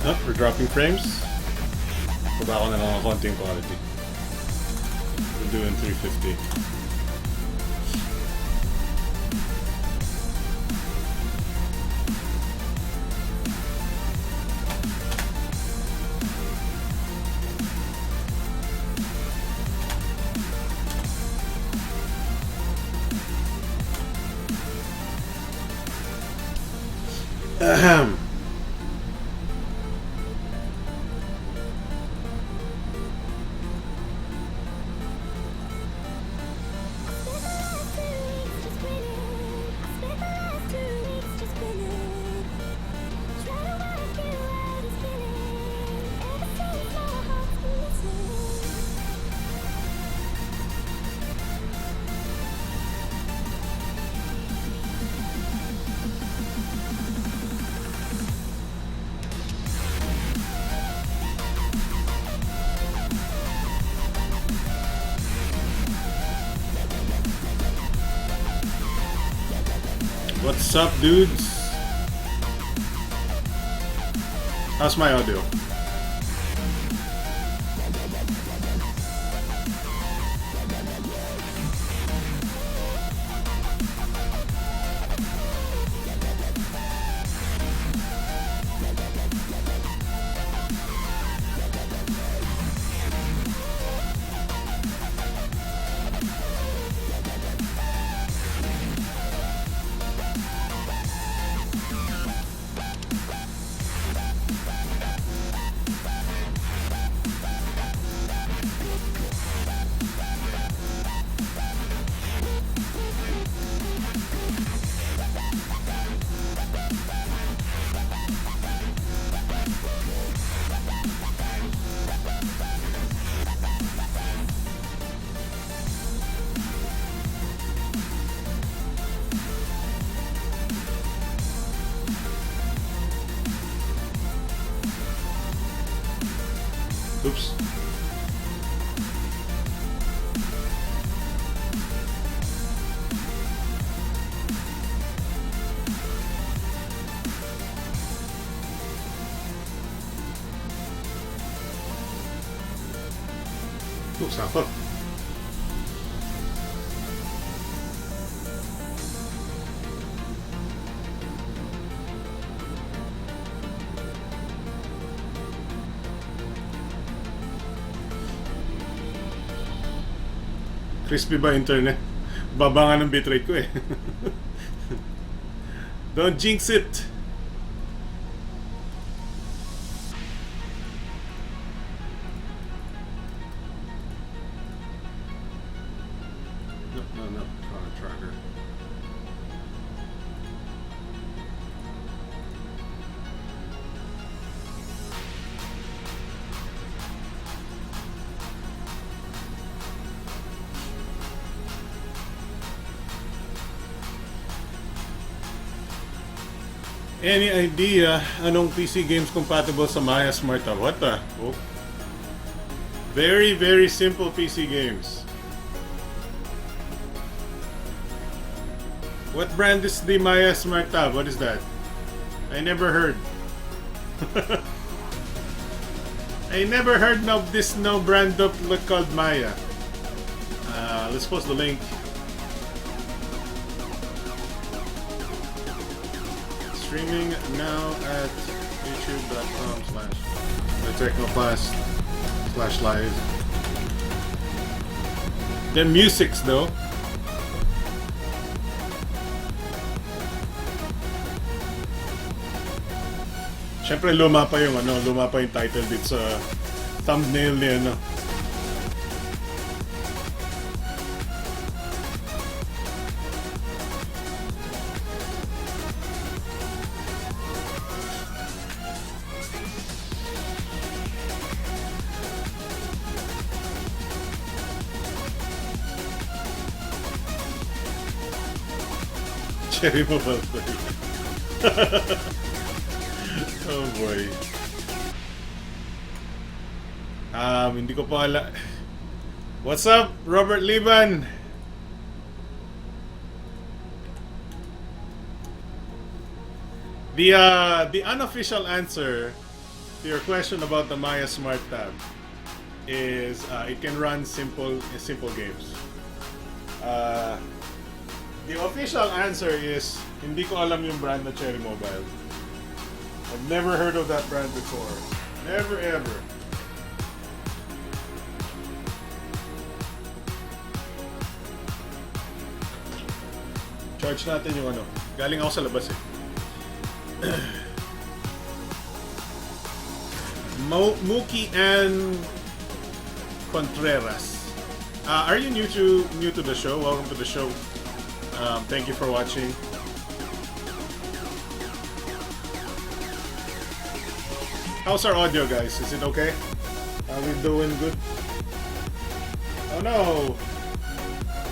We're dropping frames. Baba ko na lang ng konting quality. We're doing 350. Ahem. What's up, dudes? How's my audio? Oops. Sakto. Crispy ba internet? Baba nga ng bitrate ko eh. Don't jinx it! No. Tracker. Any idea anong PC games compatible sa Maya Smart Tab? What the? Oh. Very, very simple PC games. What brand is the Maya Smart Tab? What is that? I never heard. I never heard of this no brand of called Maya. Let's post the link. Streaming now at youtube.com/technoclass/live. The musics though. Siyempre luma pa yung title dito sa thumbnail ni ano. Cherry mo ba? Oh boy. Hindi ko pa ala. What's up, Robert Liban? The unofficial answer your question about the Maya Smart Tab is it can run simple games. The official answer is hindi ko alam yung brand na Cherry Mobile. I've never heard of that brand before. Never ever. Charge natin yung ano. Galing ako sa labas eh. Mookie and Contreras. Are you new to the show? Welcome to the show. Thank you for watching. How's our audio, guys? Is it okay? Are we doing good? Oh no!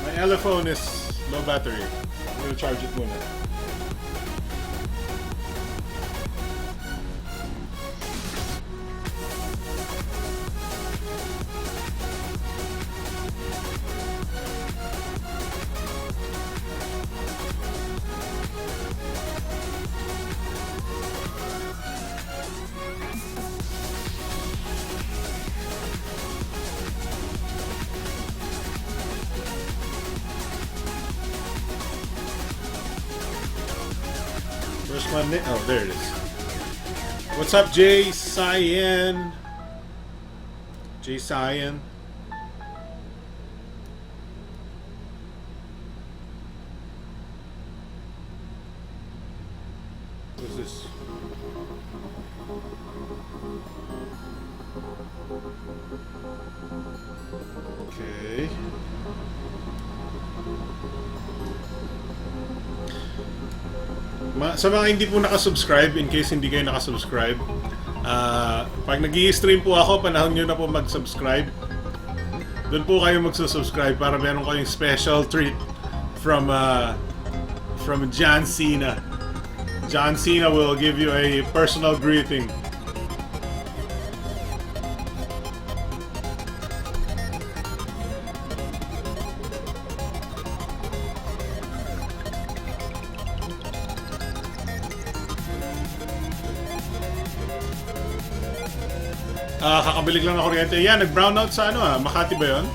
My Elephone is low battery. I'm gonna charge it muna. Oh, there it is. What's up, Jay Cyan? Jay Cyan. What's this? Okay. Sa mga hindi po nakasubscribe, in case hindi kayo nakasubscribe, pag nag-i-stream po ako, panahon nyo na po mag-subscribe. Doon po kayo magsusubscribe para meron kayong special treat from John Cena. John Cena will give you a personal greeting. Kakabilig lang ng kuryente. Yan, nag-brownout sa ano Makati ba yun?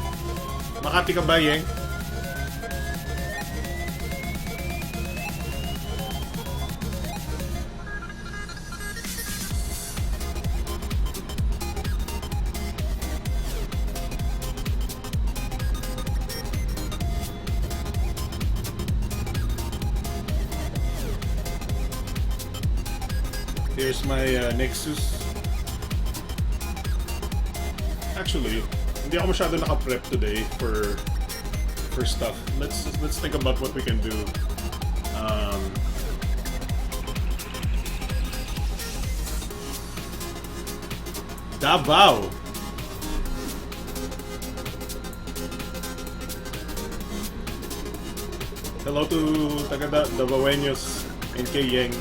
Makati ka ba, Yeng? Here's my Nexus. Actually, hindi ako masyado naka-prep today for stuff. Let's think about what we can do. Davao. Hello to taga Davaoeños and kay Yeng.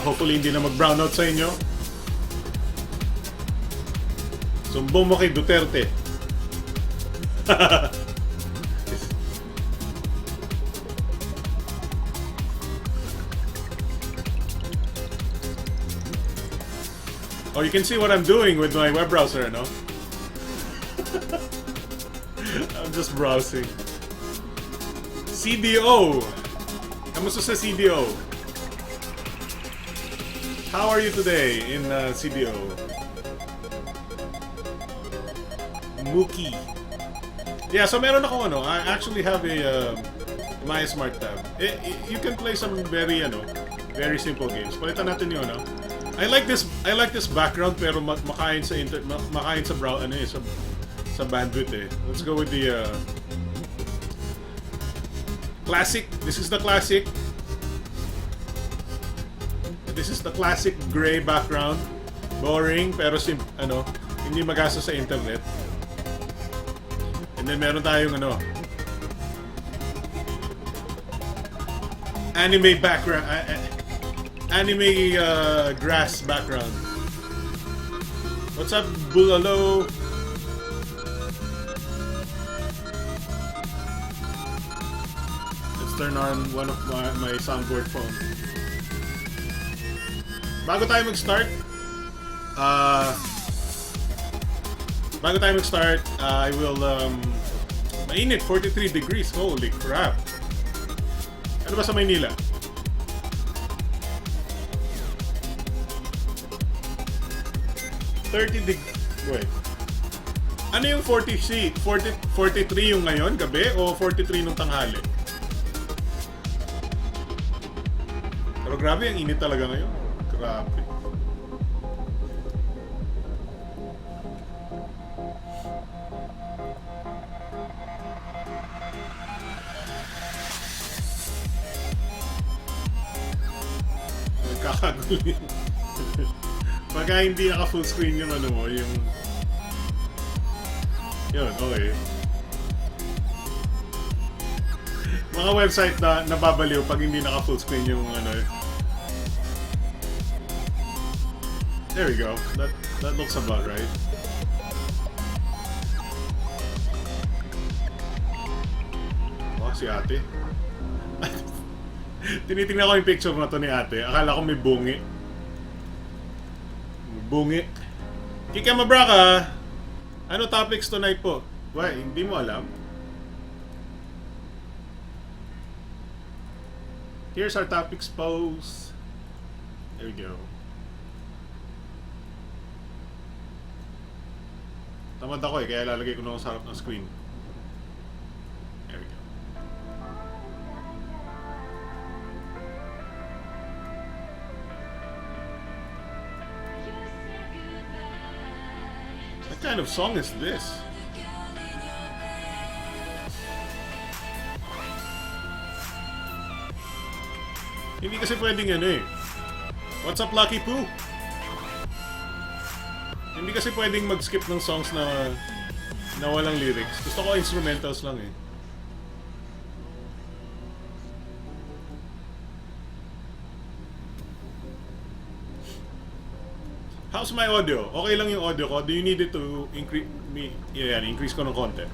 Hopefully hindi na mag-brownout sa inyo. Sumbong mo kay Duterte. Oh, you can see what I'm doing with my web browser, no? I'm just browsing. CDO! Kamusta sa CDO? How are you today in CDO? Mookie. Yeah, so meron akong I actually have a my smart tab. You can play some very very simple games. Palitan natin yung I like this background pero makain sa makain sa sa bandwidth eh. Let's go with the classic. This is the classic. This is the classic gray background. Boring pero hindi magasa sa internet. And then meron tayong anime background, anime grass background. What's up, Bulalo? Let's turn on one of my soundboard phone. Bago tayo mag-start, bago tayo mag-start, I will, mainit, 43 degrees. Holy crap. Ano ba sa Maynila? Wait. Ano yung 43 yung ngayon, gabi? O 43 nung tanghali? Pero grabe, ang init talaga ngayon. Grabe. Nagkakagulo yun. Pagka hindi naka full screen yung ano mo, yung... Yun, okay. Mga website na nababaliw pag hindi naka full screen yung ano. There we go. That looks about right. Oh, si ate. Tinitingnan ko yung picture na to ni ate. Akala ko may bungi. Bungi. Kika Mabraka, ano topics tonight po? Why, hindi mo alam? Here's our topics post. There we go. Tamad ako kaya lalagay ko na sa harap ng screen. There we go. What kind of song is this? Hindi kasi pwedeng ano eh. What's up, Lucky Poo? Hindi kasi pwedeng mag-skip ng songs na walang lyrics. Gusto ko instrumentals lang eh. How's my audio? Okay lang yung audio ko. Do you need it to increase ko ng konti?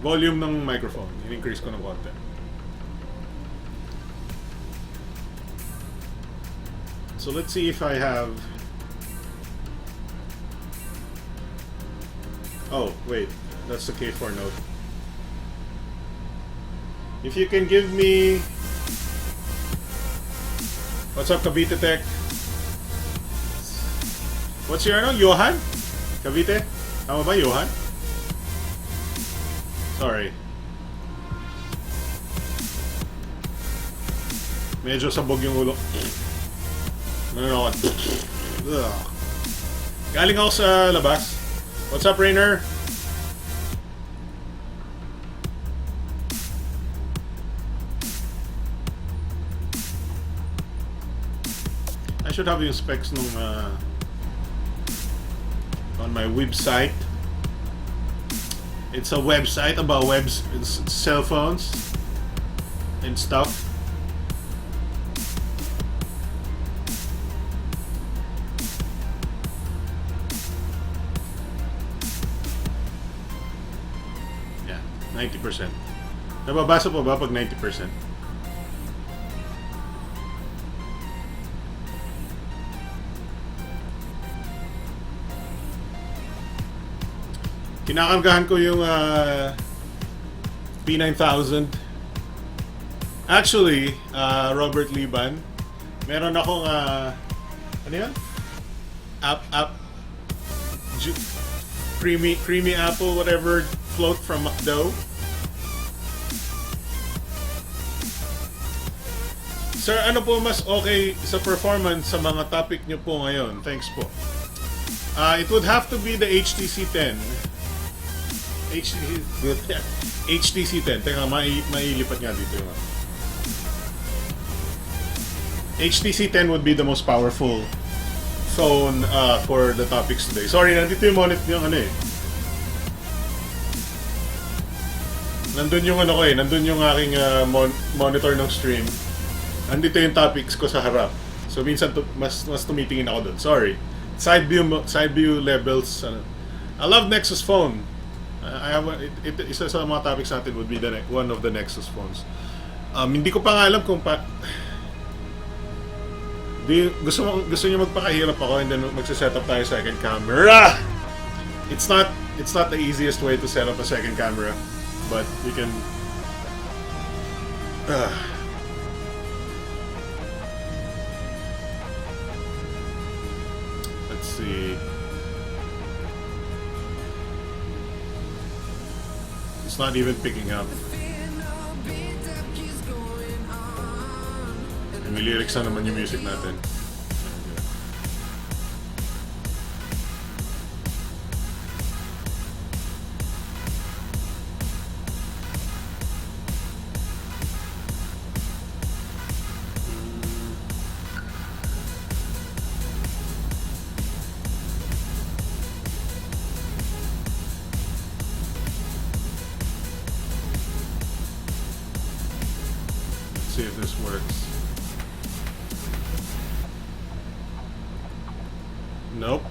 Volume ng microphone. In-increase ko ng konti. So let's see if I have... Oh, wait. That's the K4 note. If you can give me... What's up, Cavite Tech? What's your ano? Johan? Cavite? Tama ba, Johan? Sorry. Medyo sabog yung ulo. Ano? Galing ako sa labas. What's up, Rainer? I should have yung specs nung on my website. It's a website about cell phones and stuff. Yeah, 90%. Nababasa po ba pag 90%? Kinakargahan ko yung P9000. Actually, Robert Liban, meron akong ano yun? Creamy apple, whatever, float from McDo. Sir, ano po mas okay sa performance sa mga topic nyo po ngayon? Thanks po. It would have to be the HTC 10. HTC 10. Teka, mailipat nga dito yung HTC 10 would be the most powerful phone for the topics today. Sorry, nandito yung monitor yung ano eh. Nandun yung ano ko eh. Nandun yung aking monitor ng stream. Nandito yung topics ko sa harap. So minsan mas tumitingin ako doon. Sorry. Side view levels. I love Nexus phone. I have isa sa mga topics natin would be one of the Nexus phones. Hindi ko pa nga alam kung Gusto niyo magpakahirap ako and then magse-set up tayo second camera? It's not the easiest way to set up a second camera, but we can. Let's see. It's not even picking up. May lyrics na naman yung music natin. Let's see if this works. Nope.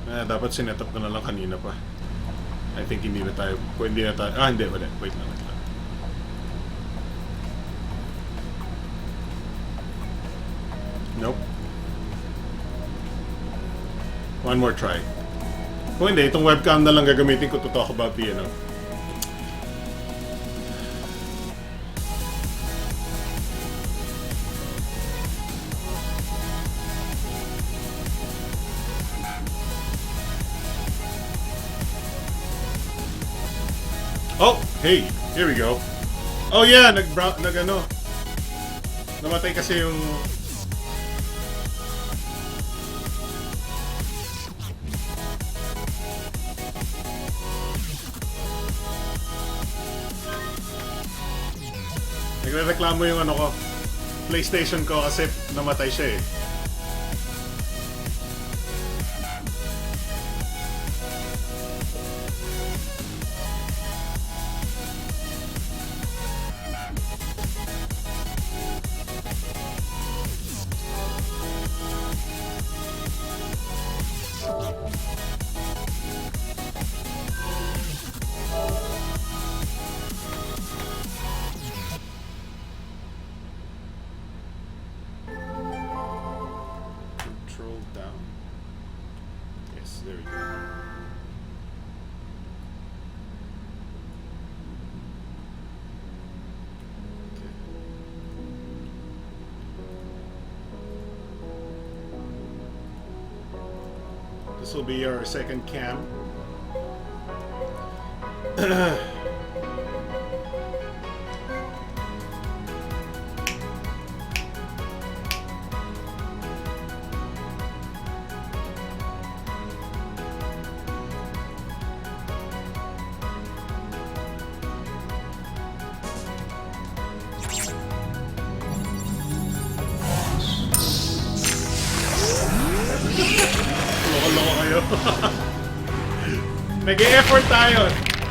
Dapat sinetap ko na lang kanina pa. I think hindi na tayo. Hindi. Wala. Wait lang. Nope. One more try. Kung hindi, itong webcam na lang gagamitin ko to talk about the, Oh, hey, here we go. Oh yeah, namatay kasi yung nagrereklamo yung PlayStation ko kasi namatay siya eh. There we go. Okay. This will be our second cam.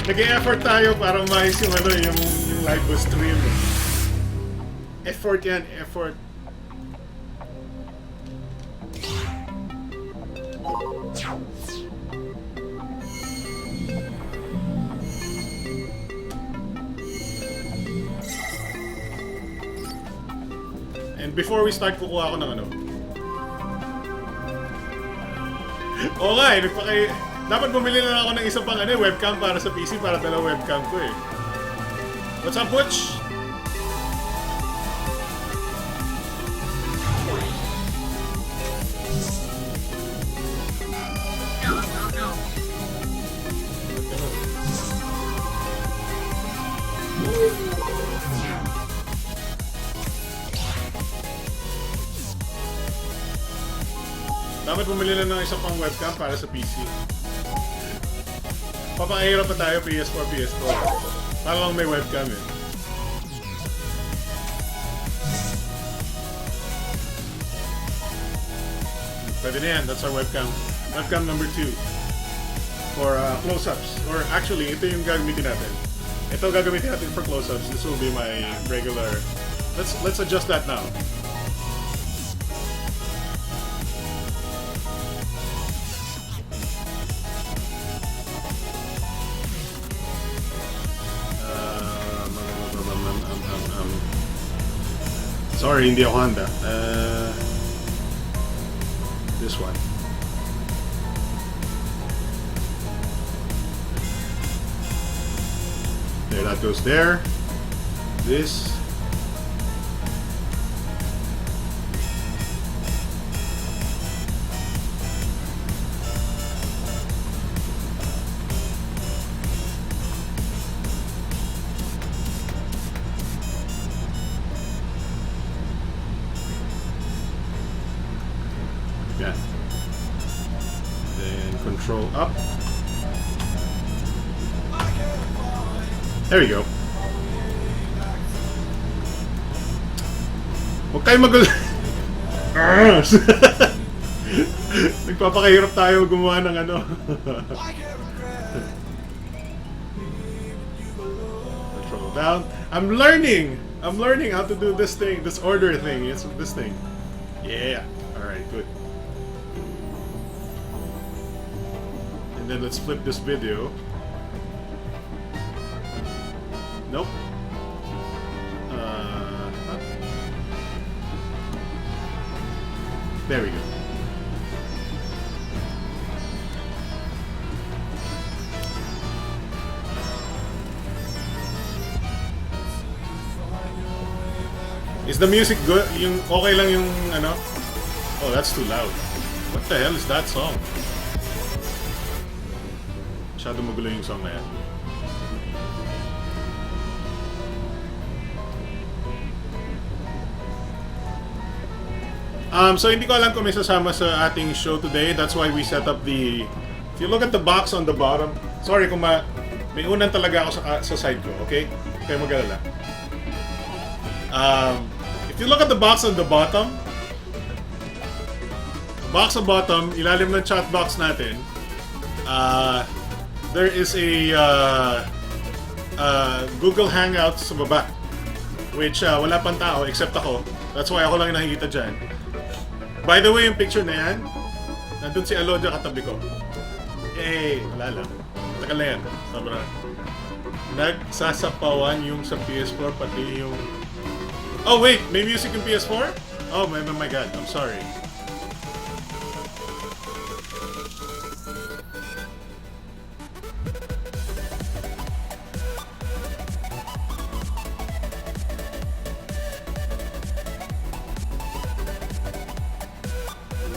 Nag-e-effort tayo para maayos yung yung live stream. Effort yan, effort. And before we start, kukuha ako ng Oo nga dapat bumili na ako ng isa pang webcam para sa PC para dalawa webcam ko eh. What's up, Butch? Dapat bumili na ng isa pang webcam para sa PC. Papakahirap pa tayo PS4. Para lang may webcam eh. Pwede na yan. That's our webcam. Webcam number 2. For close-ups. Or actually, ito yung gagamitin natin. Ito gagamitin natin for close-ups. This will be my regular... Let's adjust that now. Sorry, hindi ako handa. This one. There, that goes there. This. Yeah. Then control up. There you go. Huwag kayo magulo. Nagpapakahirap tayo gumawa ng ano. Control down. I'm learning how to do this thing, this order thing. It's this thing. Yeah. Alright, good. And then let's flip this video. Nope. There we go. Is the music good? Yung okay lang yung ano? Oh, that's too loud. What the hell is that song? Masyado magulo yung song na yan. So hindi ko alam kung may sasama sa ating show today. That's why we set up the... If you look at the box on the bottom... Sorry kung may unan talaga ako sa side ko, okay? Kaya mag-alala. If you look at the box on the bottom... ilalim ng chat box natin, there is a Google Hangouts sa baba. Which wala pang tao except ako. That's why ako lang yung nakikita dyan. By the way, yung picture na yan, nandun si Alodia katabi ko. Eh, wala lang. Tagal na yan. Sobra. Nagsasapawan yung sa PS4, pati yung... Oh wait, may music yung PS4? Oh my god, I'm sorry.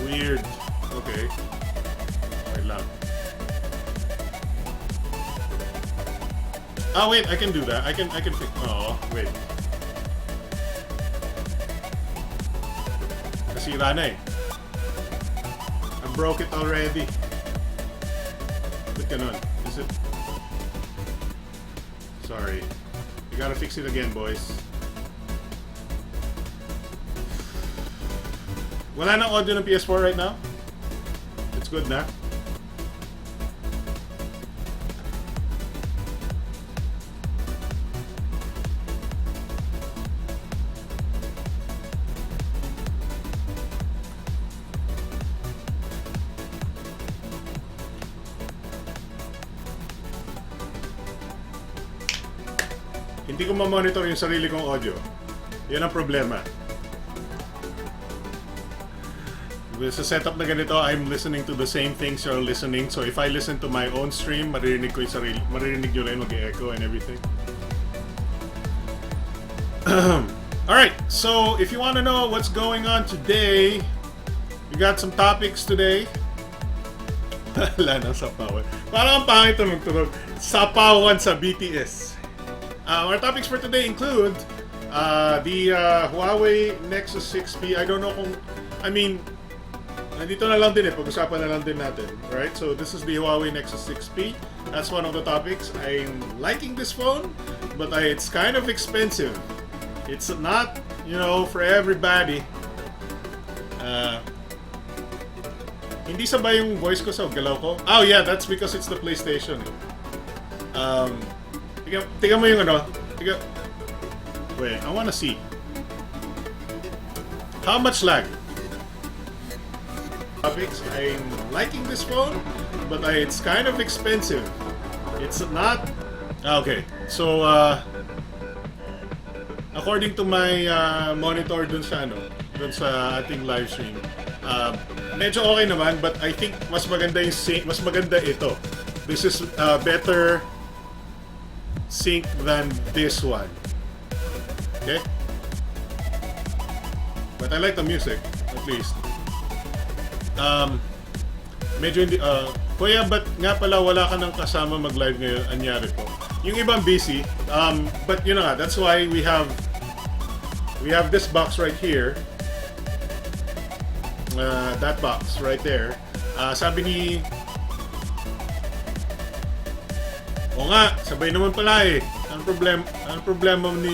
Weird. Okay. Wait lang. Ah, wait, I can do that. I can fix... Oh, wait. Nasira na eh. I broke it already. Ba't ganun? Is it... Sorry. You gotta fix it again, boys. Wala nang audio ng PS4 right now? It's good na? Hindi ko ma-monitor yung sarili kong audio. Yan ang problema. Sa setup na ganito, I'm listening to the same things you're listening. So if I listen to my own stream, maririnig ko yung sarili, maririnig nyo rin mag-echo and everything. Alright, so if you want to know what's going on today, we got some topics today. Wala nang sapawan. Parang ang pangit ito magtunog. Sapawan sa BTS. Our topics for today include the Huawei Nexus 6P. I don't know kung... I mean... Nandito na lang din pag-usapan na lang din natin. Right? So this is the Huawei Nexus 6P. That's one of the topics. I'm liking this phone, but it's kind of expensive. It's not, you know, for everybody. Hindi sabay yung voice ko sa galaw ko. Oh yeah, that's because it's the PlayStation. Tingnan mo yung ano. Wait, I wanna see. How much lag? Topics. I'm liking this phone, but it's kind of expensive. It's not... Okay, so according to my monitor dun sa dun sa ating live stream, medyo okay naman, but I think mas maganda yung sync, mas maganda ito. This is better sync than this one. Okay? But I like the music, at least. Medyo hindi, Kuya, but nga pala wala ka nang kasama mag-live ngayon, anyari po. Yung ibang busy, but yun na nga, that's why we have this box right here. That box right there. Sabi ni... O nga, sabay naman pala eh. Ang problema ni...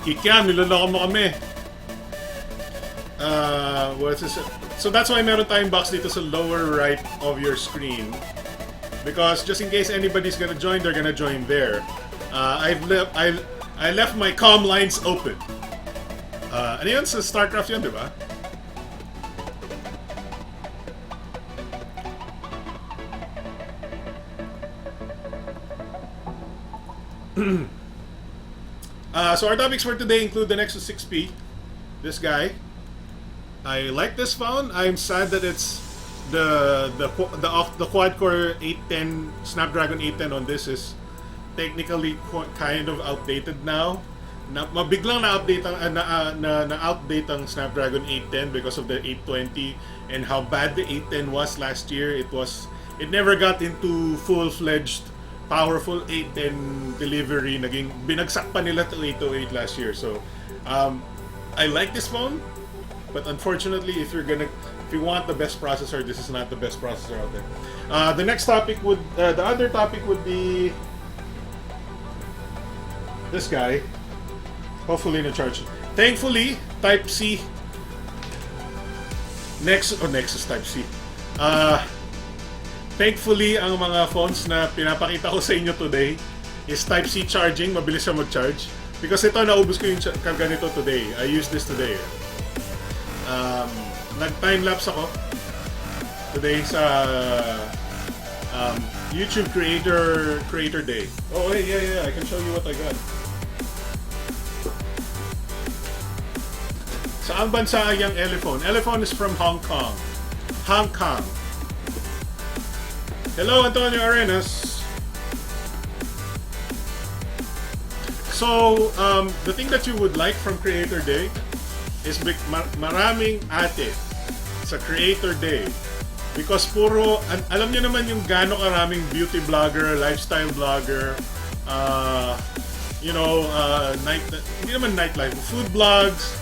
Kikiam, niloloko mo kami. What's this? So that's why meron tayong box dito sa lower right of your screen. Because just in case anybody's gonna join, they're gonna join there. I left my comm lines open. Ano yun? Sa StarCraft yun, di ba? So our topics for today include the Nexus 6P. This guy. I like this phone. I'm sad that it's the quad-core 810 Snapdragon 810 on this is technically kind of outdated now. Mabiglang na-update ang Snapdragon 810 because of the 820 and how bad the 810 was last year. It never got into full-fledged powerful 810 delivery. Binagsak pa nila to 808 last year. So I like this phone. But unfortunately, if you want the best processor, this is not the best processor out there. The other topic would be this guy. Hopefully, na charge. Thankfully, Type C. Nexus Type C. Thankfully, ang mga phones na pinapakita ko sa inyo today is Type C charging. Mabilis siya mag-charge. Because ito, naubos ko yung karga nito today. I used this today. Nag-time-lapse ako today sa YouTube Creator Day. Oh, hey, yeah, I can show you what I got. Saan bansa yung Elephone? Elephone is from Hong Kong. Hello, Antonio Arenas. So, the thing that you would like from Creator Day is maraming ate sa Creator Day. Because alam nyo naman yung gaano karaming beauty vlogger, lifestyle vlogger, hindi naman nightlife, food vlogs,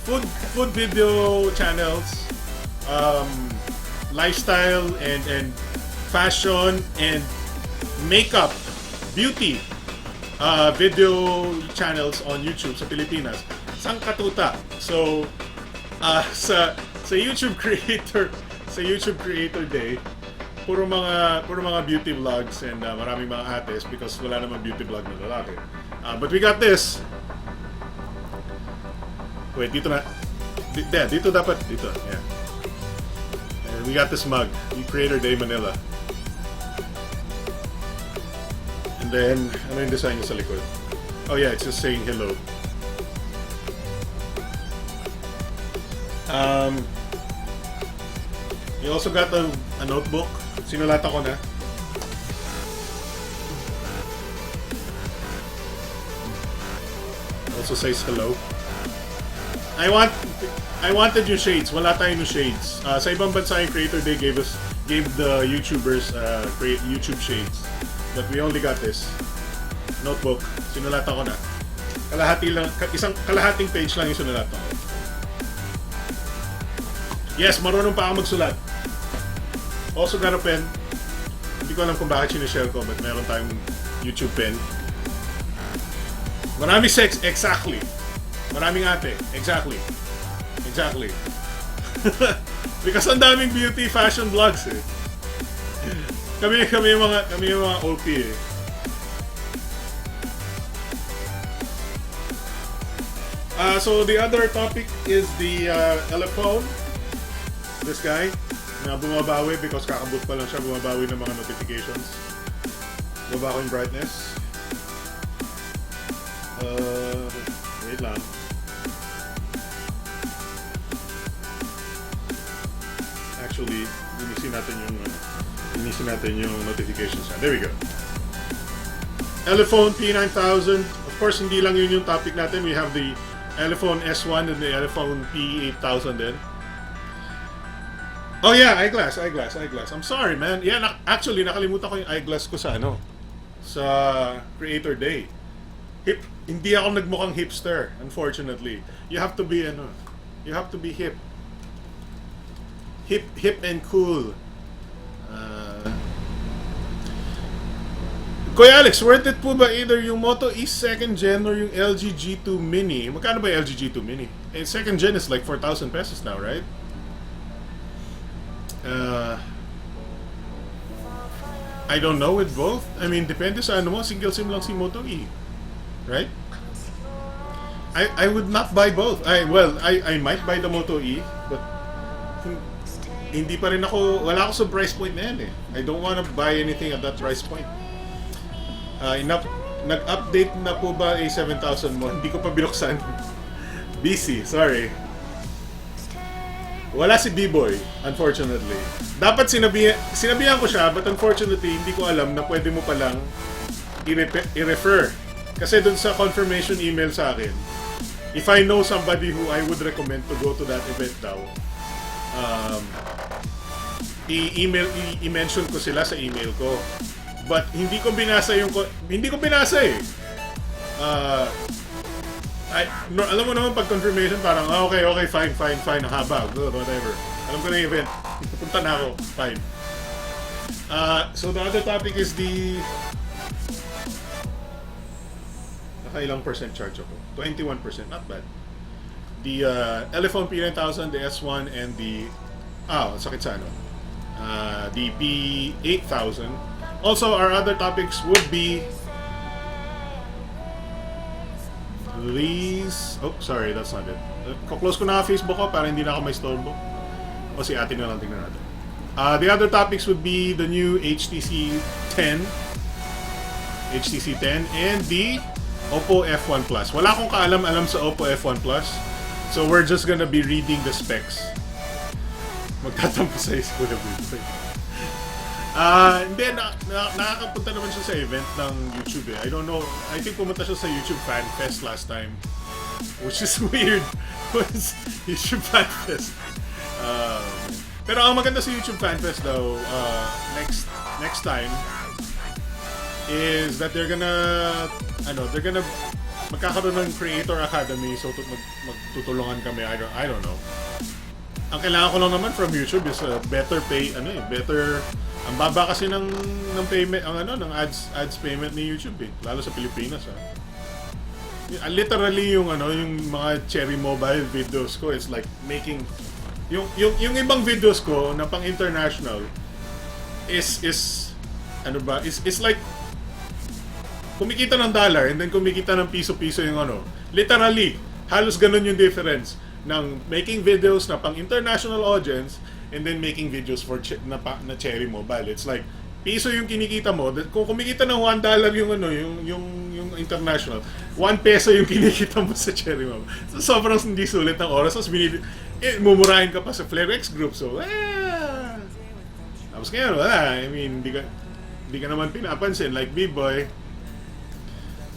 food video channels, lifestyle and fashion and makeup, beauty video channels on YouTube sa Pilipinas. Sang katuta. So sa YouTube Creator Day, puro mga beauty vlogs and maraming mga ates because wala namang beauty vlog na lalaki. But we got this. Wait, dito na. Dito dapat. Dito. Yeah. And we got this mug. Creator Day Manila. And then, ano yung design niya sa likod? Oh yeah, it's just saying hello. You also got a notebook. Sinulatan ko na. Also says hello. I wanted yung shades. Wala tayong shades. Sa ibang bansa yung Creator Day gave the YouTubers YouTube shades. But we only got this notebook. Sinulatan ko na. Kalahating page lang yung sinulatan ko. Yes, marunong pa ako magsulat. Also got a pen. Hindi ko alam kung bakit sinishare ko, but meron tayong YouTube pen. Maraming sex, exactly. Maraming ate, exactly. Because ang daming beauty fashion vlogs eh. Kami yung mga OP eh. So the other topic is the Elephone. This guy na bumabawi because kakaboot pa lang siya, bumabawi ng mga notifications. Baba ko yung brightness. Wait lang. Actually, linisin natin yung notifications. There we go. Elephone P9000. Of course, hindi lang yun yung topic natin. We have the Elephone S1 and the Elephone P8000 din. Oh yeah, eyeglass. I'm sorry, man. Yeah, actually, nakalimutan ko yung eyeglass ko sa sa Creator Day. Hindi ako nagmukhang hipster, unfortunately. You have to be you have to be hip. Hip and cool. Kuya Alex, worth it po ba either yung Moto E 2nd Gen or yung LG G2 Mini? Magkano ba yung LG G2 Mini? And 2nd Gen is like 4,000 pesos now, right? I don't know with both. I mean, depende sa single SIM lang si Moto E. Right? I would not buy both. I might buy the Moto E, but hindi pa rin wala ako sa price point na yan eh. I don't wanna buy anything at that price point. Nag-update na po ba a 7000 mo? Hindi ko pa binuksan. Busy, sorry. Wala si B-Boy, unfortunately. Dapat sinabihan ko siya, but unfortunately, hindi ko alam na pwede mo palang i-refer. Kasi dun sa confirmation email sa akin, if I know somebody who I would recommend to go to that event daw, i-mention ko sila sa email ko. But hindi ko binasa eh. Alam mo naman pag confirmation parang okay, fine, ang haba, good, whatever. Alam ko na yung event. Punta na ako, fine. So the other topic is the nakailang percent charge ako? 21%, not bad. The Elephone P9000, the S1, and the sakit sa the P8000. Also, our other topics would be these. Oh, sorry, that's not it. Close ko na Facebook ko para hindi na ako may storbo. O si ate na lang tingnan natin. The other topics would be the new HTC 10, and the Oppo F1 Plus. Wala akong kaalam-alam sa Oppo F1 Plus, so we're just gonna be reading the specs. Magtatampo sa school na buhay. Hindi, nakakapunta naman siya sa event ng YouTube eh. I don't know, I think pumunta siya sa YouTube Fan Fest last time, which is weird. YouTube Fan Fest. Pero ang maganda sa YouTube Fan Fest daw, next time, is that they're gonna magkakaroon ng Creator Academy, so magtutulungan kami. I don't know. Ang kailangan ko lang naman from YouTube is better pay, better. Ang baba kasi ng payment, ng ads payment ni YouTube eh, lalo sa Pilipinas Literally yung mga cherry mobile videos ko, it's like making yung ibang videos ko na pang international is like kumikita ng dollar and then kumikita ng piso-piso yung literally halos ganun yung difference ng making videos na pang international audience and then making videos for na cherry mobile. It's like piso yung kinikita mo. Kung kumikita ng $1 yung international, 1 peso yung kinikita mo sa cherry mobile. So, sobrang hindi sulit ng oras. Tapos mumurahin ka pa sa FlareX group. So, tapos ngayon, wala. I mean, di ka naman pinapansin. Like B-Boy,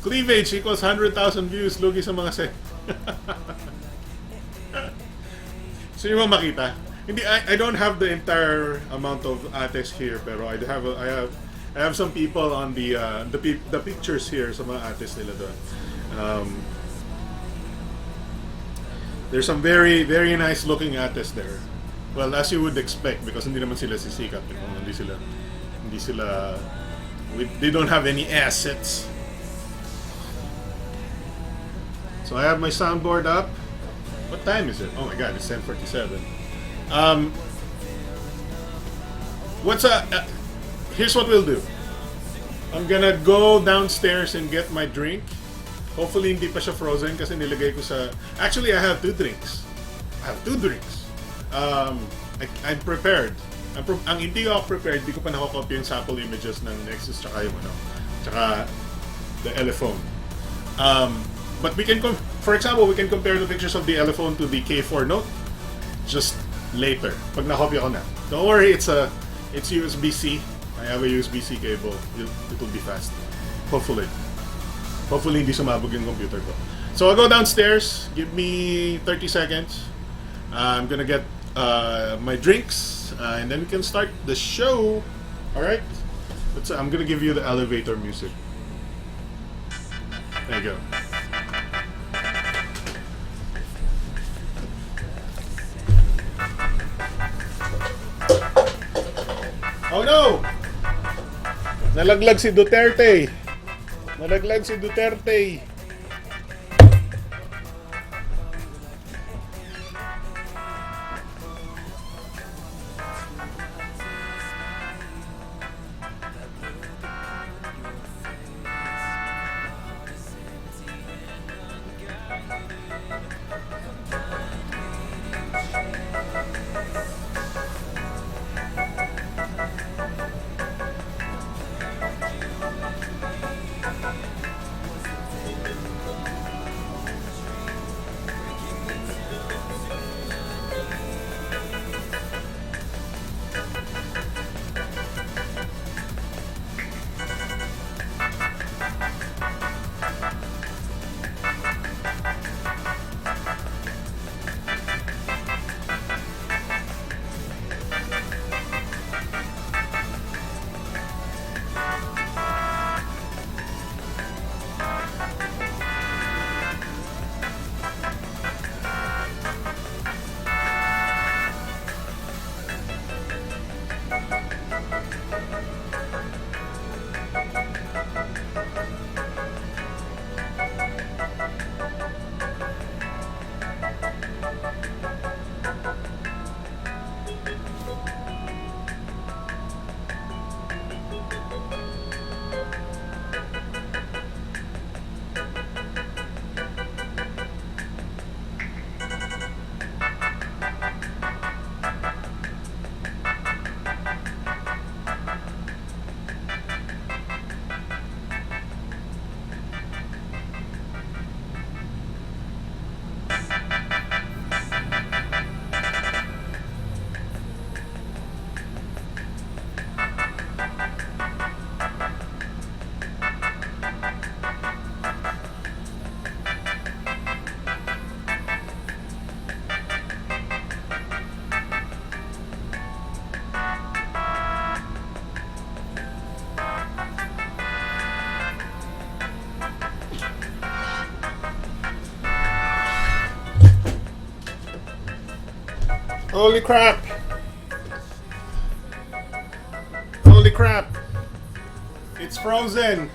cleavage equals 100,000 views. Lugi sa mga set. So, yung makita. Hindi, I don't have the entire amount of ates here, pero I have some people on the pictures here sa mga ates nila doon. There's some very very nice looking ates there. Well, as you would expect, because hindi naman sila sisikat, they don't have any assets. So I have my soundboard up. What time is it? Oh my god, it's 10:47. Here's what we'll do. I'm gonna go downstairs and get my drink. Hopefully hindi pa siya frozen kasi nilagay ko sa... Actually, I have two drinks. I'm prepared. Ang hindi ako prepared, hindi ko pa nakakopy yung sample images ng Nexus tsaka yung tsaka the Elephone. But we can, for example, we can compare the pictures of the Elephone to the K4 Note just later. Pag nakopya ko na. Don't worry, it's USB-C. I have a USB-C cable. It will be fast. Hopefully. Hopefully hindi sumabog yung computer ko. So I'll go downstairs. Give me 30 seconds. I'm gonna get my drinks, and then we can start the show. Alright? I'm gonna give you the elevator music. There you go. Oh no! Nalaglag si Duterte. Nalaglag si Duterte. Holy crap! Holy crap! It's frozen!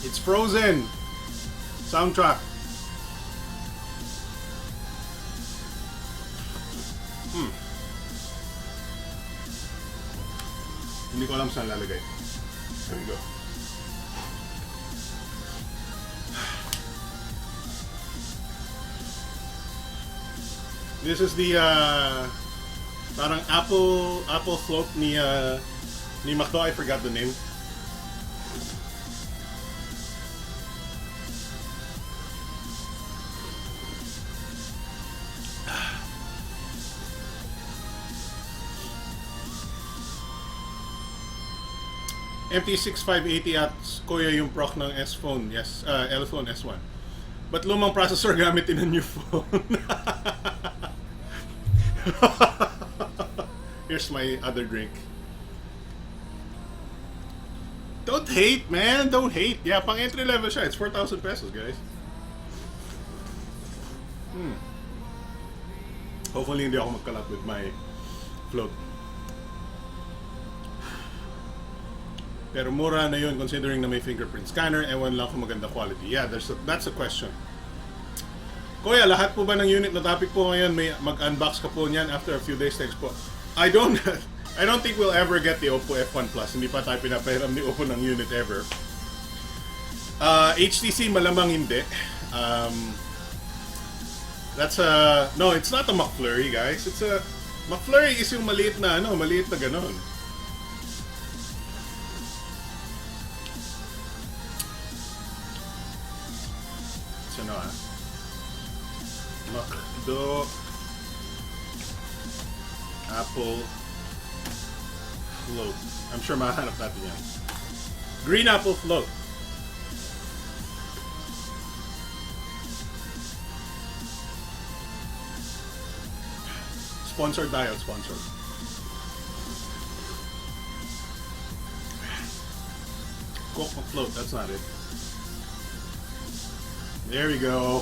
It's frozen! Soundtrack. Hindi ko alam saan lalagay. There we go. This is the parang apple float ni Macdo. I forgot the name. MT6580 at kuya yung proc ng S-Phone. Yes, Elephone S1. But lumang processor gamit in a new phone. Here's my other drink. Don't hate, man. Don't hate. Yeah, pang entry level siya. It's 4,000 pesos, guys. Hopefully hindi ako magkalat with my float. Pero mura na yun considering na may fingerprint scanner. Ewan lang kung maganda quality. Yeah, that's a question. Kuya, lahat po ba ng unit na topic po ngayon may mag-unbox ka po niyan after a few days? Thanks po. I don't think we'll ever get the Oppo F1 Plus. Hindi pa tayo pinapahiram ni Oppo ng unit ever. HTC malamang hindi. No, it's not a McFlurry, guys. McFlurry is yung maliit na maliit na ganon. So McDo Apple Float. I'm sure mahanap natin yan. Green Apple Float. Sponsored tayo, sponsored. Coke Float, that's not it. There we go.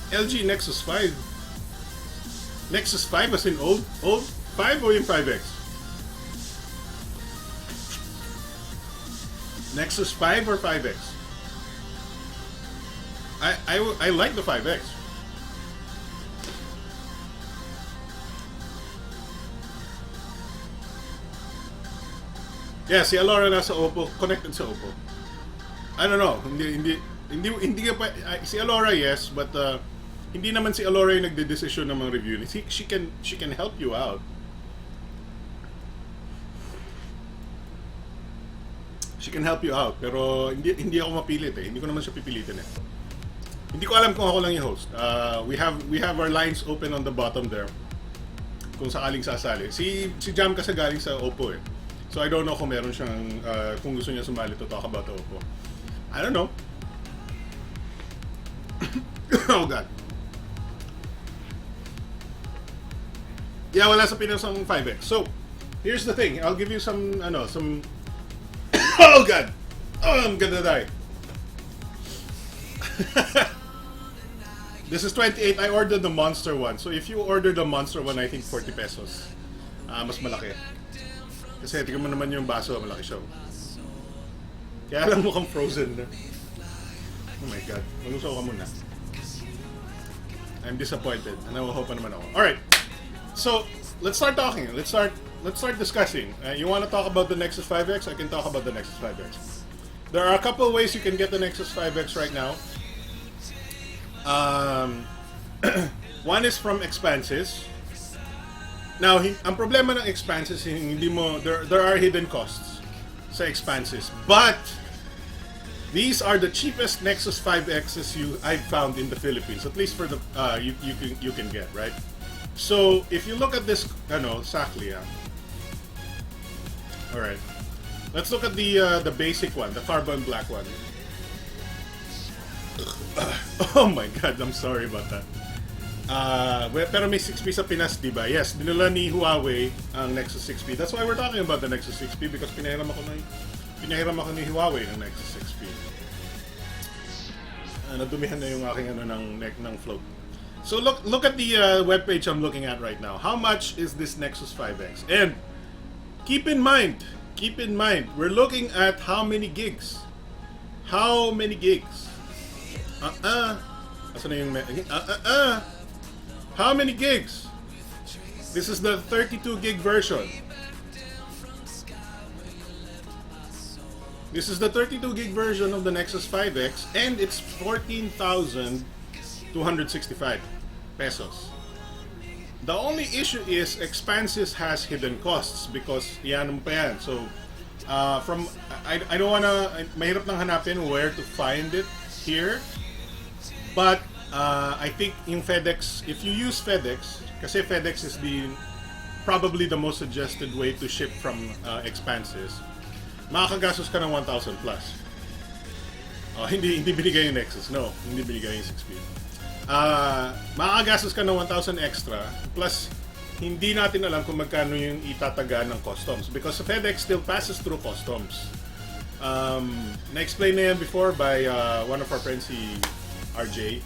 LG Nexus 5. Nexus 5 as in old 5 or yung 5X? Nexus 5 or 5X? I like the 5X. Yeah, si Alora nasa Oppo, connected sa Oppo. I don't know, hindi ka pa, si Alora yes, but hindi naman si Alora yung nagde-decision ng mga review. She can help you out. She can help you out, pero hindi ako mapilit eh. Hindi ko naman siya pipilitin eh. Hindi ko alam kung ako lang yung host. We have our lines open on the bottom there. Kung sakaling sasali. Si Jam kasi galing sa Oppo eh. So I don't know kung meron siyang kung gusto niya sumali to talk about the Oppo. I don't know. Oh God. Yeah, wala sa Pinas ang 5X. So, here's the thing. I'll give you some oh God! Oh, I'm gonna die. This is 28. I ordered the Monster one. So if you order the Monster one, I think 40 pesos. Mas malaki. Kasi tingnan mo naman yung baso, malaki siya. Kaya alam mo kang frozen na. Oh my God. Malusaw ka muna. I'm disappointed. Nawaho pa naman ako. Alright. So, let's start talking. Let's start discussing. You want to talk about the Nexus 5X? I can talk about the Nexus 5X. There are a couple of ways you can get the Nexus 5X right now. One is from expanses. Now, ang problema ng expanses, hindi mo, there are hidden costs sa expanses. But, these are the cheapest Nexus 5Xs I've found in the Philippines. At least for the, you can get, right? So, if you look at this, sakli, alright. Let's look at the basic one, the carbon black one. Oh my God, I'm sorry about that. Pero may 6P sa Pinas, diba? Yes, dinala ni Huawei ang Nexus 6P. That's why we're talking about the Nexus 6P because pinahiram ako ni Huawei ng Nexus 6P. Nadumihan na yung aking ng float. So look at the webpage I'm looking at right now. How much is this Nexus 5X? And keep in mind, we're looking at how many gigs? How many gigs? Asan na yung How many gigs? This is the 32 gig version. This is the 32 gig version of the Nexus 5X and it's 14,265 pesos. The only issue is expanses has hidden costs because yan pa yan. So I don't wanna, mahirap nang hanapin where to find it here. But I think in FedEx, if you use FedEx, kasi FedEx is probably the most suggested way to ship from expanses, makakagastos ka ng 1,000 plus. Hindi binigay yung Nexus. No, hindi binigay yung 6P. Makakagastos ka ng 1,000 extra plus hindi natin alam kung magkano yung itataga ng customs because FedEx still passes through customs. Na-explain na yan before by one of our friends, si RJ.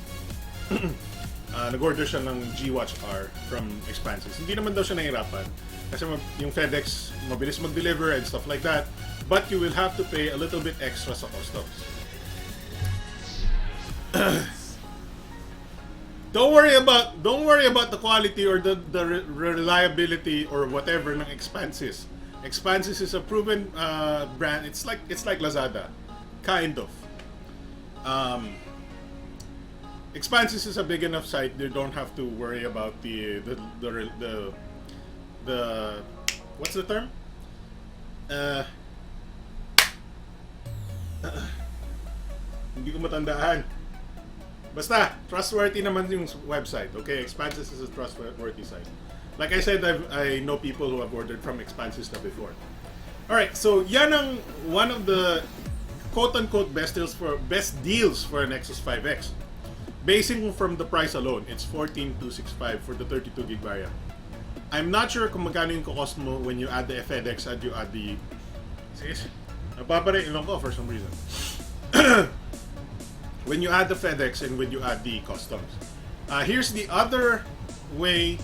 Nag-order siya ng G-Watch R from expanses. Hindi naman daw siya nahirapan kasi yung FedEx mabilis mag-deliver and stuff like that, but you will have to pay a little bit extra sa customs. Don't worry about the quality or the reliability or whatever ng expanses. Expanses is a proven brand. It's like Lazada, kind of. Expanses is a big enough site. They don't have to worry about the what's the term? Hindi ko matandaan. Basta, trustworthy naman yung website. Okay, Expanses is a trustworthy site. Like I said, I know people who have ordered from Expanses na before. Alright, so yan ang one of the quote-unquote best deals for a Nexus 5X. Basing from the price alone, it's 14,265 for the 32 gig variant. I'm not sure kung magkano yung cost mo when you add the FedEx and you add the... Sige, napapare ilong ko for some reason. When you add the FedEx and when you add the customs. Here's the other way.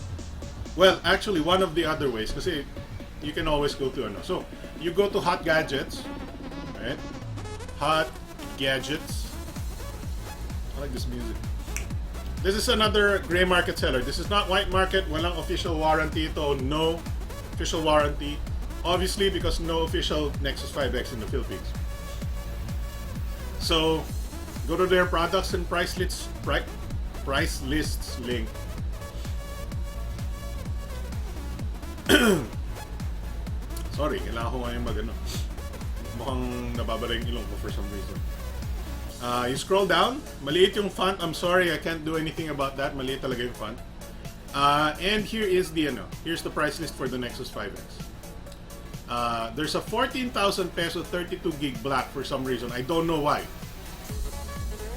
Well, actually, one of the other ways, kasi you can always go to ano. So, you go to Hot Gadgets, right? Hot Gadgets. I like this music. This is another gray market seller. This is not white market. Walang official warranty ito. No official warranty. Obviously, because no official Nexus 5X in the Philippines. So, go to their products and price lists link. Sorry, kailangan ko ngayon mag-ano. Mukhang nababala yung ilong ko for some reason. You scroll down, maliit yung font. I'm sorry, I can't do anything about that. Maliit talaga yung font. And here is the here's the price list for the Nexus 5X. There's a 14,000 peso 32 gig black for some reason. I don't know why.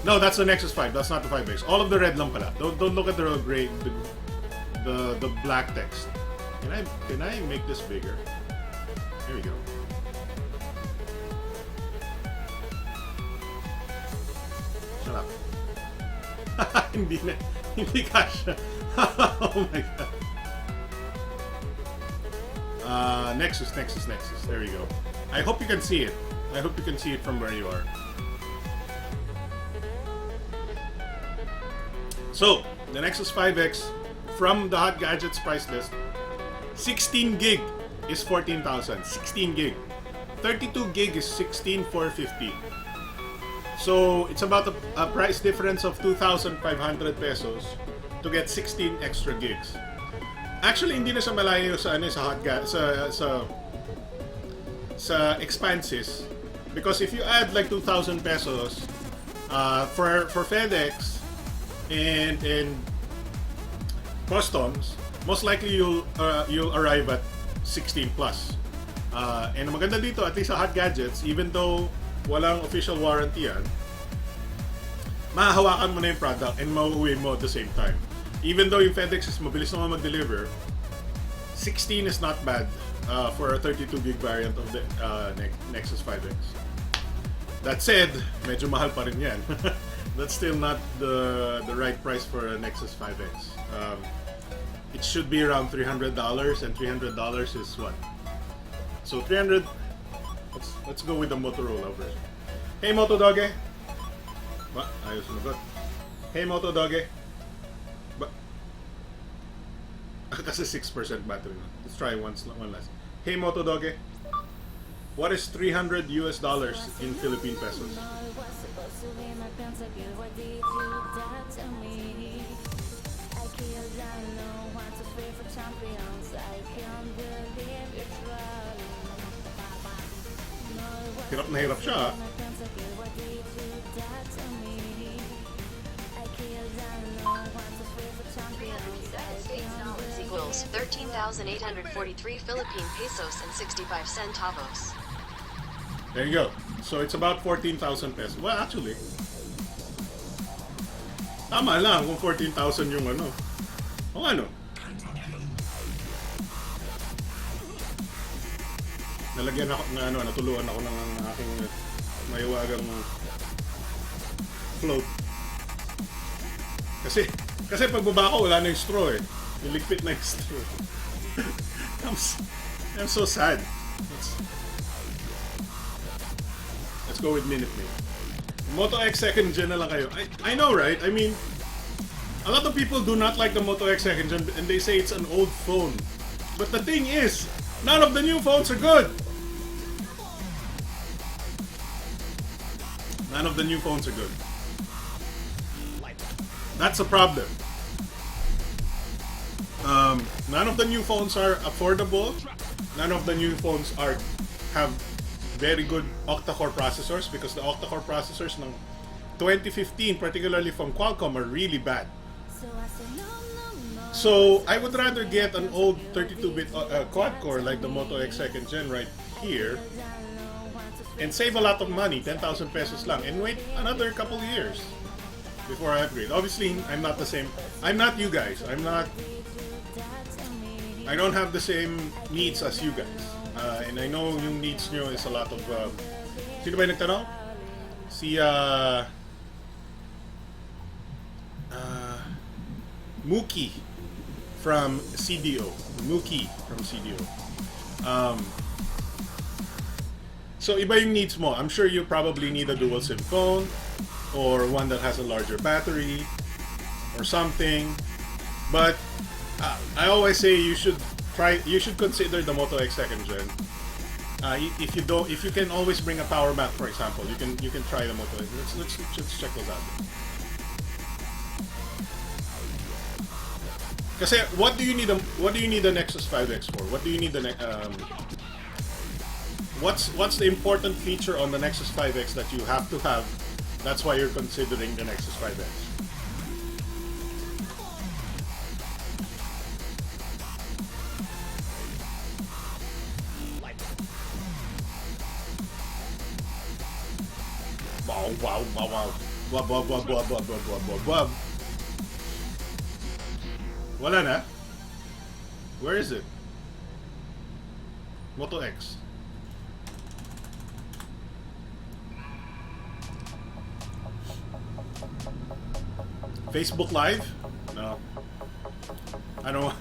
No, that's the Nexus 5. That's not the 5X. All of the red lang pala. Don't look at the gray, the black text. Can I make this bigger? Here we go. Shut up. hindi kasha. Oh my god. Nexus. There we go. I hope you can see it. I hope you can see it from where you are. So, the Nexus 5X from the Hot Gadgets price list, 16 gig is 14,000. 16 gig. 32 gig is 16,450. So, it's about a price difference of 2,500 pesos to get 16 extra gigs. Actually, hindi na siya malayo sa sa Expanses, because if you add like 2,000 pesos for FedEx and customs, most likely you'll arrive at 16 plus. And maganda dito, at least sa Hot Gadgets, even though walang official warranty yan, mahahawakan mo na yung product and mauuwi mo at the same time. Even though yung FedEx is mabilis naman mag-deliver, 16 is not bad for a 32 gig variant of the Nexus 5X. That said, medyo mahal pa rin yan. That's still not the right price for a Nexus 5X. It should be around $300, and $300 is what? So 300. Let's go with the Motorola version. Hey Moto Dogge. What? Ayos mo good. Hey Moto Dogge. Kasi 6% battery na. Let's try one last. Hey Moto Dogge. What is $300 in Philippine pesos? Hirap na hirap siya. Equals 13,843 Philippine pesos and 65 centavos. There you go. So it's about 14,000 pesos. Well, actually, tama lang kung 14,000 yung ano. O ano? Nalagyan ako na natuluan ako ng aking mayawagang float. Kasi pagbaba ko wala na yung straw eh. Niligpit na yung straw. I'm so sad. Let's go with Minute Maid. Moto X second gen na lang kayo. I know, right? I mean, a lot of people do not like the Moto X second gen and they say it's an old phone. But the thing is, none of the new phones are good. None of the new phones are good. That's a problem. None of the new phones are affordable. None of the new phones have very good octa-core processors because the octa-core processors ng 2015, particularly from Qualcomm, are really bad. So I would rather get an old 32-bit quad-core like the Moto X 2nd Gen right here and save a lot of money, 10,000 pesos lang, and wait another couple years before I upgrade. Obviously, I'm not the same. I'm not you guys. I don't have the same needs as you guys. And I know yung needs nyo is a lot of... sino ba yung nagtanong? Si... Mookie from CDO. Mookie from CDO. So iba yung needs mo. I'm sure you probably need a dual SIM phone or one that has a larger battery or something. But I always say you should consider the Moto X 2nd Gen. If you can always bring a power bank, for example, you can try the Moto X. Let's check those out. Kasi what do you need the Nexus 5X for? What do you need the what's the important feature on the Nexus 5X that you have to have? That's why you're considering the Nexus 5X. Wow. Wala na? Where is it? Moto X. Facebook Live? No. I don't want...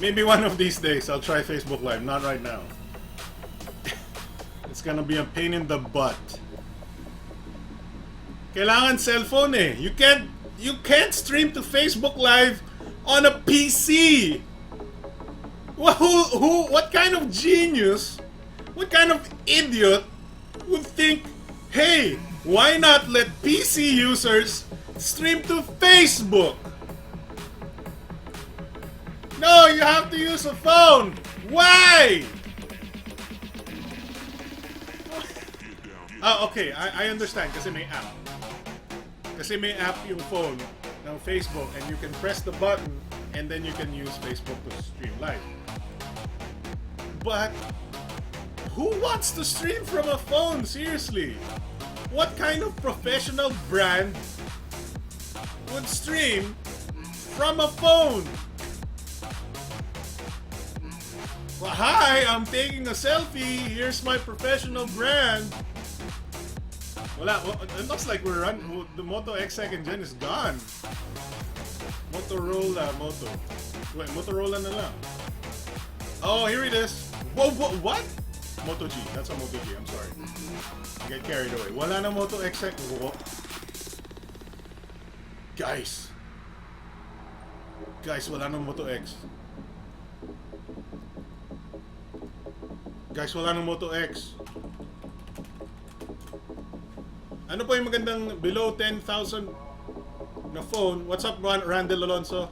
Maybe one of these days I'll try Facebook Live. Not right now. It's gonna be a pain in the butt. Kailangan cellphone eh. You can't stream to Facebook Live on a PC. What kind of genius, what kind of idiot would think, hey, why not let PC users stream to Facebook? No, you have to use a phone. Why? Okay, I understand kasi may app. Kasi may app yung phone ng Facebook and you can press the button and then you can use Facebook to stream live. But who wants to stream from a phone? Seriously? What kind of professional brand would stream from a phone? Well, hi, I'm taking a selfie. Here's my professional brand. Wala, it looks like the Moto X 2nd Gen is gone. Moto. Wait, Motorola na lang. Oh, here it is. Whoa, what? Moto G. That's a Moto G. I'm sorry. I get carried away. Wala na Moto X 2nd. Whoa. Guys, wala na Moto X. Guys, wala na Moto X. Ano po yung magandang below 10,000 na phone? What's up, Randall Alonso?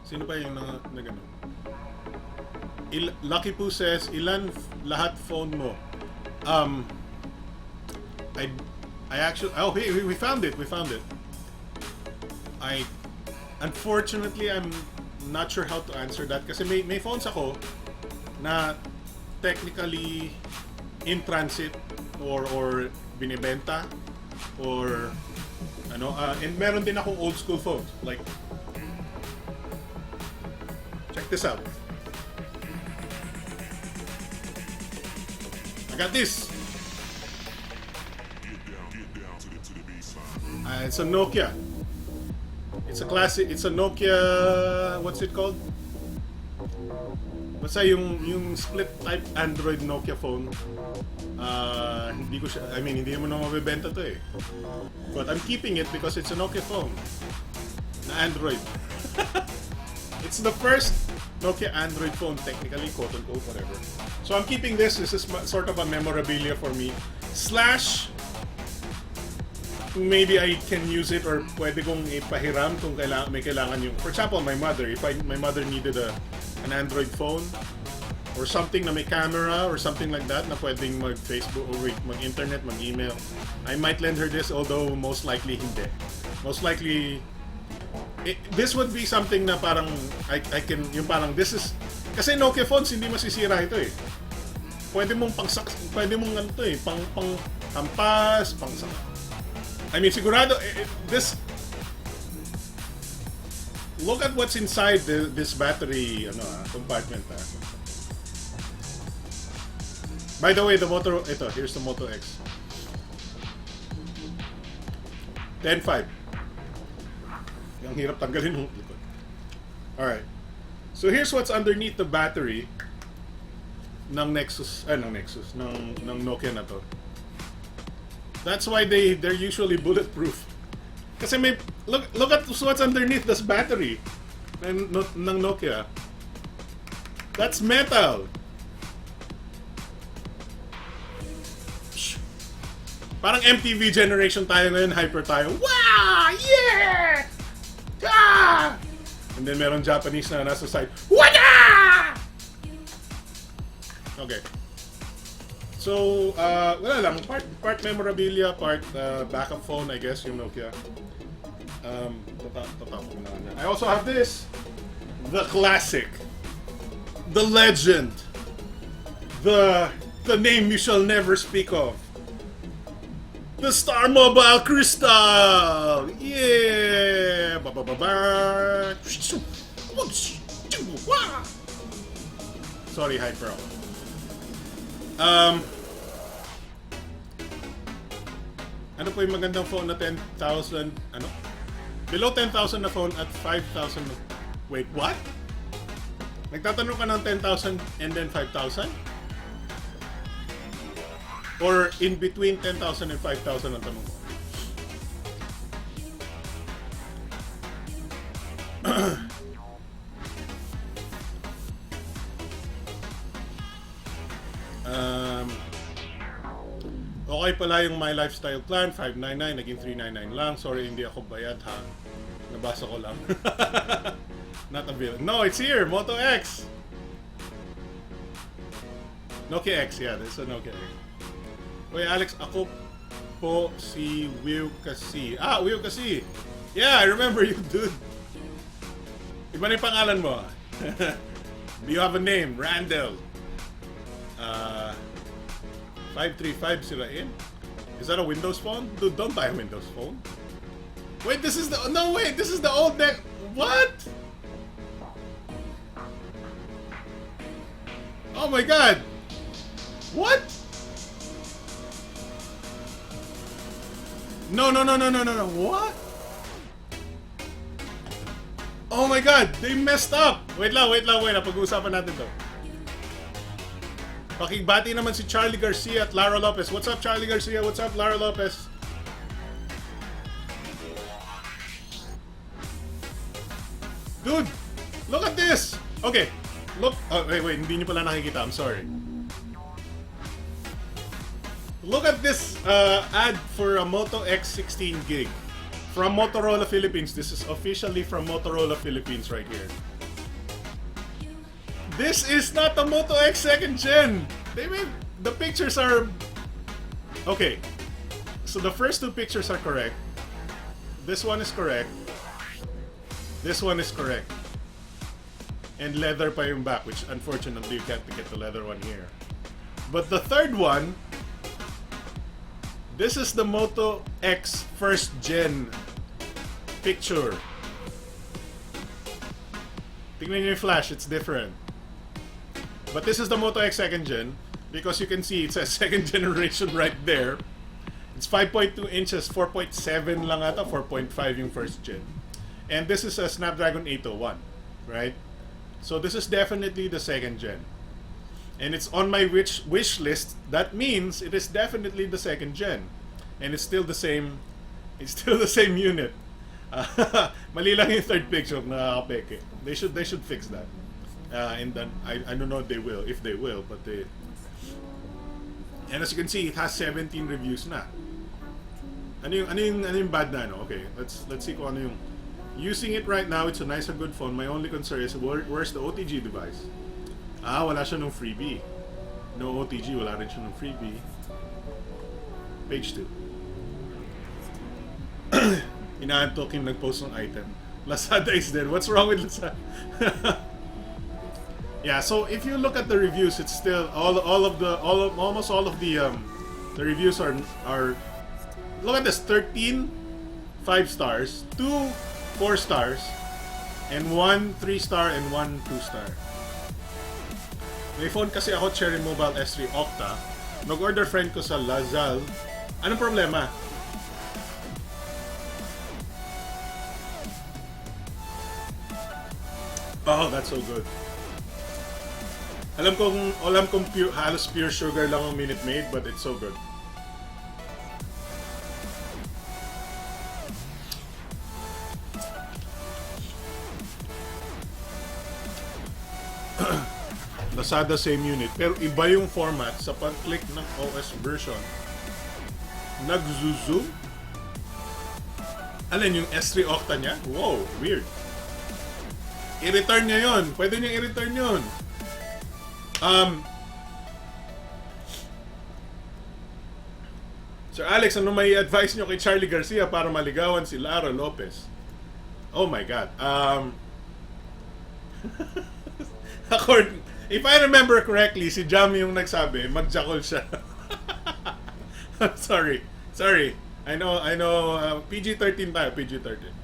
Sino pa yung na gano'n? Lucky Poo says, ilan lahat phone mo? I actually... Oh, hey, we found it. Unfortunately, I'm not sure how to answer that kasi may phones ako na technically in transit or binibenta or ano and meron din akong old school phones like check this out. I got this. It's a Nokia. It's a classic. It's a Nokia. What's it called? Basta yung split type Android Nokia phone. Hindi ko siya, hindi mo na mabibenta to eh. But I'm keeping it because it's a Nokia phone na Android. It's the first Nokia Android phone technically, quote unquote, whatever. So I'm keeping this. This is sort of a memorabilia for me. / maybe I can use it or pwede kong ipahiram kung may kailangan yung... For example, my mother. If my mother needed an Android phone or something na may camera or something like that na pwedeng mag-Facebook or mag-internet, mag-email, I might lend her this, although most likely hindi. Most likely, this would be something na parang I can, yung parang this is... Kasi Nokia phones, hindi masisira ito eh. Pwede mong pwede mong ano to eh, pang hampas, I mean, sigurado, this... Look at what's inside this battery compartment. By the way, the Moto... Ito, here's the Moto X. 10.5. Ang hirap tanggalin ng likod. Alright. So here's what's underneath the battery ng Nexus, ng Nokia na to. That's why they're usually bulletproof. Kasi may look at what's underneath this battery ng Nokia. That's metal. Parang MTV generation tayo ngayon, hyper tayo. Wow! Yeah! Ah! And then meron Japanese na nasa side. Wada! Okay. So, wala lang. Part memorabilia, part backup phone, I guess, yung Nokia. I also have this. The classic. The legend. The name you shall never speak of. The Star Mobile Crystal! Yeah! Sorry, hyper ako. Ano po yung magandang phone na 10,000? Ano? Below 10,000 na phone at 5,000. Wait, what? Nagtatanong ka ng 10,000 and then 5,000? Or in between 10,000 and 5,000 ang tanong mo? Okay pala yung My Lifestyle Plan, 599, naging 399 lang. Sorry, hindi ako bayad ha. Nabasa ko lang. Not available. No, it's here, Moto X. Nokia X, yeah, this is a Nokia X. Wait, Alex, ako po si Will kasi. Ah, Will kasi. Yeah, I remember you, dude. Iba na yung pangalan mo. Do you have a name? Randall. 535 sila in? Is that a Windows phone? Dude, don't buy a Windows phone. Wait, this is the... No, wait, this is the old deck. What? Oh my god. What? No. What? Oh my god, they messed up. Wait lang. Pag-uusapan natin to. Pakibati naman si Charlie Garcia at Lara Lopez. What's up, Charlie Garcia? What's up, Lara Lopez? Dude, look at this. Okay, look. Oh, wait. Hindi niyo pala nakikita. I'm sorry. Look at this ad for a Moto X 16 gig from Motorola Philippines. This is officially from Motorola Philippines right here. This is not the Moto X 2nd gen. The pictures are okay. So the first two pictures are correct. This one is correct. This one is correct. And leather pa yung back, which unfortunately you can't get the leather one here. But the third one, this is the Moto X 1st gen picture. Tingnan niyo yung flash, it's different. But this is the Moto X 2nd gen because you can see it says 2nd generation right there. It's 5.2 inches, 4.7 lang ata, 4.5 yung 1st gen. And this is a Snapdragon 801, right? So this is definitely the 2nd gen. And it's on my wish list. That means it is definitely the 2nd gen. And it's still the same unit. Mali lang yung third picture na nakakapeke. They should fix that. And then I don't know if they will, but they. And as you can see, it has 17 reviews na. Ano yung bad na ano? Okay, let's see kung ano yung... Using it right now, it's a nice and good phone. My only concern is where's the OTG device? Wala siya nung freebie. No OTG, wala rin siya nung freebie. Page 2. Inaantok yung nag-post ng item. Lazada is dead. What's wrong with Lazada? Yeah, so if you look at the reviews, it's still almost all of the reviews are look at this, 13 5 stars, 2 4 stars, and 1 3 star and 1 2 star. May phone kasi ako, Cherry Mobile S3 Octa. Nag-order friend ko sa Lazal. Anong problema? Oh, that's so good. Alam kong halos pure sugar lang ang Minute Maid, but it's so good. Lazada same unit, pero iba yung format sa pag-click ng OS version. Nag-zoom. Alin yung S3 Octa niya? Wow, weird. I-return niya yun. Pwede niya i-return yun. Sir Alex, ano may advice niyo kay Charlie Garcia para maligawan si Lara Lopez? Oh my God. If I remember correctly, si Jam yung nagsabi, magjakol siya. Sorry. I know, PG-13 tayo, PG-13.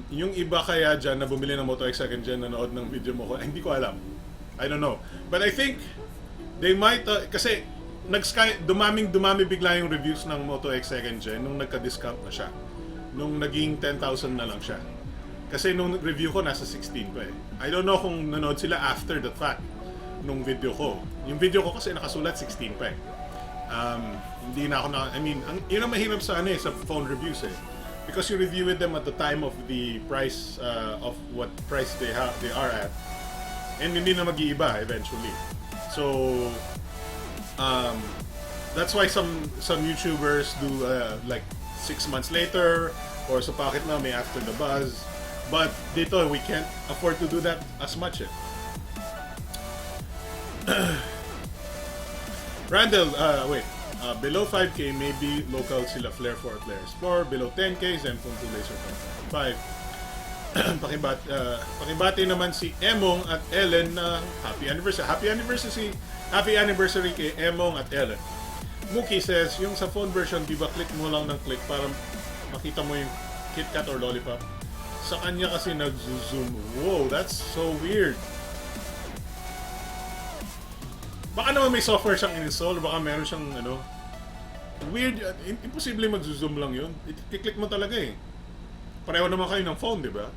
Yung iba kaya dyan na bumili ng Moto X second gen, nanood ng video mo ko, hindi ko alam. I don't know. But I think they might, kasi dumami bigla yung reviews ng Moto X second gen nung nagka-discount na siya. Nung naging 10,000 na lang siya. Kasi nung review ko, nasa 16 pa eh. I don't know kung nanood sila after the fact nung video ko. Yung video ko kasi nakasulat 16 pa eh. Hindi na ako yun ang mahirap sa sa phone reviews eh. Because you review with them at the time of the price of what price they are at. And hindi na mag-iiba eventually. So, that's why some YouTubers do like 6 months later, or sa Pocket na may after the buzz. But dito, we can't afford to do that as much eh. Randall, below 5K, maybe local sila Flare 4 Flare Explore. Below 10K, Zenfone 2 Laser 5. Pakibati naman si Emong at Ellen na happy anniversary. Happy anniversary kay Emong at Ellen. Muki says, yung sa phone version, di ba click mo lang ng click para makita mo yung KitKat or Lollipop? Sa kanya kasi nag-zoom. Whoa, that's so weird. Baka naman may software siyang install, baka meron siyang weird. Imposible mag-zoom lang yun. I-click mo talaga eh. Pareho naman kayo ng phone, di ba?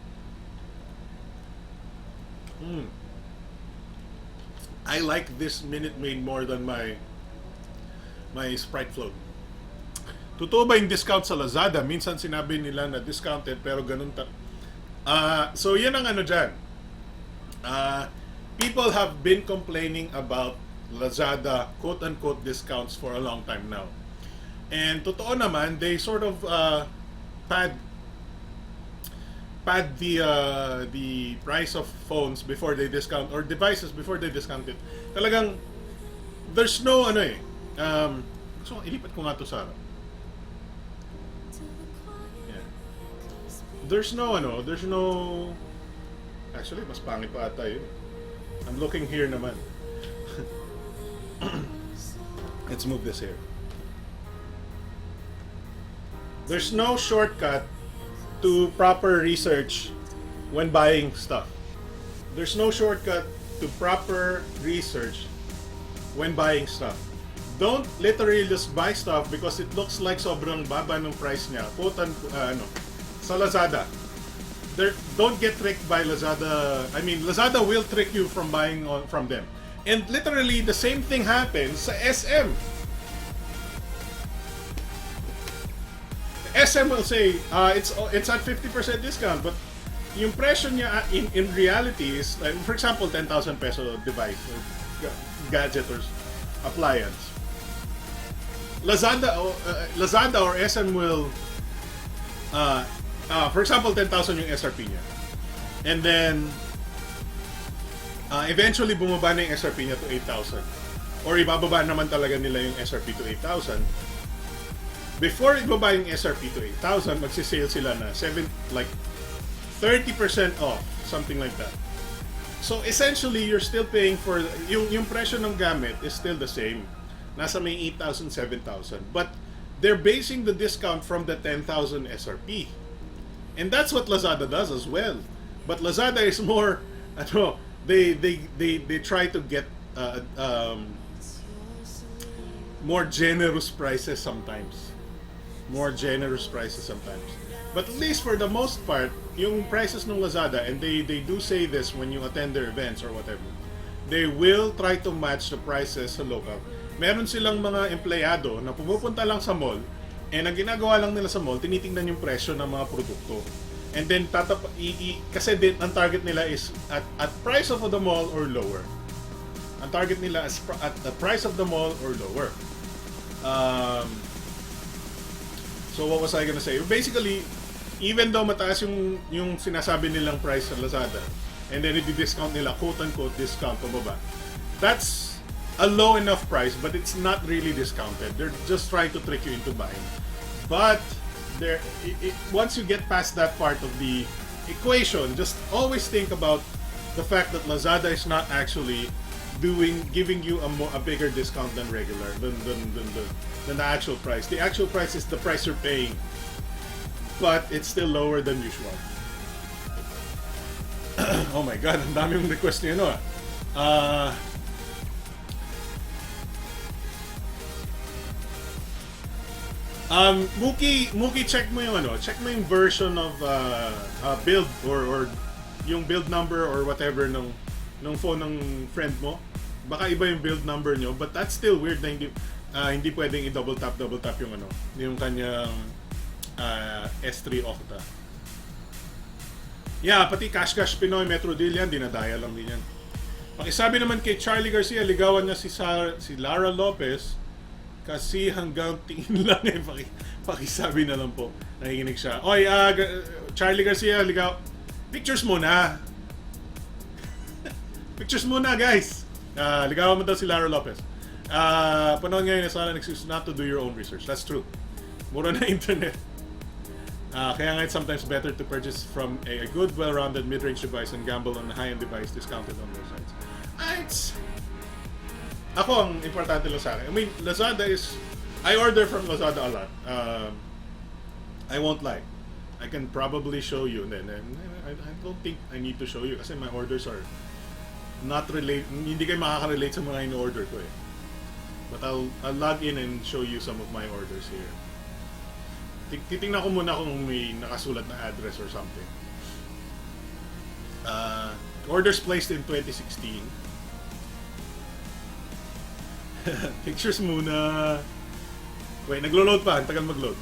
I like this Minute Maid more than my Sprite Float. Totoo ba yung discount sa Lazada? Minsan sinabi nila na discounted pero ganun so yan ang dyan. People have been complaining about Lazada quote-unquote discounts for a long time now. And totoo naman, they sort of pad the price of phones before they discount, or devices before they discount it. Talagang there's no so ilipat ko nga to sa there's no actually mas pangit pa ata yun. I'm looking here naman. Let's move this here. There's no shortcut to proper research when buying stuff. There's no shortcut to proper research when buying stuff. Don't literally just buy stuff because it looks like sobrang baba ng price niya. Sa Lazada. Don't get tricked by Lazada. Lazada will trick you from buying from them. And literally, the same thing happens sa SM. SM will say, it's at 50% discount, but yung presyo niya in reality is, for example, 10,000 peso device, or gadget or appliance. Lazada or SM will, for example, 10,000 yung SRP niya. And then, eventually bumaba na yung SRP niya to 8,000. Or ibababa naman talaga nila yung SRP to 8,000. Before ibaba yung SRP to 8,000, magsisale sila na 30% off, something like that. So essentially, you're still paying for yung presyo ng gamit is still the same. Nasa may 8,000, 7,000. But they're basing the discount from the 10,000 SRP. And that's what Lazada does as well. But Lazada is more, they try to get more generous prices sometimes. More generous prices sometimes. But at least for the most part, yung prices ng Lazada, and they do say this when you attend their events or whatever, they will try to match the prices sa local. Meron silang mga empleyado na pumupunta lang sa mall, and ang ginagawa lang nila sa mall, tinitingnan yung presyo ng mga produkto. And then, kasi din, ang target nila is at price of the mall or lower. Ang target nila is at the price of the mall or lower. So what was I gonna say? Basically, even though mataas yung sinasabi nilang price sa Lazada, and then i-discount nila, quote-unquote discount pababa, that's a low enough price, but it's not really discounted. They're just trying to trick you into buying. But once you get past that part of the equation, just always think about the fact that Lazada is not actually giving you a bigger discount than regular, than the actual price. The actual price is the price you're paying, but it's still lower than usual. Oh my God, ang dami yung request niyo, no? Mookie, check mo yung version of build or yung build number or whatever nung phone ng friend mo. Baka iba yung build number nyo, but that's still weird na hindi pwedeng i-double tap yung kanyang S3 Octa. Yeah, pati Cash Pinoy Metro Deal yan, dinadaya lang din yan. Pakisabi naman kay Charlie Garcia, ligawan niya si Lara Lopez kasi hanggang tingin lang pakisabi na lang po. Nakikinig siya. Oy, Charlie Garcia, pictures muna. Pictures muna, guys. Ligawan mo daw si Lara Lopez. Panahon ngayon na sana excuse not to do your own research. That's true. Mura na internet. Kaya nga it's sometimes better to purchase from a good, well-rounded mid-range device and gamble on a high-end device discounted on those sites. Ako, ang importante lang sa akin. I mean, Lazada is... I order from Lazada a lot. I won't lie. I can probably show you. And I don't think I need to show you kasi my orders are not relate. Hindi kayo makaka-relate sa mga in-order ko eh. But I'll log in and show you some of my orders here. Titingnan ko muna kung may nakasulat na address or something. Orders placed in 2016. Pictures muna. Wait, naglo-load pa. Ang tagal mag-load.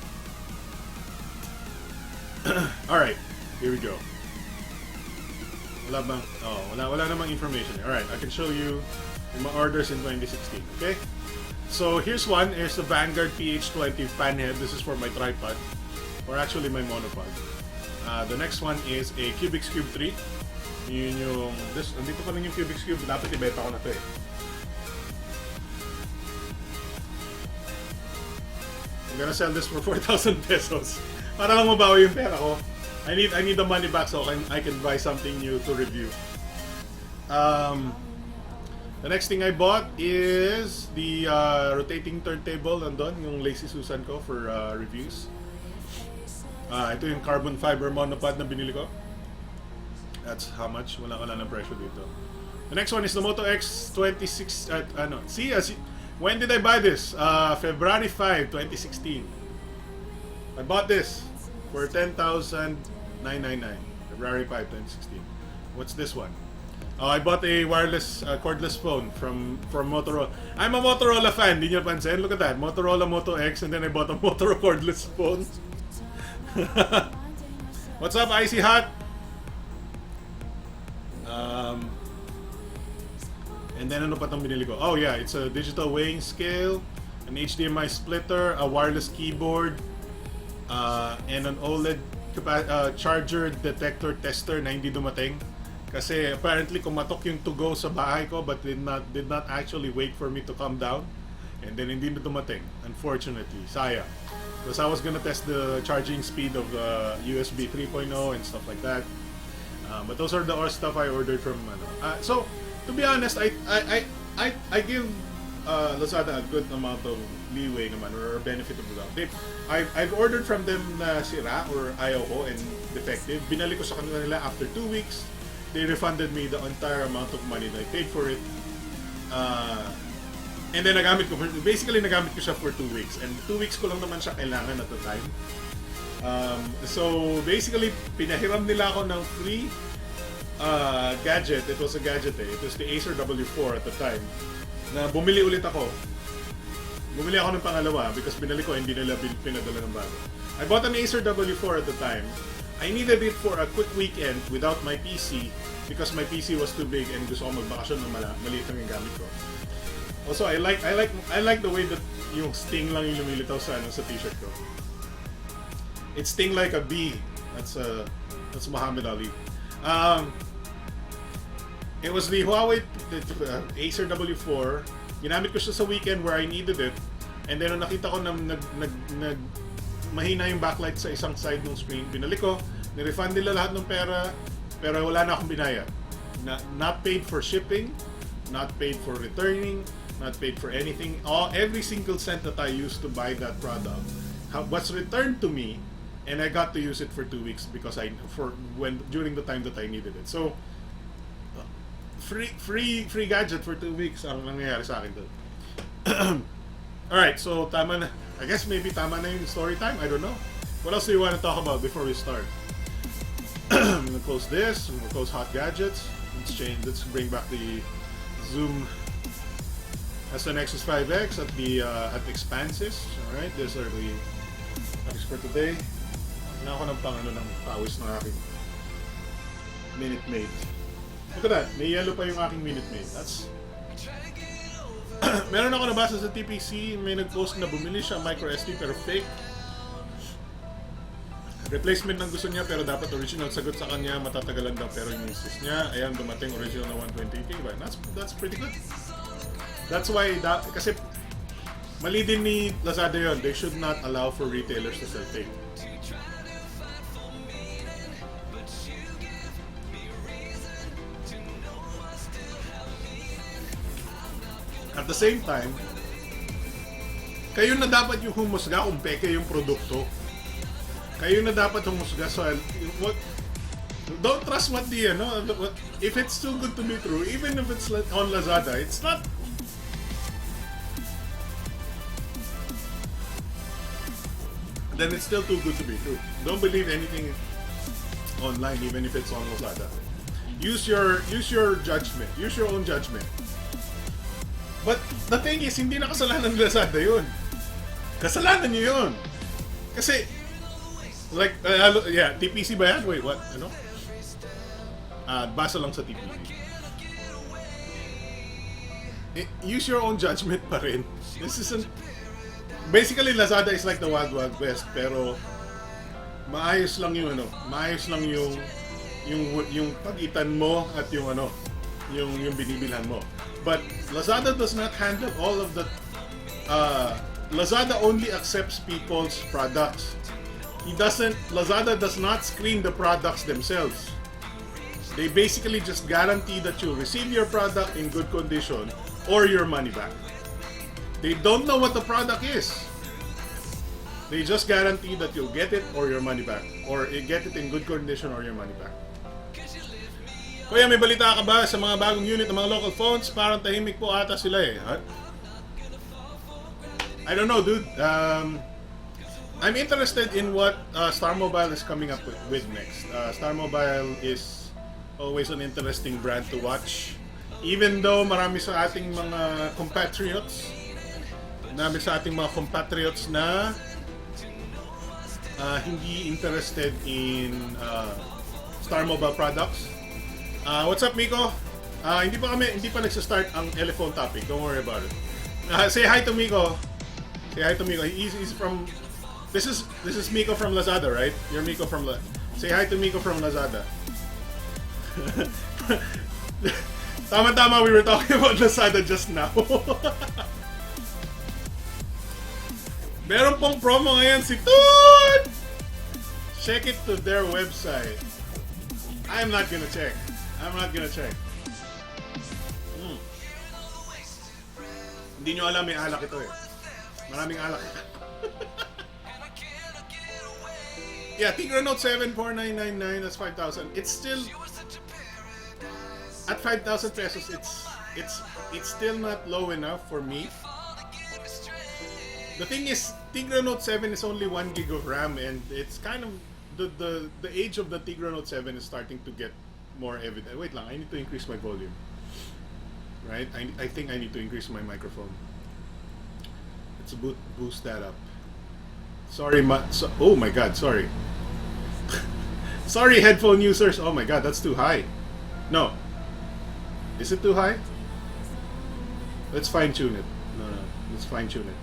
Alright, here we go. Wala bang? Oh, wala namang information. Alright, I can show you my orders in 2016. Okay? So here's one. Here's the Vanguard PH20 fan head. This is for my tripod. Or actually my monopod. The next one is a Cubix Cube 3. Yun yung... Andito pa lang yung Cubix Cube. Dapat ibenta ko na ito eh. I'm gonna sell this for 4,000 pesos. Para lang mabawi yung pera ko. I need the money back so I can buy something new to review. The next thing I bought is the rotating turntable nandun, yung Lazy Susan ko for reviews. Ito yung carbon fiber monopod na binili ko. That's how much. Wala ng presyo dito. The next one is the Moto X26. When did I buy this? February 5, 2016. I bought this for 10,999. February 5, 2016. What's this one? I bought a wireless cordless phone from Motorola. I'm a Motorola fan. Di nyo pansin? Look at that. Motorola Moto X, and then I bought a Motorola cordless phone. What's up, Icy Hot? And then ano pa itong binili ko? Oh yeah, it's a digital weighing scale. an HDMI splitter, a wireless keyboard, and an OLED charger detector tester na hindi dumating. Kasi apparently kumatok yung to go sa bahay ko but did not actually wait for me to come down. And then hindi na dumating, unfortunately. Sayang. Because I was gonna test the charging speed of USB 3.0 and stuff like that. But those are the stuff I ordered from so to be honest, I give Lazada a good amount of leeway naman or benefit of the doubt. I've ordered from them na sira or ayaw ko and defective. Binalik ko sa kanila after 2 weeks. They refunded me the entire amount of money that I paid for it. And then nagamit ko siya for 2 weeks. And 2 weeks ko lang naman siya kailangan at the time. So basically, pinahiram nila ako ng free gadget. It was a gadget It was the Acer W4 at the time. Na bumili ulit ako. Bumili ako ng pangalawa because binili ko hindi nila pinadala ng bago. I bought an Acer W4 at the time. I needed it for a quick weekend without my PC because my PC was too big and gusto ko magbakasyon ng maliit lang yung gamit ko. Also, I like the way that yung sting lang yung lumilitaw sa t-shirt ko. It's sting like a bee. That's Muhammad Ali. It was the Huawei Acer W4. Ginamit ko siya sa weekend where I needed it. And then nung nakita ko na mahina yung backlight sa isang side ng screen, binalik ko, ni-refund nila lahat ng pera, pero wala na akong binaya. Not paid for shipping, not paid for returning, not paid for anything. Every single cent that I used to buy that product was returned to me, and I got to use it for 2 weeks because during the time that I needed it. So free gadget for 2 weeks ang nangyayari sa akin doon. Alright, so tama na. I guess maybe tama na yung story time. I don't know. What else do you want to talk about before we start? I'm gonna close this. I'm gonna close hot gadgets. Let's bring back the Zoom S10 Nexus 5X at the expanses. All right, these are the topics for today. Na ako ng ng pawis ng aking Minute Maid. Look at that, may yellow pa yung aking Minute Maid. That's meron ako nabasa sa TPC, may nag-post na bumili siya micro SD pero fake. Replacement ng gusto niya pero dapat original. Sagot sa kanya, matatagalan daw pero yung insist niya, ayan dumating original na 128 GB. That's pretty good. That's why, kasi mali din ni Lazada yun. They should not allow for retailers to sell fake. At the same time, kayo na dapat yung humusga kung peke yung produkto. Kayo na dapat humusga. So, don't trust what if it's too good to be true, even if it's on Lazada, it's not. Then it's still too good to be true. Don't believe anything online, even if it's on Lazada. Use your judgment. Use your own judgment. But the thing is, hindi na kasalanan ng Lazada yun. Kasalanan nyo yun. Kasi, like, TPC ba yan? Wait, what? Ano? Basa lang sa TPC. Use your own judgment pa rin. This isn't... Basically, Lazada is like the Wild Wild West, pero maayos lang yung yung pagitan mo at yung yung binibilhan mo. But Lazada does not handle all of the Lazada only accepts people's products. Lazada does not screen the products themselves. They basically just guarantee that you'll receive your product in good condition or your money back. They don't know what the product is. They just guarantee that you'll get it or your money back. Or you get it in good condition or your money back. Kuya, may balita ka ba sa mga bagong unit ng mga local phones? Parang tahimik po ata sila eh. Huh? I don't know, dude. I'm interested in what Star Mobile is coming up with next. Star Mobile is always an interesting brand to watch. Even though marami sa ating mga compatriots na hindi interested in Star Mobile products. What's up, Miko? Hindi pa nagsa-start ang Elephone topic. Don't worry about it. Say hi to Miko. Say hi to Miko. He's from... This is Miko from Lazada, right? You're Miko from Say hi to Miko from Lazada. Tama-tama, we were talking about Lazada just now. Meron pong promo ngayon si Toon! Check it to their website. I'm not gonna check. Hindi nyo alam, may alak ito eh. Maraming alak. Yeah, Tigre Note 7, 4999, that's 5,000. It's still... At 5,000 pesos, it's still not low enough for me. The thing is, Tigre Note 7 is only 1 gig of RAM, and it's kind of... The age of the Tigre Note 7 is starting to get more evident. Wait lang, I need to increase my volume. Right? I think I need to increase my microphone. Let's boost that up. Sorry, oh my god, sorry. Sorry, headphone users. Oh my god, that's too high. No. Is it too high? Let's fine tune it. No, let's fine tune it.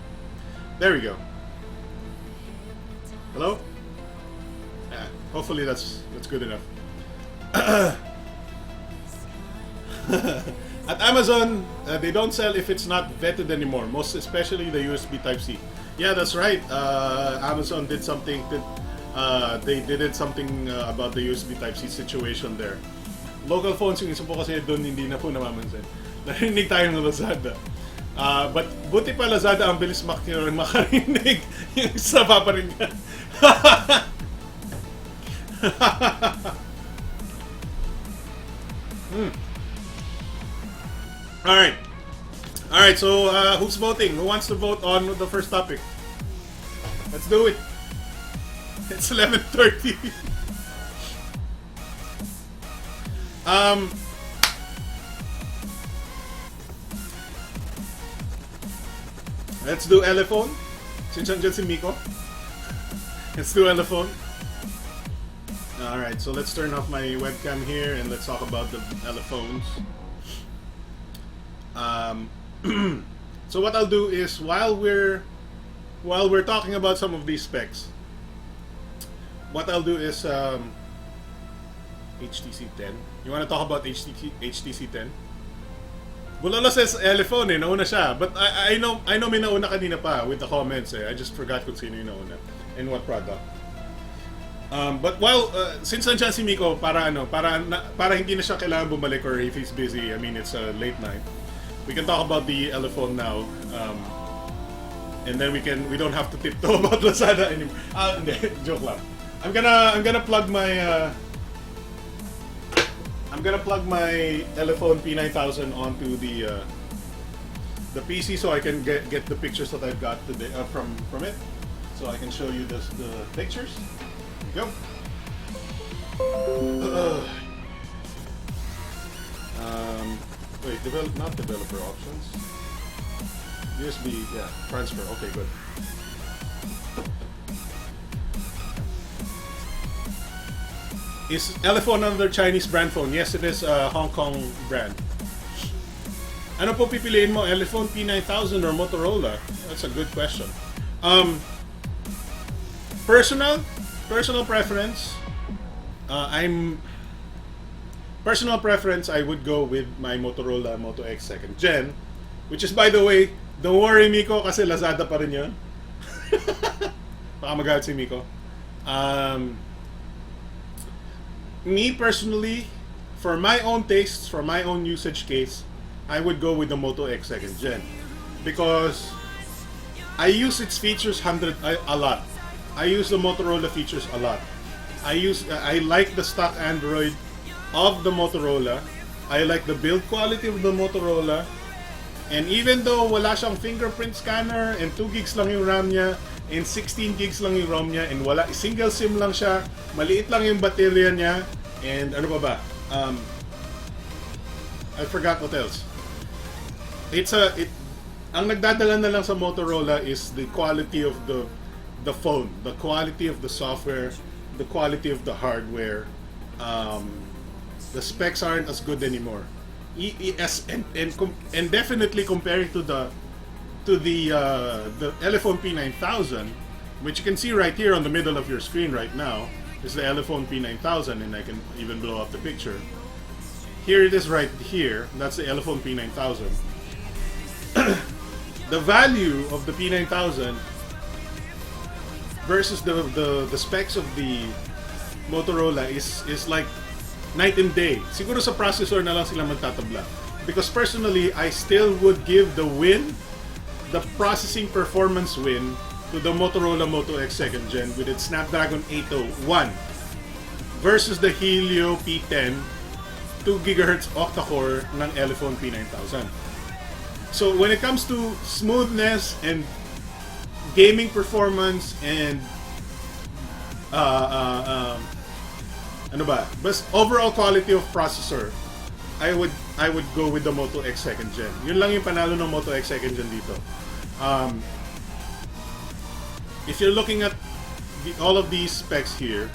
There we go. Hello? Yeah, hopefully that's good enough. At Amazon, they don't sell if it's not vetted anymore, most especially the USB Type-C. Yeah, that's right. Amazon did something. They did something about the USB Type-C situation there. Local phones, yung isa po kasi doon hindi na po namamansin. Narinig tayo ng Lazada. But buti pa Lazada ang bilis makarinig. Yung isa paparinggan. Alright, so who's voting? Who wants to vote on the first topic? Let's do it. It's 11:30. Let's do Elephone. Since andyan si Miko. Let's do Elephone. Alright, so let's turn off my webcam here and let's talk about the Elephones. So what I'll do is while we're talking about some of these specs, what I'll do is HTC 10. You want to talk about HTC 10? Bulalo says Elephone eh, nauna siya. But I know may nauna kanina pa with the comments eh. I just forgot kung sino yung nauna and what product. But while since nandiyan si Miko para hindi na siya kailangan bumalik or if he's busy, I mean it's a late night. We can talk about the Elephone now, and then we don't have to tiptoe about Lazada anymore. Hindi, joke lang. I'm gonna plug my Elephone P9000 onto the PC so I can get the pictures that I've got today from it, so I can show you the pictures. Here we go. Wait, not developer options. USB, yeah, transfer. Okay, good. Is Elephone another Chinese brand phone? Yes, it is a Hong Kong brand. Ano po pipiliin mo? Elephone P9000 or Motorola? That's a good question. Personal preference. Personal preference, I would go with my Motorola Moto X 2nd Gen, which is, by the way, don't worry Miko, kasi Lazada pa rin yun. Baka magalit si Miko. Me personally, for my own tastes, for my own usage case, I would go with the Moto X 2nd Gen because I use its features a lot. I use the Motorola features a lot. I like the stock Android of the Motorola. I like the build quality of the Motorola. And even though wala siyang fingerprint scanner and 2 gigs lang yung RAM niya and 16 gigs lang yung ROM niya and wala single SIM lang siya, maliit lang yung baterya niya, and ano pa ba? I forgot what else. Ang nagdadala na lang sa Motorola is the quality of the phone, the quality of the software, the quality of the hardware. The specs aren't as good anymore. And definitely comparing to the to the Elephone P9000, which you can see right here on the middle of your screen right now, is the Elephone P9000, and I can even blow up the picture. Here it is right here. That's the Elephone P9000. The value of the P9000 versus the specs of the Motorola is like night and day. Siguro sa processor na lang sila magtatabla. Because personally, I still would give the processing performance win to the Motorola Moto X 2nd Gen with its Snapdragon 801 versus the Helio P10 2 GHz octa-core ng Elephone P9000. So when it comes to smoothness and gaming performance and ano ba? But overall quality of processor, I would go with the Moto X 2nd Gen. Yun lang yung panalo ng Moto X 2nd Gen dito. If you're looking at all of these specs here,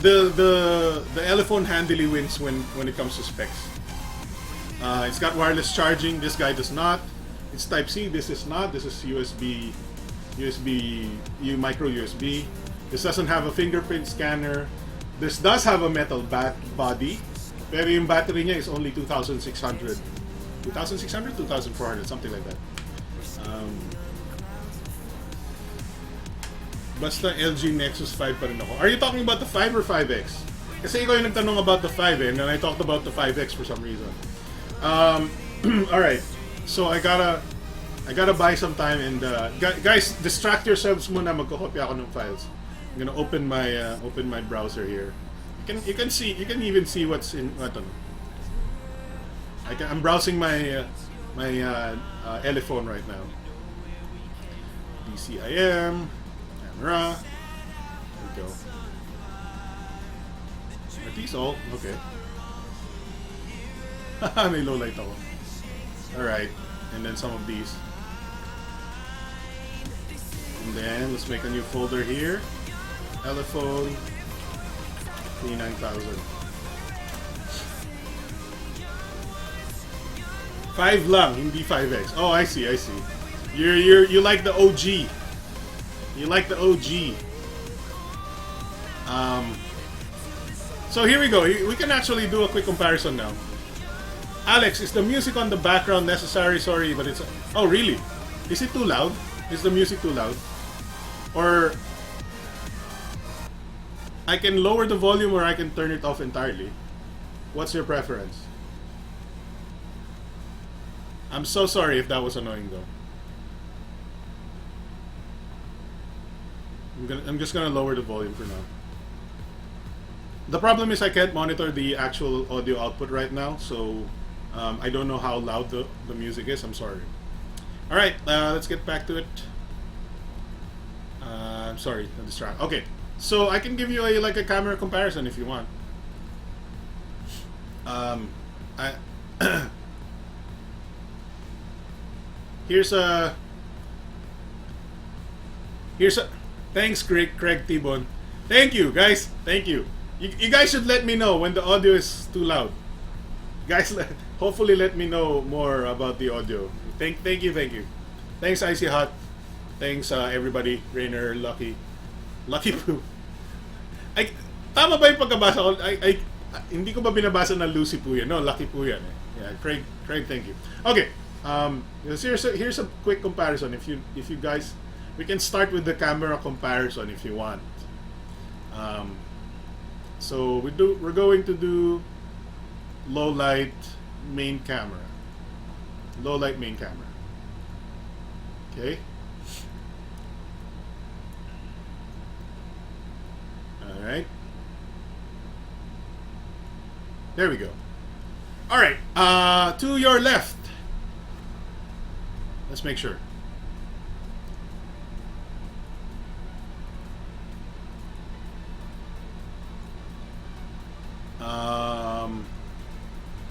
the Elephone handily wins when it comes to specs. It's got wireless charging. This guy does not. It's Type C. This is not. This is micro USB. This doesn't have a fingerprint scanner. This does have a metal body, pero yung battery niya is only 2,600, 2,400, something like that. Basta LG Nexus 5 pa rin ako. Are you talking about the 5 or 5X? Kasi ikaw yung nagtanong about the 5 and then I talked about the 5X for some reason. Alright, so I gotta buy some time and guys, distract yourselves muna, magkokopya ako ng files. I'm gonna open my browser here. You can even see what's in I'm browsing my Elephone right now. DCIM, camera. There we go. Are these all? Okay. May low light ako. Alright, and then some of these. And then let's make a new folder here. Elephone P9000. 5 lang, hindi 5X. Oh, I see. You like the OG. You like the OG. So here we go. We can actually do a quick comparison now. Alex, is the music on the background necessary? Sorry, but it's... Oh, really? Is it too loud? Is the music too loud? Or... I can lower the volume or I can turn it off entirely. What's your preference? I'm so sorry if that was annoying though. I'm just gonna lower the volume for now. The problem is I can't monitor the actual audio output right now, so I don't know how loud the music is. I'm sorry. Alright, let's get back to it. I'm sorry, I'm distracted. Okay, so I can give you a camera comparison if you want. Here's a thanks Craig T-Bone. Thank you guys, thank you. You guys should let me know when the audio is too loud. Guys, hopefully let me know more about the audio. Thank you. Thanks Icy Hot. Thanks everybody. Rainer, Lucky Poo. Tama ba yung pagkabasa ko? Hindi ko ba binabasa na Lucy Poo yan? No, Lucky Poo yan. Yeah, Craig, thank you. Okay. Here's a quick comparison. If you guys, we can start with the camera comparison if you want. So we're going to do low light main camera. Low light main camera. Okay. All right. There we go. All right. To your left. Let's make sure.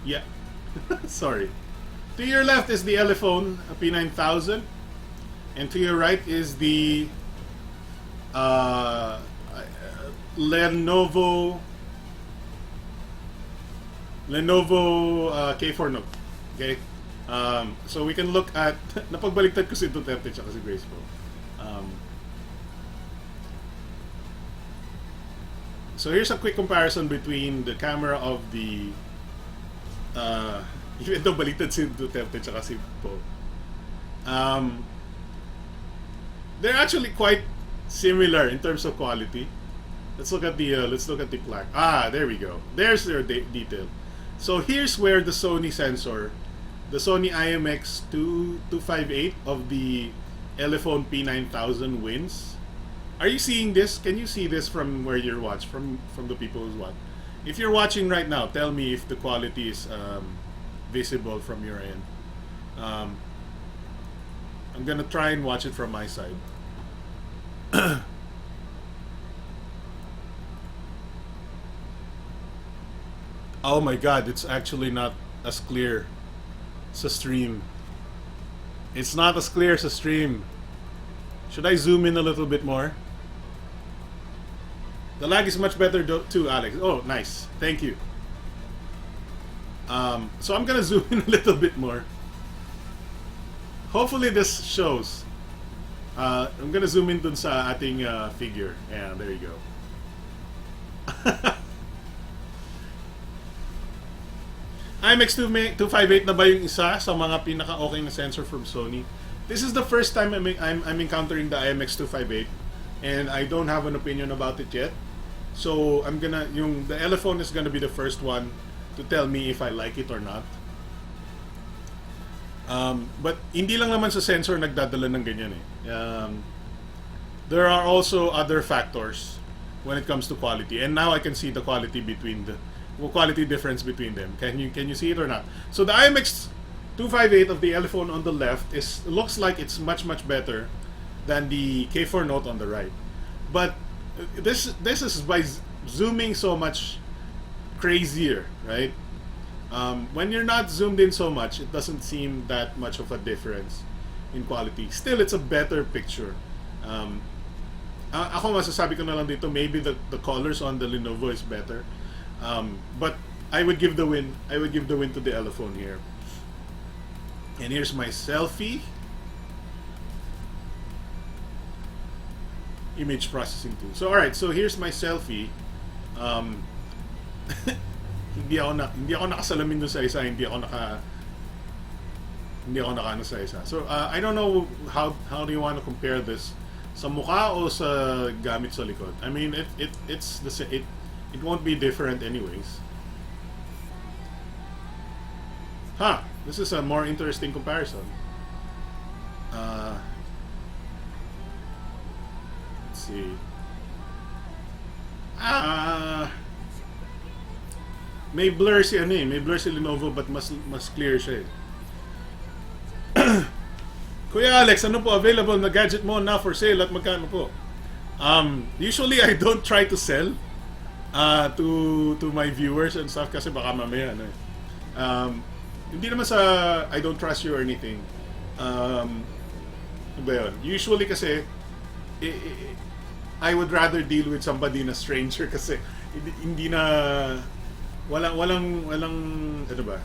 Yeah. Sorry. To your left is the Elephone P9000, and to your right is the Lenovo K4 Note. Okay. So we can look at, napagbaliktad ko si Duterte tsaka si Grace po. So here's a quick comparison between the camera of the even though baliktad si Duterte tsaka si Po. They're actually quite similar in terms of quality. Let's look at the plaque. There we go. There's their detail. So here's where the Sony sensor, the Sony IMX258 of the Elephone P9000 wins. Are you seeing this? Can you see this from where you're watching? From the people who's watching? If you're watching right now, tell me if the quality is visible from your end. I'm gonna try and watch it from my side. Oh my god, it's actually not as clear sa stream. It's not as clear sa stream. Should I zoom in a little bit more? The lag is much better too, Alex. Oh, nice. Thank you. So I'm gonna zoom in a little bit more. Hopefully this shows. I'm gonna zoom in dun sa ating figure. Yeah, there you go. IMX258 na ba yung isa sa mga pinaka-okay na sensor from Sony? This is the first time I'm encountering the IMX258 and I don't have an opinion about it yet. So the Elephone is gonna be the first one to tell me if I like it or not. But hindi lang naman sa sensor nagdadala ng ganyan eh. There are also other factors when it comes to quality, and now I can see the quality difference between them. Can you see it or not? So the IMX258 of the Elephone on the left looks like it's much better than the K4 Note on the right. But this is by zooming so much crazier, right? When you're not zoomed in so much, it doesn't seem that much of a difference in quality. Still, it's a better picture. Ako masasabi ko na lang dito, maybe the colors on the Lenovo is better. But I would give the win to the Elephone here. And here's my selfie. Image processing tool. So alright, so here's my selfie. Hindi ako nakasalamin doon sa isa, hindi ako nakaano sa isa. So I don't know how do you want to compare this sa mukha o sa gamit sa likod. I mean it won't be different anyways. This is a more interesting comparison. Let's see. May blur si Lenovo, but mas clear siya eh. Kuya Alex, ano po available na gadget mo now for sale at magkano po? Usually I don't try to sell to my viewers and stuff kasi baka mamaya hindi naman sa I don't trust you or anything. Ano ba yun? Usually kasi I would rather deal with somebody na stranger kasi hindi na walang ano ba?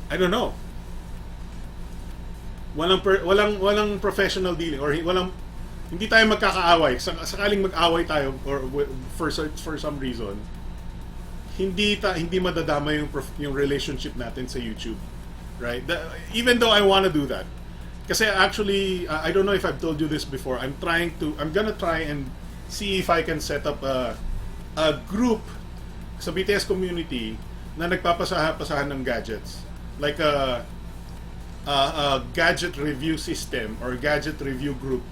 I don't know. Walang professional dealing or hindi tayo magkakaaway. Sakaling mag-away tayo or for some reason, hindi madadama yung relationship natin sa YouTube, right? Even though I want to do that. Kasi actually, I don't know if I've told you this before. I'm gonna try and see if I can set up a group sa BTS community na nagpapasahan ng gadgets. Like a gadget review system or gadget review group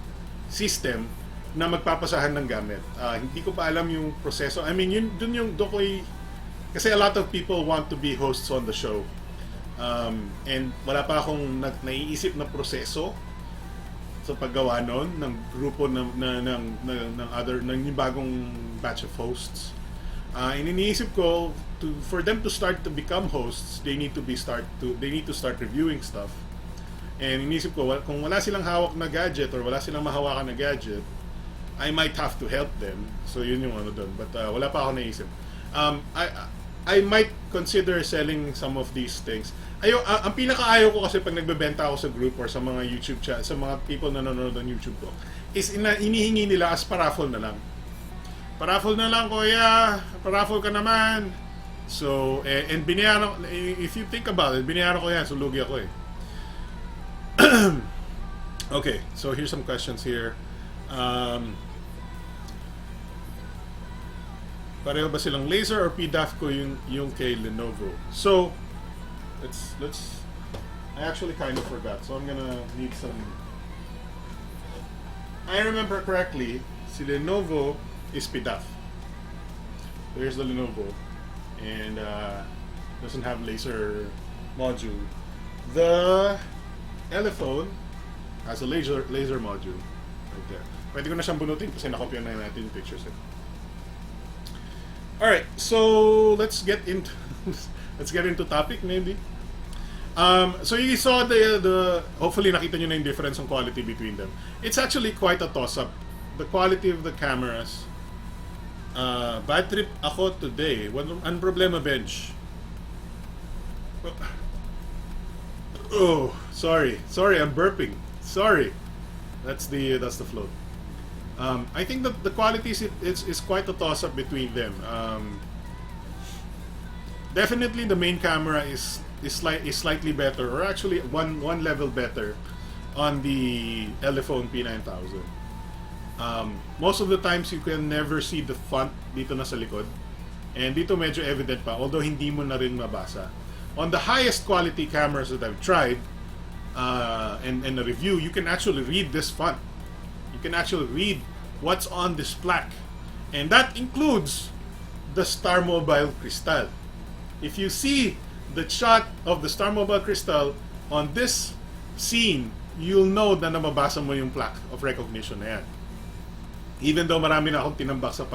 system na magpapasahan ng gamit. Hindi ko pa alam yung proseso. I mean, doon kasi a lot of people want to be hosts on the show. And wala pa akong naiisip na proseso sa paggawa nun ng grupo ng yung bagong batch of hosts. Iniisip ko for them to start to become hosts, they need to start reviewing stuff. And iniisip ko kung wala silang hawak na gadget or wala silang mahawakan na gadget, I might have to help them. So yun yung ano doon. But wala pa ako naisip. I might consider selling some of these things. Ang pinakaayaw ko kasi pag nagbebenta ako sa group or sa mga YouTube chat, sa mga people na nanonood ng YouTube ko, is inihingi nila as paraffle na lang. Paraffle na lang, kuya. Paraffle ka naman. So, and binayaran, if you think about it, binayaran ko yan, so lugi ako eh. Okay, so here's some questions here. Pareho ba silang laser or PDAF ko yung kay Lenovo? So, let's I actually kind of forgot. So I'm gonna need some. I remember correctly, si Lenovo is PDAF. There's the Lenovo, and doesn't have laser module. The Elephone has a laser module right there. Pwede ko na siyang bunutin kasi nakopya na natin yung pictures eh. Alright, so let's get into topic maybe. So you saw the hopefully nakita nyo na yung difference in quality between them. It's actually quite a toss-up. The quality of the cameras. Bad trip ako today. Ang problema, bench. Oh, sorry, I'm burping. Sorry. That's the float. I think that the quality is quite a toss-up between them. Definitely, the main camera is slightly better, or actually one level better, on the Elephone P9000. Most of the times, you can never see the font dito na sa likod, and dito medyo evident pa, although hindi mo na rin mabasa. On the highest quality cameras that I've tried, and a review, you can actually read this font. You can actually read what's on this plaque, and that includes the Star Mobile crystal. If you see the shot of the Star Mobile crystal on this scene, you'll know na mabasa mo yung plaque of recognition na yan. Even though marami na akong tinambak sa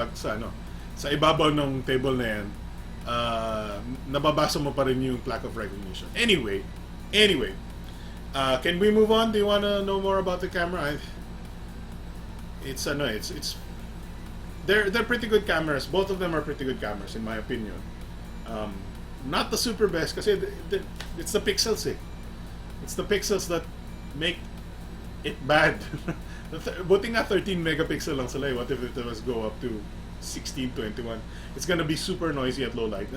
ibabaw ng table na yan, nababasa mo pa rin yung plaque of recognition. Anyway, can we move on? Do you want to know more about the camera? They're pretty good cameras. Both of them are pretty good cameras in my opinion. Not the super best kasi it's the pixels eh. It's the pixels that make it bad. Buti nga 13 megapixel lang sila eh. What if it was go up to 16, 21? It's gonna be super noisy at low light.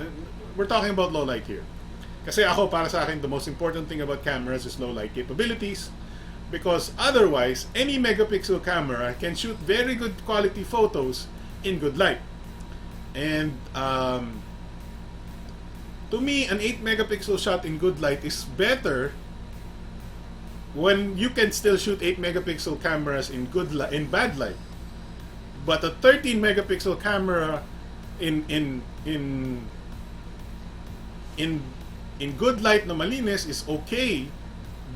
We're talking about low light here. Kasi ako, para sa akin, the most important thing about cameras is low light capabilities. Because otherwise, any megapixel camera can shoot very good quality photos in good light. And to me, an 8 megapixel shot in good light is better when you can still shoot 8 megapixel cameras in bad light. But a 13 megapixel camera in good light na malinis is okay,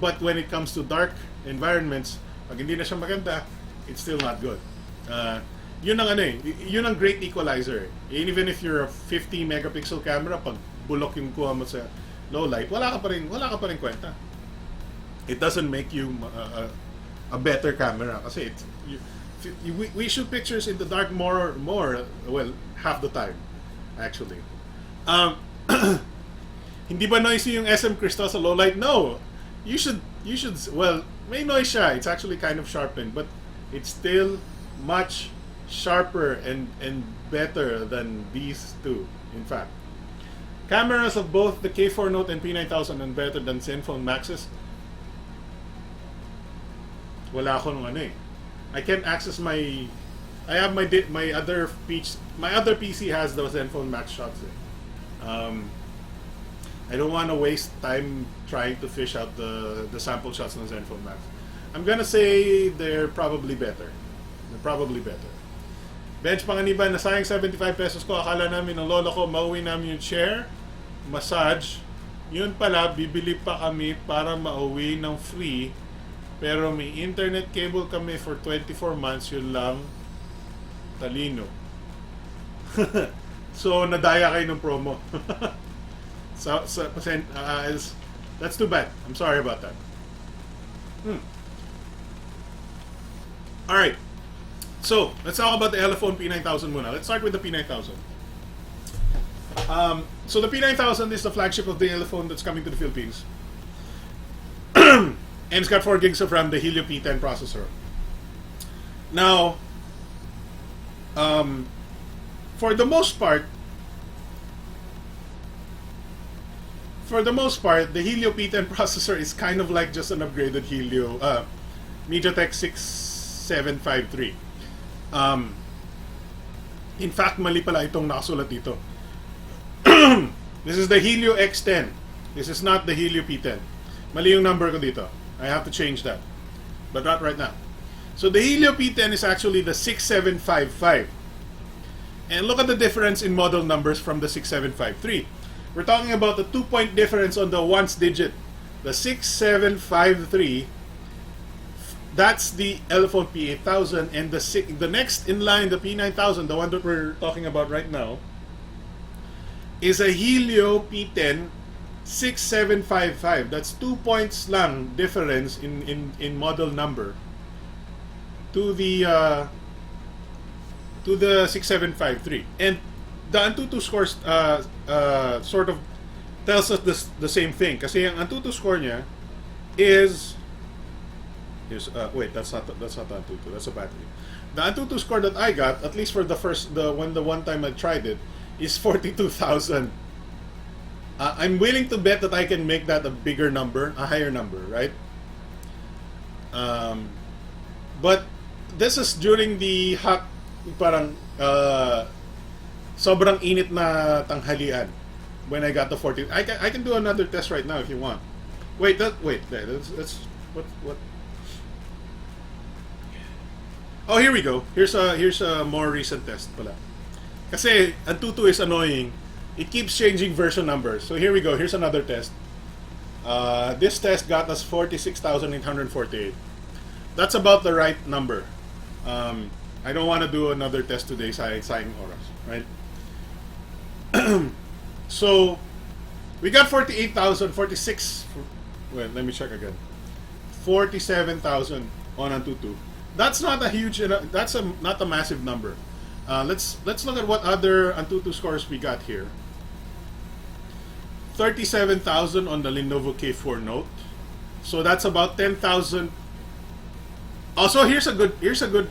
but when it comes to dark environments, pag hindi na siya maganda, it's still not good. Yun ang great equalizer. Even if you're a 50 megapixel camera, pag bulok yung kuha mo sa low light, wala ka pa rin kwenta. It doesn't make you a better camera kasi we shoot pictures in the dark more well, half the time actually. Hindi ba noisy yung SM crystal sa low light? No. You should well, may noise siya. It's actually kind of sharpened, but it's still much sharper and better than these two, in fact. Cameras of both the K4 Note and P9000 are better than Zenfone Maxes. Wala ako nung I can't access my other PC has the Zenfone Max shots. I don't want to waste time trying to fish out the sample shots ng Zenfone Max. I'm gonna say they're probably better. Bench Panganiban, nasayang 75 pesos ko. Akala namin ng lola ko, mauwi namin yung chair, massage. Yun pala, bibili pa kami para mauwi ng free. Pero may internet cable kami for 24 months. Yun lang. Talino. So, nadaya kayo ng promo. That's too bad. I'm sorry about that. Alright. So, let's talk about the Elephone P9000 muna. Let's start with the P9000. So the P9000 is the flagship of the Elephone that's coming to the Philippines. And it's got 4 gigs of RAM, the Helio P10 processor. Now, for the most part, the Helio P10 processor is kind of like just an upgraded Helio MediaTek 6753. In fact, mali pala itong nakasulat dito. This is the Helio X10. This is not the Helio P10. Mali yung number ko dito. I have to change that. But not right now. So the Helio P10 is actually the 6755. And look at the difference in model numbers from the 6753. We're talking about the 2-point difference on the ones digit. The 6753, that's the Elephone P8000, and the next in line, the P9000, the one that we're talking about right now, is a Helio P10 6755. That's 2 points lang difference in model number to the 6753. And the Antutu scores sort of tells us the same thing. Kasi ang Antutu score niya is wait, that's not the Antutu, that's a battery. The Antutu score that I got, at least for the one time I tried it, is 42,000. I'm willing to bet that I can make that a bigger number, a higher number, right? But this is during the hot, parang sobrang init na tanghalian when I got the 40. I can do another test right now if you want. Wait, that's what. Oh, here we go. Here's a more recent test pala. Kasi Antutu is annoying. It keeps changing version numbers. So here we go. Here's another test. This test got us 46,848. That's about the right number. I don't want to do another test today, sayang oras, right? So we got 48,000, 46. Well, let me check again. 47,000 on Antutu. That's not a huge. That's not a massive number. Let's look at what other Antutu scores we got here. 37,000 on the Lenovo K4 Note. So that's about 10,000. Also, here's a good here's a good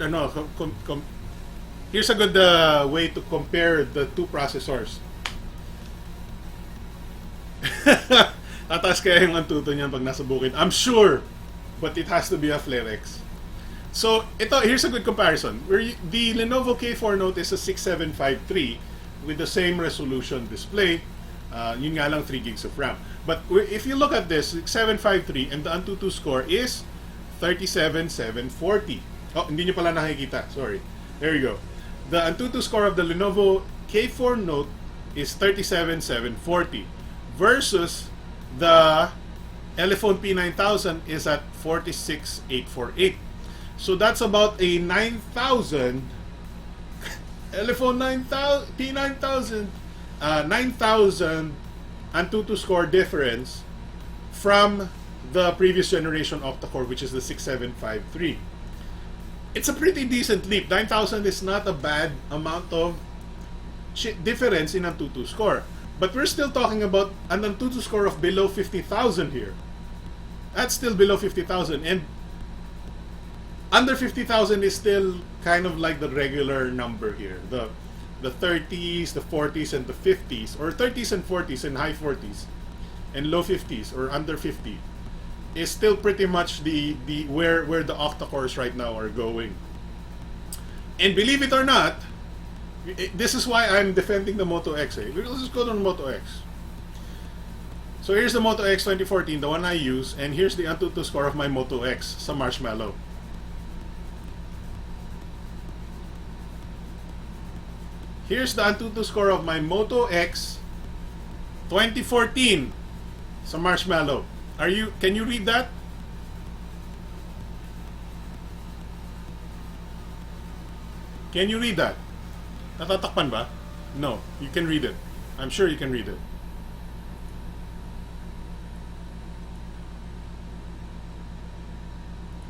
way to compare the two processors. Tataas kaya yung Antutu niyan pag nasa bukid. I'm sure, but it has to be a Flare X. So, here's a good comparison. The Lenovo K4 Note is a 6753 with the same resolution display. Yun nga lang 3 gigs of RAM. But if you look at this, 6753 and the Antutu score is 37,740. Oh, hindi nyo pala nakikita. Sorry. There you go. The Antutu score of the Lenovo K4 Note is 37,740 versus the Elephone P9000 is at 46,848. So that's about a 9,000 Elephone P9000 9,000 Antutu score difference from the previous generation octa-core, which is the 6753. It's a pretty decent leap. 9,000 is not a bad amount of difference in Antutu score. But we're still talking about an Antutu score of below 50,000 here. That's still below 50,000. And under 50,000 is still kind of like the regular number here. The 30s, the 40s, and the 50s, or 30s and 40s and high 40s, and low 50s or under 50, is still pretty much the where the octa-cores right now are going. And believe it or not, this is why I'm defending the Moto X. Let's just go to the Moto X. So here's the Moto X 2014, the one I use, and here's the Antutu score of my Moto X sa Marshmallow. Here's the Antutu score of my Moto X 2014 sa Marshmallow. Can you read that? Can you read that? Natatakpan ba? No, you can read it. I'm sure you can read it.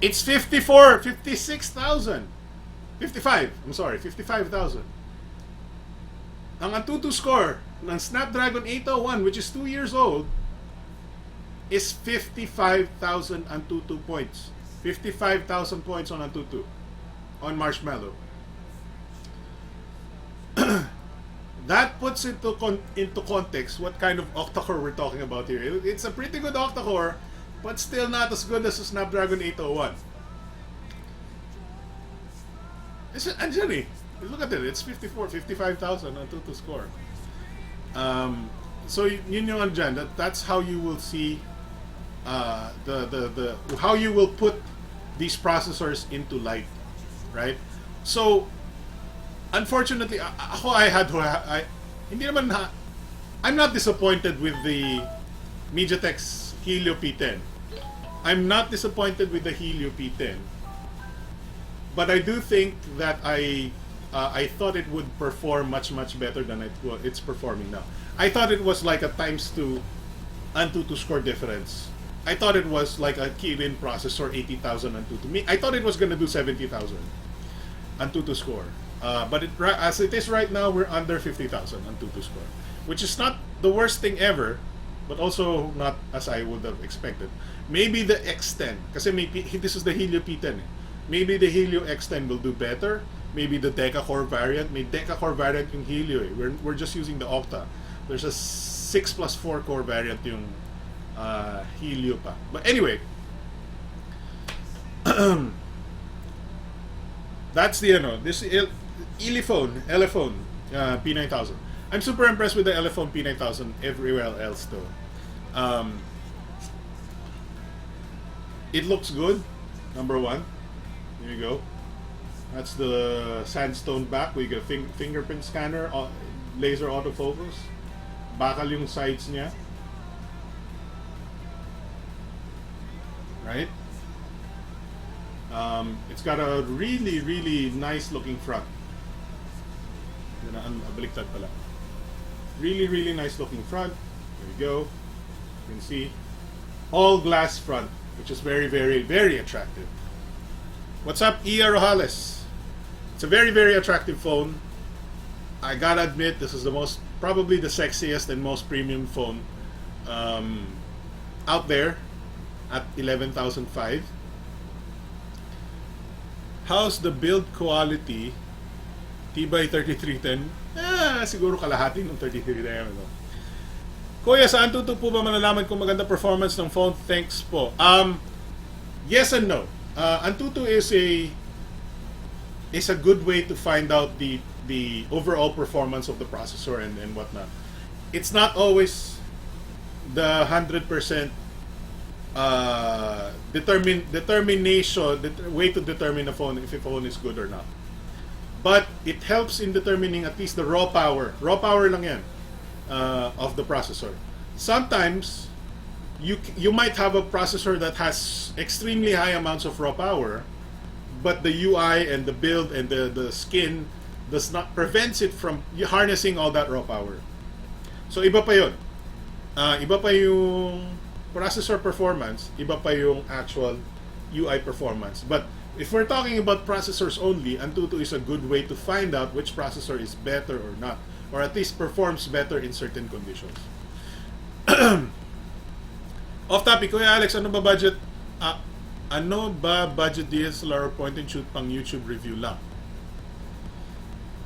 It's 56,000. 55, I'm sorry, 55,000. ang Antutu score ng Snapdragon 801, which is 2 years old, is 55,000 Antutu points. 55,000 points on Antutu, on Marshmallow. That puts into context what kind of octa-core we're talking about here. It's a pretty good octa-core, but still not as good as the Snapdragon 801. Andyan eh. Look at it. It's 55,000 Antutu score. So yun yung andyan. That's how you will see how you will put these processors into light, right? So unfortunately, I'm not disappointed with the MediaTek's Helio P10. I'm not disappointed with the Helio P10. But I do think that I thought it would perform much better than it's performing now. I thought it was like a ×2 Antutu score difference. I thought it was like a Kirin processor 80,000 Antutu. I thought it was gonna do 70,000 Antutu score. But as it is right now, we're under 50,000 Antutu score, which is not the worst thing ever, but also not as I would have expected. Maybe the X10, kasi this is the Helio P10. Maybe the Helio X10 will do better. Maybe the Deca-core variant. May Deca-core variant yung Helio. We're just using the Octa. There's a 6+4 core variant yung Helio pa. But anyway, that's the this Elephone P9000. I'm super impressed with the Elephone P9000 everywhere else though. It looks good, number one. There you go. That's the sandstone back. We got fingerprint scanner, laser autofocus. Bakal yung sides niya. Right? It's got a really nice looking front. Baliktad pala. Really nice looking front. There you go. You can see all glass front, which is very attractive. What's up, Ia Rojales? It's a very attractive phone. I gotta admit, this is probably the sexiest and most premium phone out there at 11,005. How's the build quality? Tibay 3310? Siguro kalahati ng 3310. Kuya, sa Antutu po ba malalaman kung maganda performance ng phone? Thanks po. Yes and no. Antutu is a good way to find out the overall performance of the processor and whatnot. It's not always the 100% determination, the way to determine a phone if a phone is good or not. But it helps in determining at least the raw power. Raw power lang yan of the processor. Sometimes you might have a processor that has extremely high amounts of raw power, but the UI and the build and the skin prevents it from harnessing all that raw power. So iba pa yun. Iba pa yung processor performance, iba pa yung actual UI performance. But if we're talking about processors only, Antutu is a good way to find out which processor is better or not, or at least performs better in certain conditions. Off topic, Kuya Alex, ano ba budget DSLR point and shoot pang YouTube review lang?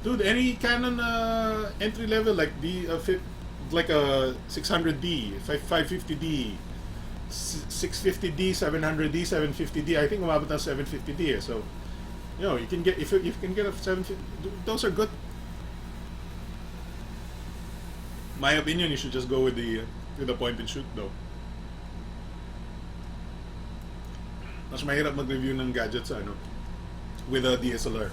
Dude, any Canon entry level like like a 600D, 550D, 650D, 700D, 750D. I think umabot ng 750D eh. So, you can get if you can get a 750, those are good. My opinion, you should just go with the point and shoot though. Mas mahirap mag-review ng gadgets with a DSLR.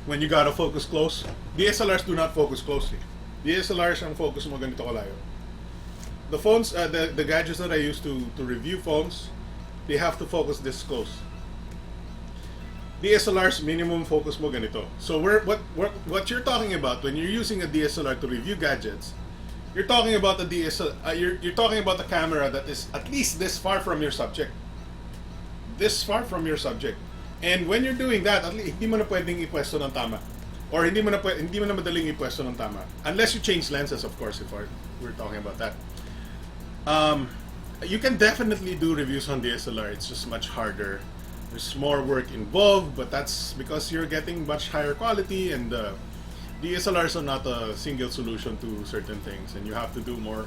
When you gotta focus close, DSLRs do not focus closely. DSLRs ang focus mo ganito kalayo. The phones, the gadgets that I use to review phones, they have to focus this close. DSLRs minimum focus mo ganito. So what you're talking about when you're using a DSLR to review gadgets, you're talking about the you're talking about the camera that is at least this far from your subject. This far from your subject. And when you're doing that, at least hindi mo na pwedeng ipwesto ng tama. Or hindi mo na madaling ipwesto ng tama. Unless you change lenses, of course, if we're talking about that. You can definitely do reviews on DSLR. It's just much harder. There's more work involved, but that's because you're getting much higher quality, and DSLRs are not a single solution to certain things, and you have to do more.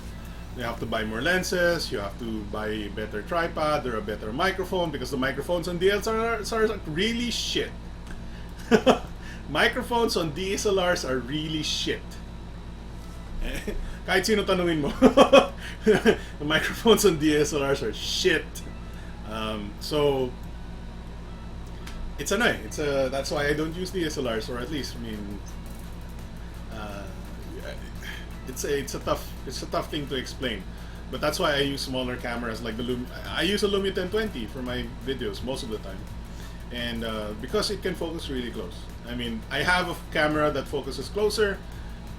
You have to buy more lenses, you have to buy a better tripod or a better microphone, because the microphones on DSLRs are really shit. Microphones on DSLRs are really shit. Kahit sino tanungin mo, the microphones on DSLRs are shit. So it's annoying. That's why I don't use DSLRs, or at least, I mean, it's a tough thing to explain. But that's why I use smaller cameras like I use a Lumia 1020 for my videos most of the time, and because it can focus really close. I mean, I have a camera that focuses closer,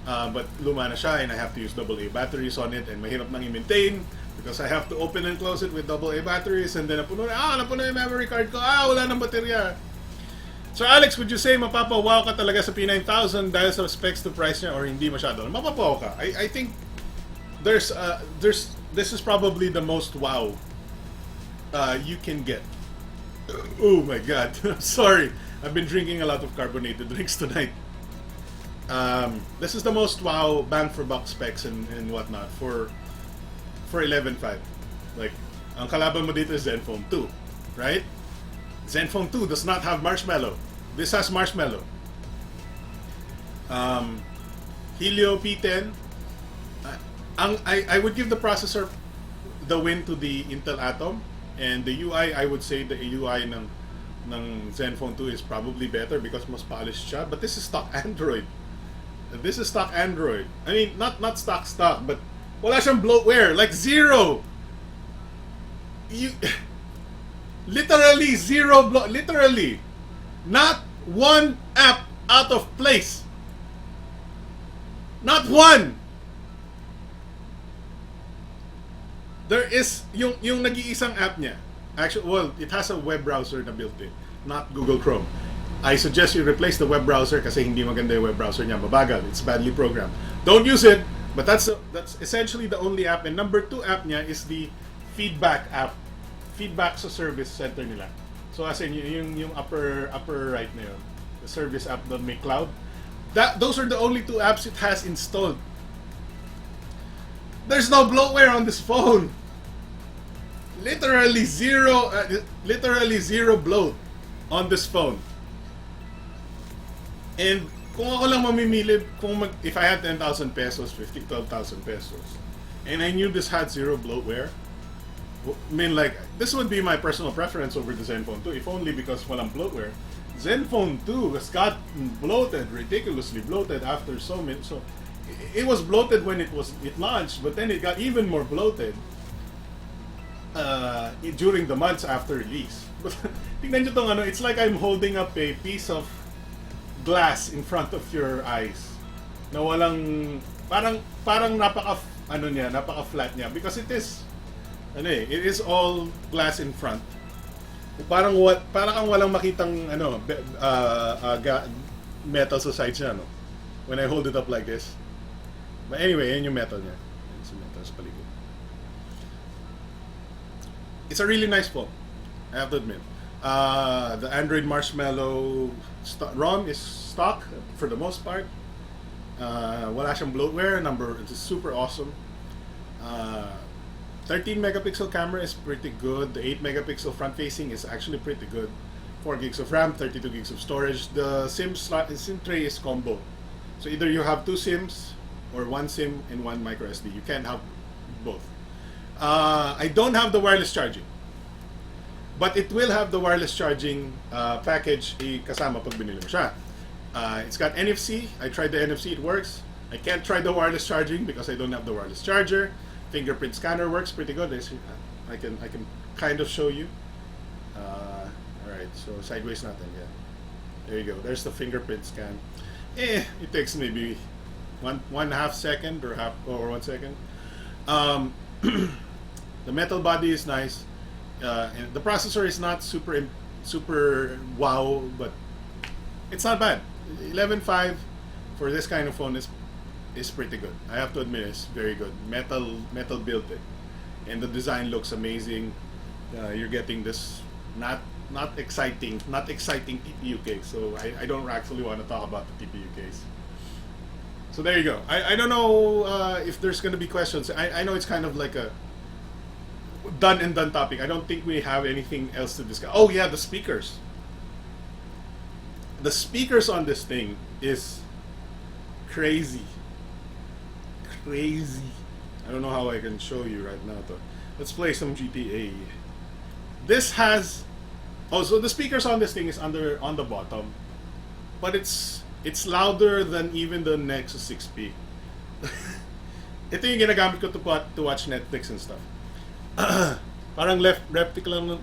but luma na siya, and I have to use AA batteries on it, and mahirap nang i-maintain because I have to open and close it with AA batteries, and then napuno yung memory card ko, wala nang baterya. So Alex, would you say mapapawaw ka talaga sa P9000 dahil sa specs to price niya, or hindi masyado? Mapapawaw ka. I think this is probably the most wow you can get. Oh my god. Sorry. I've been drinking a lot of carbonated drinks tonight. This is the most wow bang for buck specs and whatnot for 11.5. Like, ang kalaban mo dito is Zenfone 2, right? Zenfone 2 does not have Marshmallow. This has Marshmallow. Helio P10. I would give the processor the win to the Intel Atom, and the UI, I would say the UI ng Zenfone 2 is probably better because mas polished siya. But this is stock Android. This is stock Android. I mean, not stock, but wala siyang bloatware, like zero. Literally zero literally not one app out of place. Not one. There is yung nag-iisang app niya. Actually, well, it has a web browser na built in, not Google Chrome. I suggest you replace the web browser kasi hindi maganda yung web browser niya, mabagal. It's badly programmed. Don't use it. But that's essentially the only app. And number 2 app niya is the feedback app. Feedback sa service center nila. So as in yung upper right na yun, the service app that may cloud. Those are the only 2 apps it has installed. There's no bloatware on this phone. Literally zero bloat on this phone. And kung ako lang mamimili, if I had 10,000 pesos, 12,000 pesos, and I knew this had zero bloatware, I mean, like, this would be my personal preference over the Zenfone 2, if only because walang bloatware. Zenfone 2 has got bloated, ridiculously bloated after so it was bloated when it launched, but then it got even more bloated during the months after release. But tingnan nyo tong it's like I'm holding up a piece of glass in front of your eyes na walang parang napaka flat niya, because it is it is all glass in front. Parang kang walang makitang metal sa sides niya, no? When I hold it up like this. But anyway, yan yung metal niya. Yan yung metal sa paligid. It's a really nice phone, I have to admit. The Android Marshmallow ROM is stock for the most part. Wala siyang bloatware. It's super awesome. 13 megapixel camera is pretty good. The 8 megapixel front facing is actually pretty good. 4 gigs of RAM, 32 gigs of storage. The SIM tray is combo. So either you have 2 SIMs or 1 SIM and 1 micro SD. You can't have both. I don't have the wireless charging, but it will have the wireless charging package kasama pag binili mo siya. It's got NFC. I tried the NFC, it works. I can't try the wireless charging because I don't have the wireless charger. Fingerprint scanner works pretty good. I can kind of show you. Alright, so sideways natin. Yeah. There you go. There's the fingerprint scan. It takes maybe one half second or 1 second. The metal body is nice. And the processor is not super wow, but it's not bad. 11.5 for this kind of phone is pretty good. I have to admit, it's very good. Metal built it, and the design looks amazing. You're getting this not exciting TPU case. So I don't actually want to talk about the TPU case. So there you go. I don't know if there's going to be questions. I know it's kind of like a done and done topic. I don't think we have anything else to discuss. Oh yeah, the speakers. The speakers on this thing is crazy. Crazy. I don't know how I can show you right now though. Let's play some GTA. This has so the speakers on this thing is on the bottom. But it's louder than even the Nexus 6P. Ito yung ginagamit ko to watch Netflix and stuff. Parang replica lang ng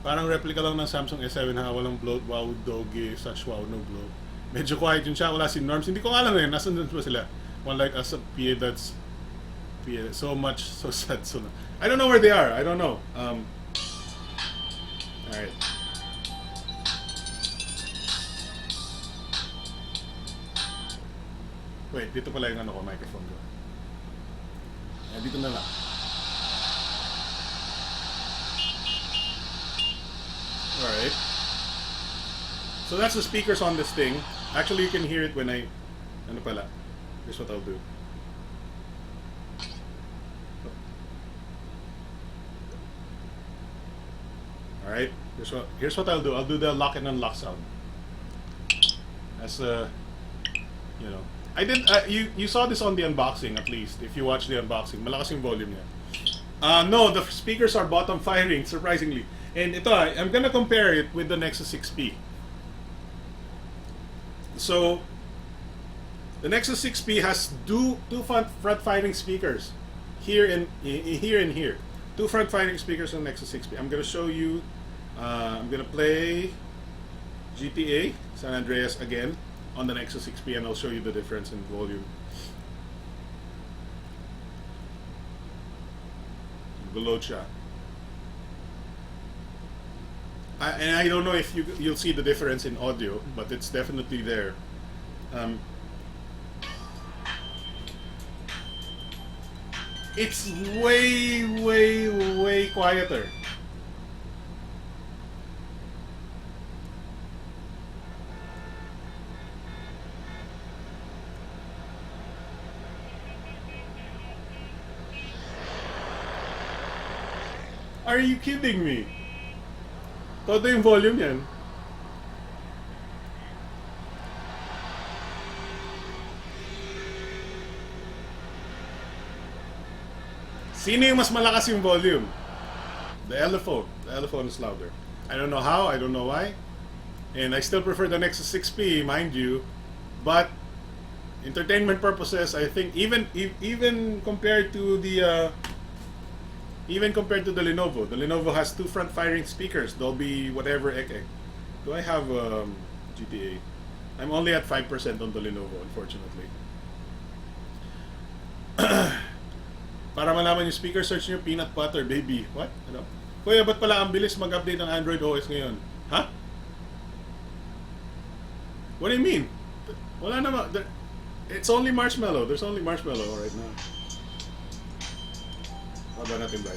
parang replica lang ng Samsung S7 ha, walang bloat, wow, doggy, such wow, no bloat. Medyo quiet yun siya, wala si Norms. Hindi ko alam nasan dun pa sila. One like us, PA that's PA, so much, so sad. So I don't know where they are, I don't know. Alright. Wait, dito pala yung microphone ko. Dito na lang. Alright. So that's the speakers on this thing. Actually, you can hear it when I... Ano pala? Here's what I'll do. Alright, here's what I'll do. I'll do the lock and unlock sound. As you know, I did. You saw this on the unboxing at least. If you watch the unboxing, malakas yung volume niya. No, the speakers are bottom firing surprisingly. And ito, I'm gonna compare it with the Nexus 6P. So, the Nexus 6P has two front firing speakers here and here. Two front firing speakers on Nexus 6P. I'm gonna show you. I'm gonna play GTA San Andreas again on the Nexus 6P, and I'll show you the difference in volume. Below siya. And I don't know if you'll see the difference in audio, but it's definitely there. It's way quieter. Are you kidding me? Todo yung volume yan. Sino yung mas malakas yung volume? The Elephone. The Elephone is louder. I don't know how, I don't know why. And I still prefer the Nexus 6P, mind you. But entertainment purposes, I think even compared to the Lenovo. The Lenovo has two front firing speakers, Dolby whatever ek. Do I have GTA? I'm only at 5% on the Lenovo, unfortunately. Para malaman yung speaker, search nyo peanut butter baby. What? Ano? Kuya, ba't pala ang bilis mag-update ng Android OS ngayon? Ha? What do you mean? Wala naman. It's only Marshmallow. There's only Marshmallow right now. Baba natin ba?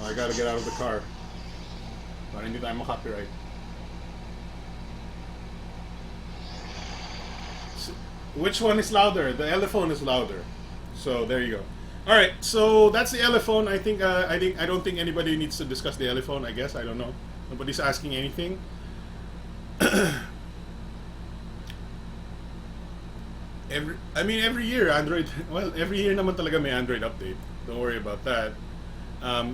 Oh, I gotta get out of the car. Para hindi tayo makopyright. Which one is louder? The Elephone is louder. So there you go. All right, so that's the Elephone. I don't think anybody needs to discuss the Elephone. I guess I don't know. Nobody's asking anything. Every year Android. Well, every year naman talaga may Android update. Don't worry about that.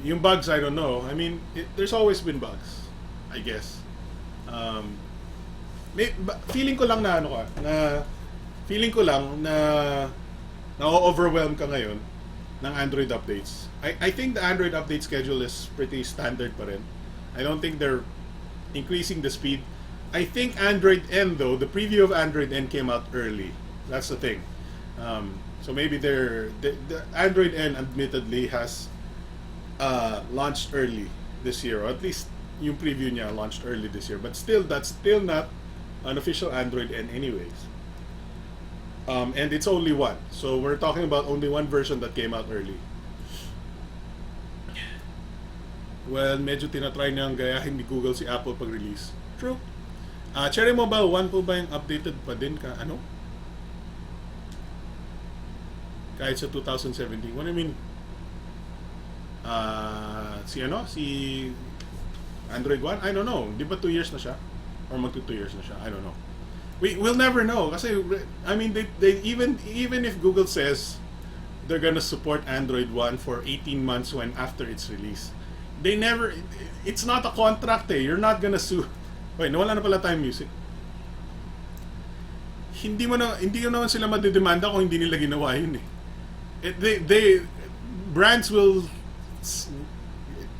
Yung bugs, I don't know. I mean, there's always been bugs, I guess. Feeling ko lang na na-overwhelm ka ngayon ng Android updates. I think the Android update schedule is pretty standard pa rin. I don't think they're increasing the speed. I think Android N though, the preview of Android N came out early. That's the thing. So maybe the Android N admittedly has launched early this year, or at least yung preview niya launched early this year. But still, that's still not an official Android N anyways. And it's only one. So we're talking about only one version that came out early. Well, medyo tinatry niyang gayahin ni Google si Apple pag-release. True. Cherry Mobile 1 po ba yung updated pa din ka? Ano? Kahit sa 2017. What do you mean? Si Android 1? I don't know. Di ba 2 years na siya? Or magto 2 years na siya? I don't know. We'll never know. Kasi, I mean, they even if Google says they're gonna support Android 1 for 18 months after its release, they never, it's not a contract eh. You're not gonna sue. Wait, nawala na pala Time Music. Hindi mo naman sila madidemanda kung hindi nila ginawa yun eh. Brands will,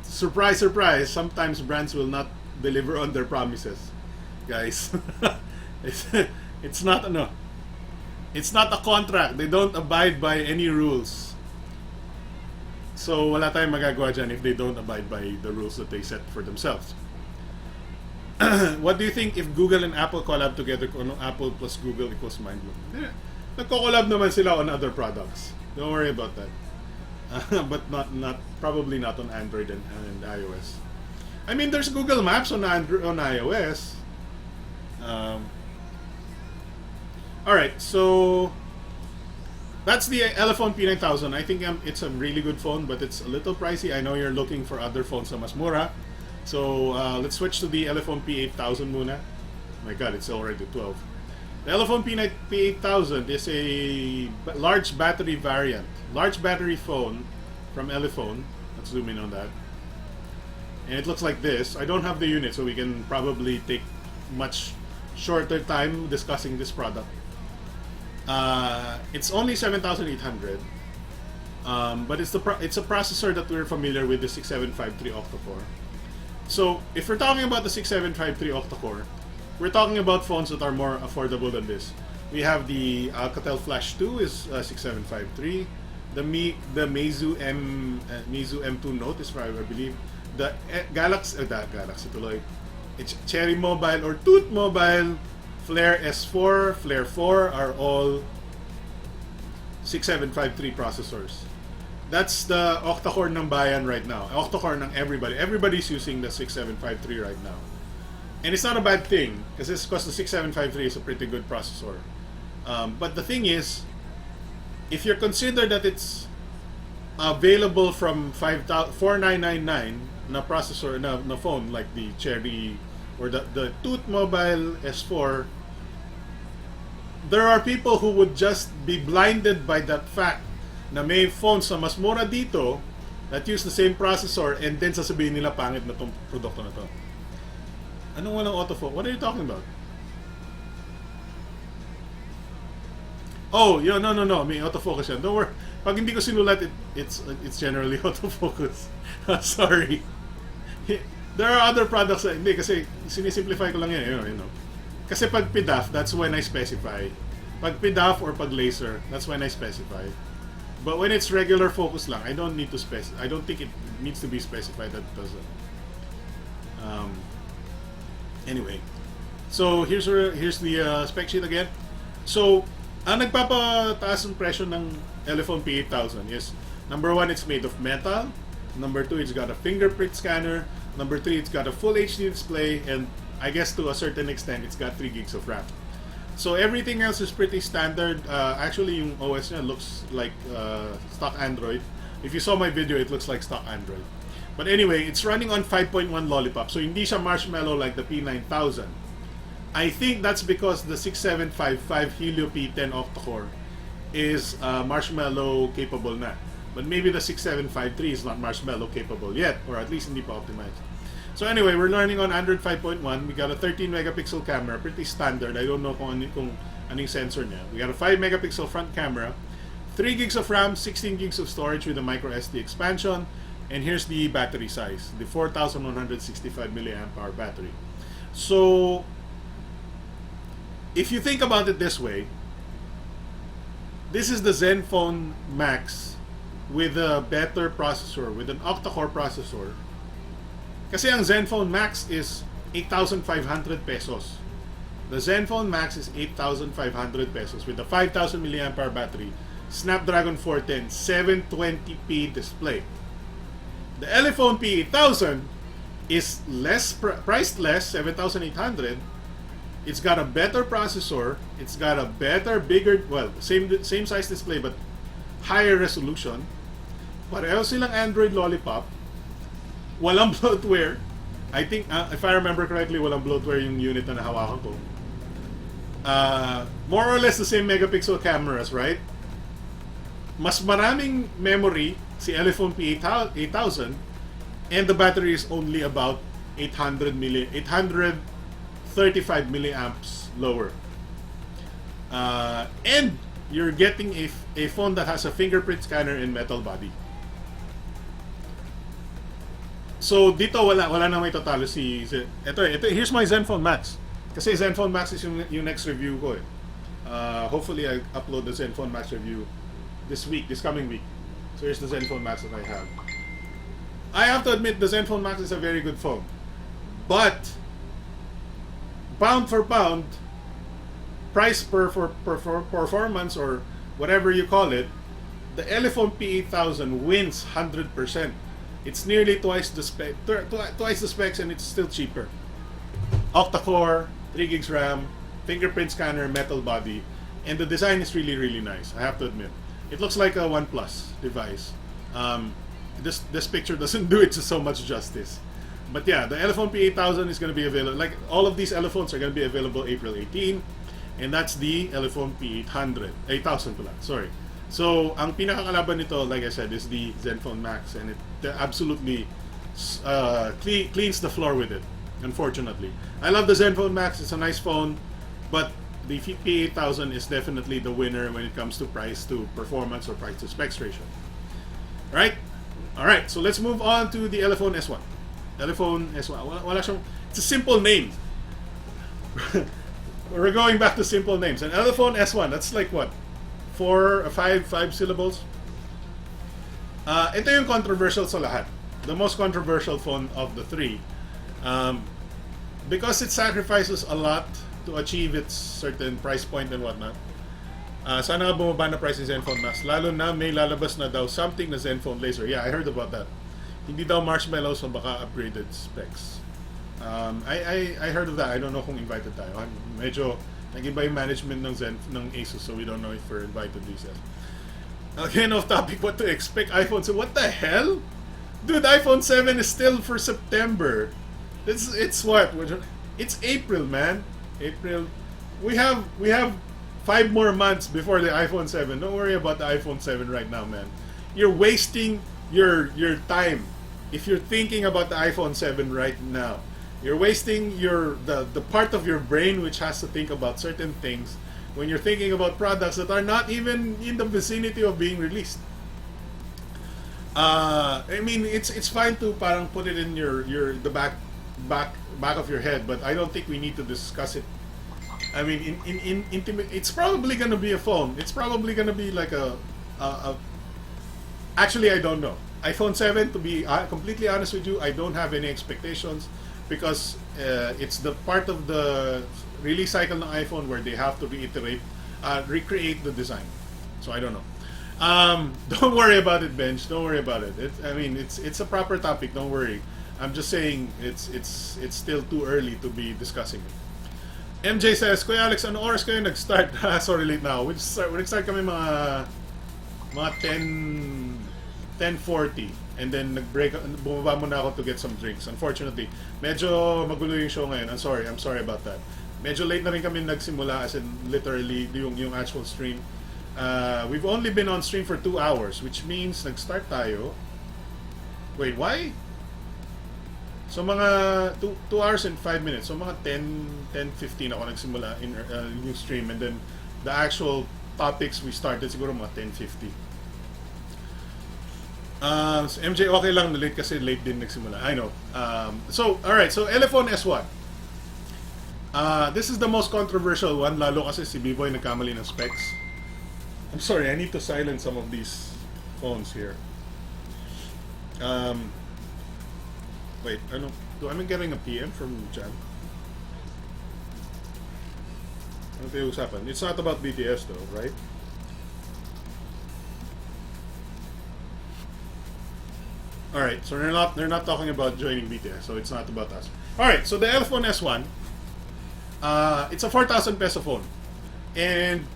surprise, sometimes brands will not deliver on their promises. Guys, it's not a contract. They don't abide by any rules. So wala tayong magagawa dyan if they don't abide by the rules that they set for themselves. What do you think if Google and Apple collab together? Kung Apple plus Google equals mind-blowing. Nagko-collab naman sila on other products. Don't worry about that. But probably not on Android and iOS. I mean, there's Google Maps on iOS. Alright, so that's the Elephone P9000. I think it's a really good phone, but it's a little pricey. I know you're looking for other phones na mas mura. So let's switch to the Elephone P8000 muna. Oh my god, it's already 12. The Elephone P8000 is a large battery variant. Large battery phone from Elephone. Let's zoom in on that. And it looks like this. I don't have the unit, so we can probably take much shorter time discussing this product. It's only 7,800. But it's a processor that we're familiar with, the 6753 octa-core. So if we're talking about the 6753 octa-core, we're talking about phones that are more affordable than this. We have the Alcatel Flash 2 is 6753. The Meizu M2 Note is 5, I believe. The Galaxy tuloy. It's Cherry Mobile or Toot Mobile, Flare S4, Flare 4 are all 6753 processors. That's the octa-core ng bayan right now. Octa-core ng everybody. Everybody's using the 6753 right now. And it's not a bad thing because the 6753 is a pretty good processor. But the thing is, if you consider that it's available from 4999 na processor na phone like the Cherry or the Toot Mobile S4, there are people who would just be blinded by that fact na may phones na mas mura dito that use the same processor and then sasabihin nila pangit na tong produkto na to. Anong walang autofocus? What are you talking about? Oh, no. May autofocus yan. Don't worry. Pag hindi ko sinulat, it's generally autofocus. Sorry. There are other products na hindi kasi sinisimplify ko lang yan. You know. Kasi pag PDAF, that's when I specify. Pag PDAF or pag laser, that's when I specify. But when it's regular focus lang, I don't need to specify. I don't think it needs to be specified that it doesn't. Anyway, so here's the spec sheet again. So, ang nagpapataas ng presyo ng Elephone P8000 is number 1, it's made of metal. Number 2, it's got a fingerprint scanner. Number 3, it's got a full HD display, and I guess to a certain extent, it's got 3 gigs of RAM. So everything else is pretty standard. Actually, yung OS niya looks like stock Android. If you saw my video, it looks like stock Android. But anyway, it's running on 5.1 Lollipop, so hindi siya marshmallow like the P9000. I think that's because the 6755 Helio P10 octa-core is marshmallow capable na. But maybe the 6753 is not marshmallow capable yet, or at least hindi pa optimized. So anyway, we're learning on Android 5.1. We got a 13 megapixel camera, pretty standard. I don't know kung anong sensor niya. We got a 5 megapixel front camera, 3 gigs of RAM, 16 gigs of storage with a micro SD expansion, and here's the battery size, the 4165 milliamp hour battery. So, if you think about it this way, this is the Zenfone Max with a better processor, with an octa-core processor. Kasi ang Zenfone Max is 8,500 pesos. The Zenfone Max is 8,500 pesos with a 5,000 mAh battery, Snapdragon 410, 720p display. The Elephone P8000 is priced less, 7,800. It's got a better processor. It's got a better, bigger, well, same size display but higher resolution. Pareho silang Android Lollipop. Walang bloatware. I think, if I remember correctly, walang bloatware yung unit na nahawakan ko. More or less the same megapixel cameras, right? Mas maraming memory si Elephone P8000 and the battery is only about 835 milliamps lower. And you're getting a phone that has a fingerprint scanner and metal body. So dito wala na may tatalo si ito here's my Zenfone Max. Kasi Zenfone Max is yung next review ko eh. Hopefully I upload the Zenfone Max review this coming week. So here's the Zenfone Max that I have. I have to admit the Zenfone Max is a very good phone. But pound for pound, price per performance or whatever you call it, the Elephone P8000 wins 100%. It's nearly twice the specs and it's still cheaper. Octa-core, 3 gigs RAM, fingerprint scanner, metal body, and the design is really, really nice, I have to admit. It looks like a OnePlus device. This picture doesn't do it so much justice. But yeah, the Elephone P8000 is going to be available. Like all of these Elephones are going to be available April 18, and that's the Elephone P8000 pala. Sorry. So ang pinakakalaban nito, like I said, is the Zenfone Max, and it absolutely cleans the floor with it. Unfortunately, I love the Zenfone Max. It's a nice phone, but the P8000 is definitely the winner when it comes to price to performance or price to specs ratio. Right? All right. So let's move on to the Elephone S1. Elephone S1. Wala siyang, it's a simple name. We're going back to simple names. An Elephone S1. That's like what? 5 syllables. Ito yung controversial sa lahat. The most controversial phone of the three. Because it sacrifices a lot to achieve its certain price point and whatnot. Sana nga bumaba na price ni Zenfone Max. Lalo na may lalabas na daw something na Zenfone Laser. Yeah, I heard about that. Hindi daw marshmallow, so baka upgraded specs. I heard of that. I don't know kung invited tayo. Medyo nag-iba yung management ng Asus, so we don't know if we're invited these days. Again, off topic, what to expect iPhone. So what the hell? Dude, iPhone 7 is still for September. It's what? It's April, man. April. We have 5 more months before the iPhone 7. Don't worry about the iPhone 7 right now, man. You're wasting your time if you're thinking about the iPhone 7 right now. You're wasting the part of your brain which has to think about certain things when you're thinking about products that are not even in the vicinity of being released. I mean, it's fine to parang put it in the back of your head, but I don't think we need to discuss it. I mean, in intimate, it's probably gonna be a phone. It's probably gonna be like a actually, I don't know. iPhone 7, to be completely honest with you, I don't have any expectations because it's the part of the release cycle ng iPhone where they have to recreate the design. So I don't know. Don't worry about it, Benj. Don't worry about it. I mean, it's a proper topic. Don't worry. I'm just saying it's still too early to be discussing it. MJ says, Kuya Alex, ano oras kayo nag-start? Sorry, late now. We nag-start kami mga 10:40 and then nag-break, bumaba muna ako to get some drinks. Unfortunately, medyo magulo yung show ngayon. I'm sorry about that. Medyo late na rin kami nagsimula, as in literally yung actual stream. We've only been on stream for 2 hours, which means nag-start tayo. Wait, why? So mga 2 hours and 5 minutes. So mga 10:15 ako nagsimula in yung stream, and then the actual topics we started siguro mga 10:50. So MJ, okay lang na late kasi late din nagsimula. I know. So alright, so Elephone S1. This is the most controversial one, lalo kasi si B-Boy nagkamali ng specs. I'm sorry, I need to silence some of these phones here. Wait, ano? Am I getting a PM from Jan? Ano tayo usapan? It's not about BTS though, right? Alright, so they're not talking about joining BTS, so it's not about us. Alright, so the Elephone S1, it's a 4,000 peso phone. And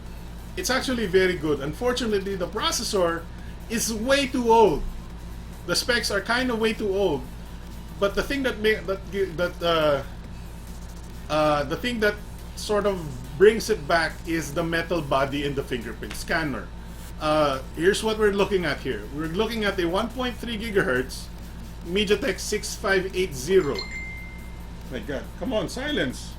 it's actually very good. Unfortunately, the processor is way too old. The specs are kind of way too old. But the thing that the thing that sort of brings it back is the metal body and the fingerprint scanner. Here's what we're looking at here. We're looking at a 1.3 gigahertz MediaTek 6580. My God, come on, silence.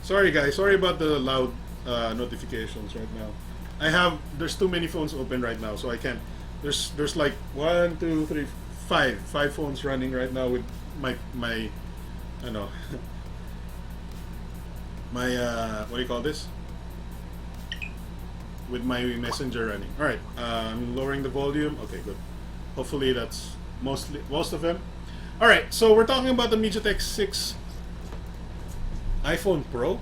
Sorry guys, sorry about the loud notifications right now. There's too many phones open right now, so I can't. There's like 1, 2, 3, 5 phones running right now with my I know my what do you call this? With my messenger running. All right, I'm lowering the volume. Okay, good. Hopefully that's most of them. All right, so we're talking about the MediaTek 6 iPhone Pro.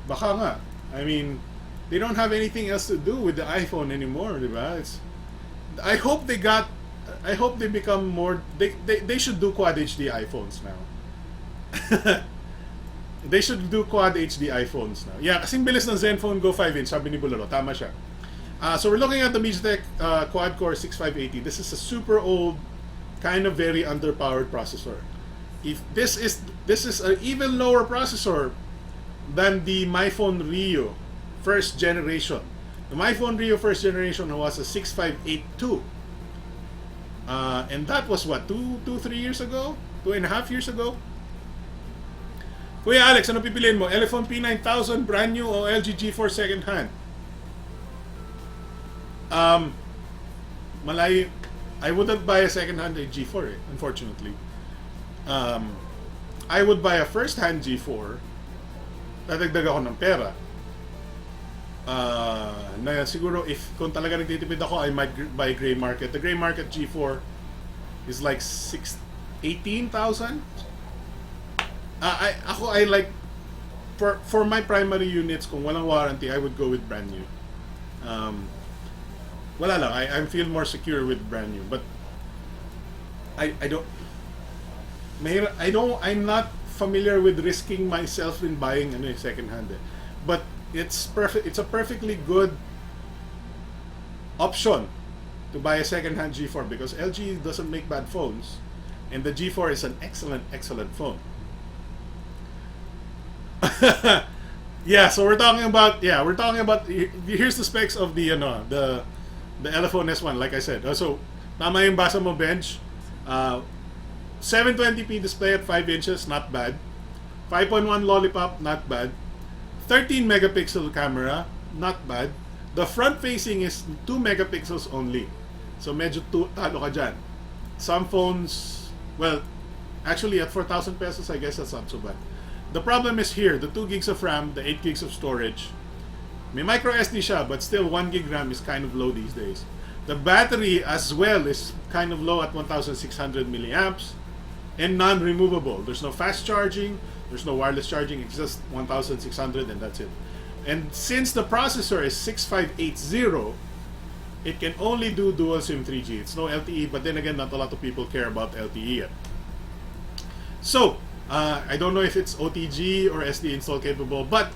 Baka nga. I mean, they don't have anything else to do with the iPhone anymore, diba? I hope they become more. They should do Quad HD iPhones now. They should do Quad HD iPhones now. Yeah, kasing bilis ng Zenfone Go 5-inch, sabi ni Bulalo. Tama siya. So we're looking at the MediaTek quad-core 6580. This is a super old, kind of very underpowered processor. If this is an even lower processor than the MyPhone Rio first generation. The MyPhone Rio first generation was a 6582. And that was what, 3 years ago? 2.5 years ago? Kuya Alex, ano pipiliin mo? Elephone P9000 brand new o LG G4 second hand? Malayo. I wouldn't buy a second hand G4 unfortunately. I would buy a first hand G4. Dadagdag ako ng pera. Na siguro kung talaga nagtitipid ako, I might buy gray market. The gray market G4 is like 18,000. I like for my primary units, kung walang warranty, I would go with brand new. Wala lang, I feel more secure with brand new, but I'm not familiar with risking myself in buying second hand. But it's a perfectly good option to buy a second hand G4 because LG doesn't make bad phones, and the G4 is an excellent phone. Yeah, so we're talking about here's the specs of the Elephone S1, like I said. So tama yung basa mo, Bench. 720p display at 5 inches, not bad. 5.1 lollipop, not bad. 13 megapixel camera, not bad. The front facing is 2 megapixels only. So medyo talo ka dyan. Some phones, well, actually at 4,000 pesos, I guess that's not so bad. The problem is here, the 2 gigs of RAM, the 8 gigs of storage. May micro SD siya, but still 1 gig RAM is kind of low these days. The battery as well is kind of low at 1,600 milliamps and non-removable. There's no fast charging, there's no wireless charging, it's just 1,600 and that's it. And since the processor is 6580, it can only do dual SIM 3G. It's no LTE, but then again, not a lot of people care about LTE yet. So, I don't know if it's OTG or SD install capable, but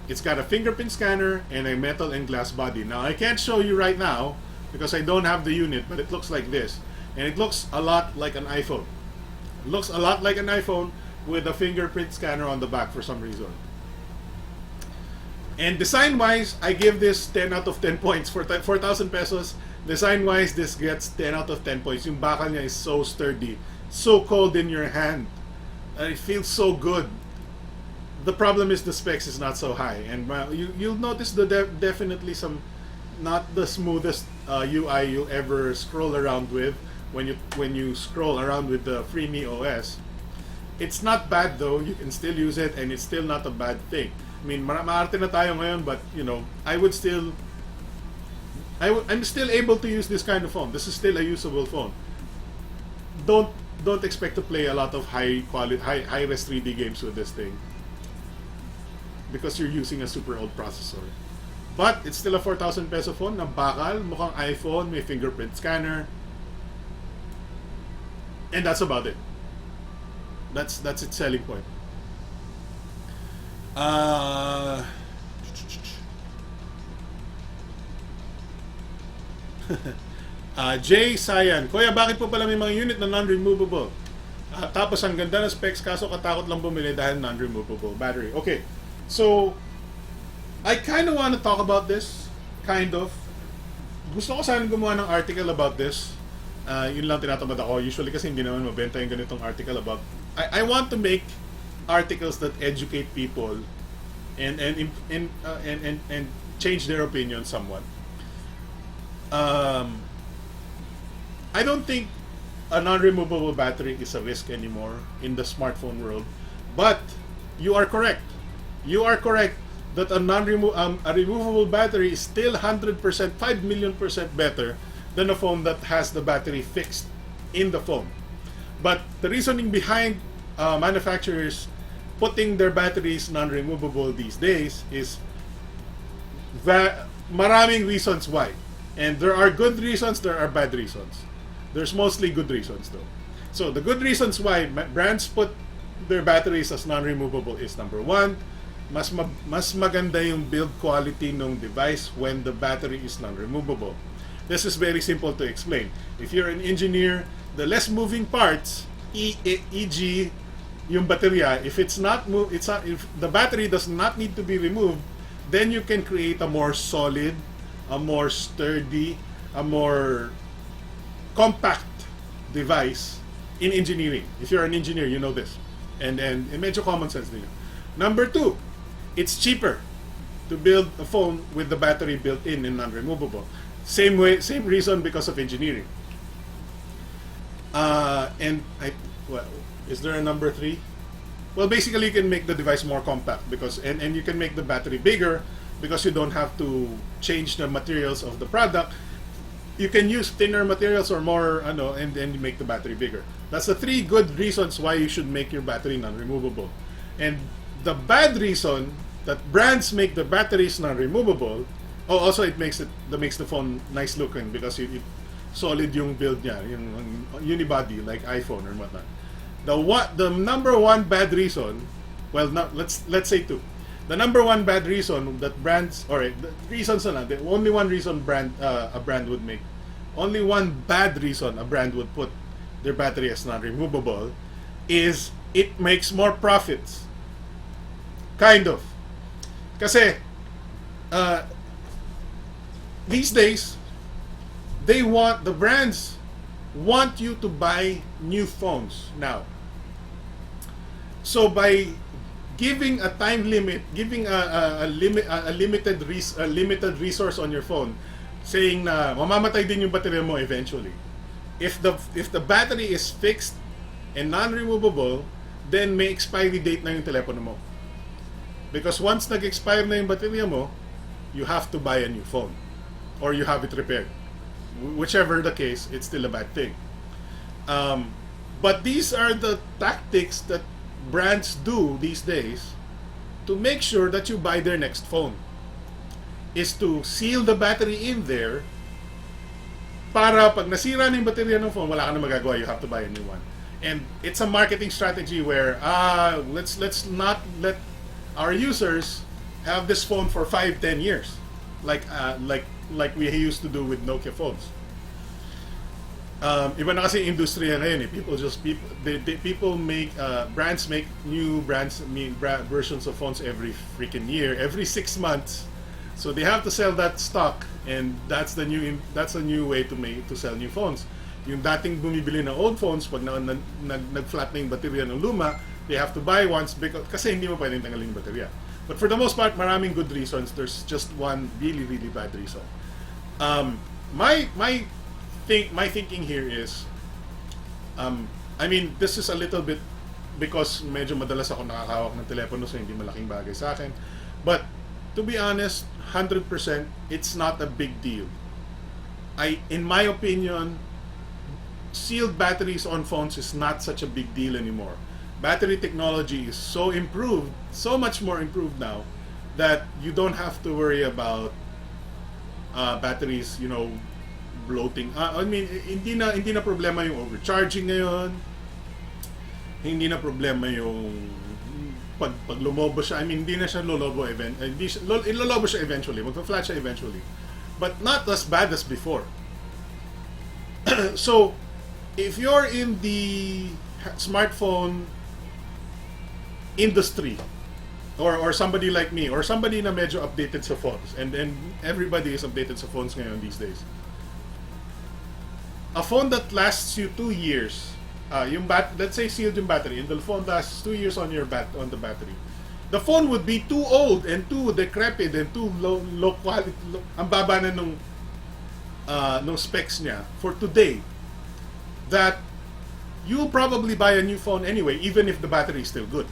it's got a fingerprint scanner and a metal and glass body. Now, I can't show you right now because I don't have the unit, but it looks like this. And it looks a lot like an iPhone. It looks a lot like an iPhone with a fingerprint scanner on the back for some reason. And design-wise, I give this 10 out of 10 points. For 4,000 pesos, design-wise, this gets 10 out of 10 points. Yung bakal niya is so sturdy, so cold in your hand. It feels so good. The problem is the specs is not so high, and you'll notice definitely some not the smoothest UI you'll ever scroll around with when you scroll around with the Freemi OS. It's not bad though. You can still use it, and it's still not a bad thing. I mean, maarte na tayo ngayon, but you know, I'm still able to use this kind of phone. This is still a usable phone. Don't expect to play a lot of high res 3D games with this thing because you're using a super old processor. But it's still a 4,000 peso phone na bakal, mukhang iPhone, may fingerprint scanner. And that's about it. That's its selling point. Jay Sayan, Kuya, bakit po pala may mga unit na non-removable? Tapos ang ganda ng specs, kaso katakot lang bumili dahil non-removable battery. Okay, so I kind of want to talk about this. Kind of. Gusto ko sana gumawa ng article about this. Yun lang tinatamad ako. Usually kasi hindi naman mabenta yung ganitong article about. I want to make articles that educate people and change their opinion somewhat. I don't think a non-removable battery is a risk anymore in the smartphone world. But you are correct. You are correct that a removable battery is still 100%, 5 million % better than a phone that has the battery fixed in the phone. But the reasoning behind manufacturers putting their batteries non-removable these days is maraming reasons why. And there are good reasons, there are bad reasons. There's mostly good reasons though. So the good reasons why brands put their batteries as non-removable is number one, mas maganda yung build quality ng device when the battery is non-removable. This is very simple to explain. If you're an engineer, the less moving parts, e.g. yung baterya, if the battery does not need to be removed, then you can create a more solid, a more sturdy, a more compact device in engineering. If you're an engineer, you know this. And medyo common sense din. Number two, it's cheaper to build a phone with the battery built in and non-removable. Same reason, because of engineering. Is there a number three? Well, basically you can make the device more compact because and you can make the battery bigger because you don't have to change the materials of the product. You can use thinner materials or more, and then you make the battery bigger. That's the three good reasons why you should make your battery non-removable. And the bad reason that brands make the batteries non-removable, also it makes the phone nice looking because it solid yung build niya, yung unibody like iPhone or whatnot. The number one bad reason, well, let's say two. The number one bad reason that brands, the reasons na lang, the only one reason a brand would make, only one bad reason a brand would put their battery as non-removable is it makes more profits. Kind of. Kasi, these days, the brands want you to buy new phones now. So by giving a time limit, giving a limited resource on your phone, saying na mamamatay din yung baterya mo eventually. If the battery is fixed and non-removable, then may expiry date na yung telepono mo. Because once nag-expire na yung baterya mo, you have to buy a new phone or you have it repaired. Whichever the case, it's still a bad thing. But these are the tactics that brands do these days to make sure that you buy their next phone, is to seal the battery in there para pag nasira na yung baterya ng phone, wala ka na magagawa, you have to buy a new one. And it's a marketing strategy where let's not let our users have this phone for 5-10 years like we used to do with Nokia phones. Iba na kasi industriya ngayon eh. Brands make new versions of phones every freaking year, every 6 months. So they have to sell that stock, and that's a new way to sell new phones. Yung dating bumibili ng old phones, pag nag-flat na yung baterya ng luma, they have to buy once kasi hindi mo pwedeng tanggalin yung baterya. But for the most part, maraming good reasons. There's just one really, really bad reason. My thinking here is, this is a little bit because medyo madalas ako nakakahawak ng telepono so hindi malaking bagay sa akin. But to be honest, 100% it's not a big deal. In my opinion, sealed batteries on phones is not such a big deal anymore. Battery technology is so improved, so much more improved now, that you don't have to worry about batteries, bloating. I mean, hindi na problema yung overcharging ngayon. Hindi na problema yung pag lumobo siya. I mean, hindi na siya lolobo ilolobo siya eventually. Magpa-flat siya eventually. But not as bad as before. So, if you're in the smartphone industry, or somebody like me, or somebody na medyo updated sa phones, and everybody is updated sa phones ngayon these days. A phone that lasts you 2 years, let's say sealed yung battery, and the phone lasts 2 years on the battery. The phone would be too old and too decrepit and too low quality. Ang baba na nung specs niya for today, that you'll probably buy a new phone anyway, even if the battery is still good.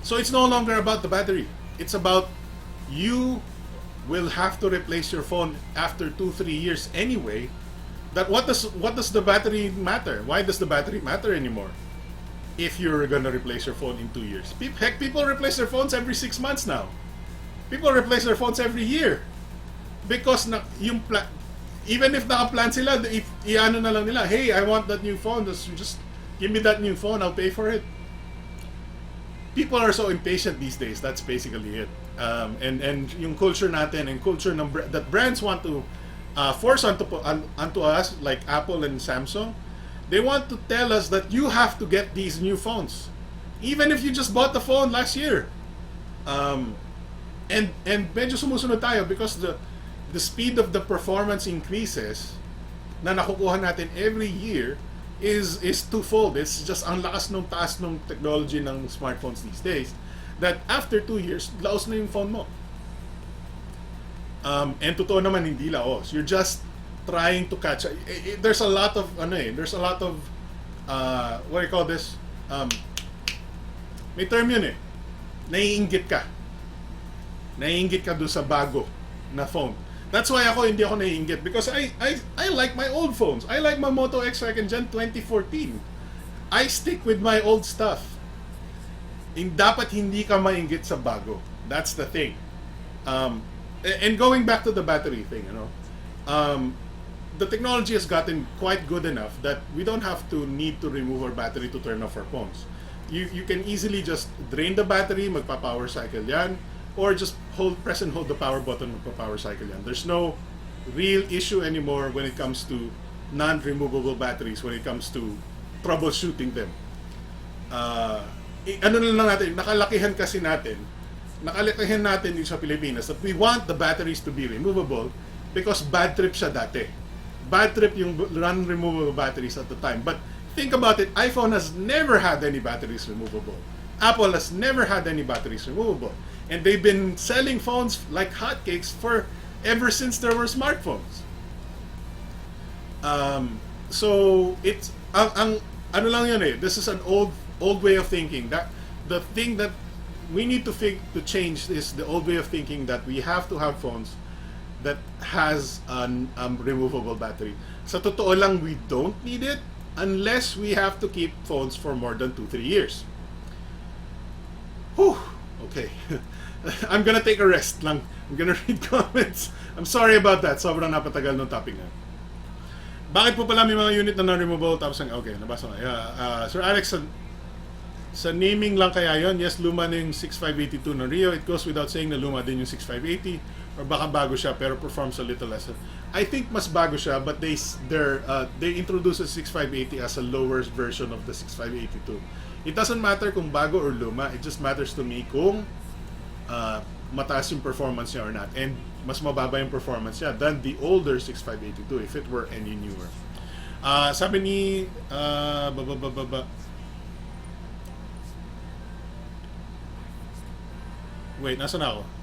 So it's no longer about the battery. It's about you will have to replace your phone after 2-3 years anyway. That what does the battery matter? Why does the battery matter anymore? If you're gonna replace your phone in 2 years. Heck, people replace their phones every 6 months now. People replace their phones every year. Because even if naka-plan sila, i-ano na lang nila, hey, I want that new phone, just give me that new phone, I'll pay for it. People are so impatient these days. That's basically it. And yung culture natin, and culture that brands want to force onto us, like Apple and Samsung, they want to tell us that you have to get these new phones, even if you just bought the phone last year. And medyo sumusunod tayo because the speed of the performance increases na nakukuha natin every year is twofold. It's just ang lakas nung taas nung technology ng smartphones these days that after 2 years, laos na yung phone mo. And totoo naman hindi laos. You're just trying to catch up. There's a lot of what do you call this? May term yun eh. Naiinggit ka. Naiinggit ka doon sa bago na phone. That's why hindi ako naiinggit because I like my old phones. I like my Moto X 2nd Gen 2014. I stick with my old stuff. Dapat hindi ka mainggit sa bago. That's the thing. And going back to the battery thing, the technology has gotten quite good enough that we don't have to need to remove our battery to turn off our phones. You can easily just drain the battery, magpa-power cycle yan, or just press and hold the power button, magpa-power cycle yan. There's no real issue anymore when it comes to non-removable batteries, when it comes to troubleshooting them. Ano na lang natin, nakalakihan natin dito sa Pilipinas that we want the batteries to be removable because bad trip siya dati. Bad trip yung non-removable batteries at the time. But think about it, iPhone has never had any batteries removable. Apple has never had any batteries removable. And they've been selling phones like hotcakes ever since there were smartphones. So it's ano lang yun eh. This is an old way of thinking. That the thing that we need to change is the old way of thinking that we have to have phones that has an removable battery. Sa totoo lang, we don't need it unless we have to keep phones for more than 2-3 years. Whew. Okay. I'm gonna take a rest lang. I'm gonna read comments. I'm sorry about that. Sobrang napatagal ng topic na. Bakit po pala may mga unit na non-removable? Tapos okay, nabasa na. Sir Alex, sa naming lang kaya yon? Yes, luma na yung 6582 ng Rio. It goes without saying na luma din yung 6580. Or baka bago siya pero performs a little less. I think mas bago siya but they introduce the 6580 as a lower version of the 6582. It doesn't matter kung bago or luma. It just matters to me kung mataas yung performance niya or not. And mas mababa yung performance niya than the older 6582 if it were any newer. Sabi ni wait, nasa na ako?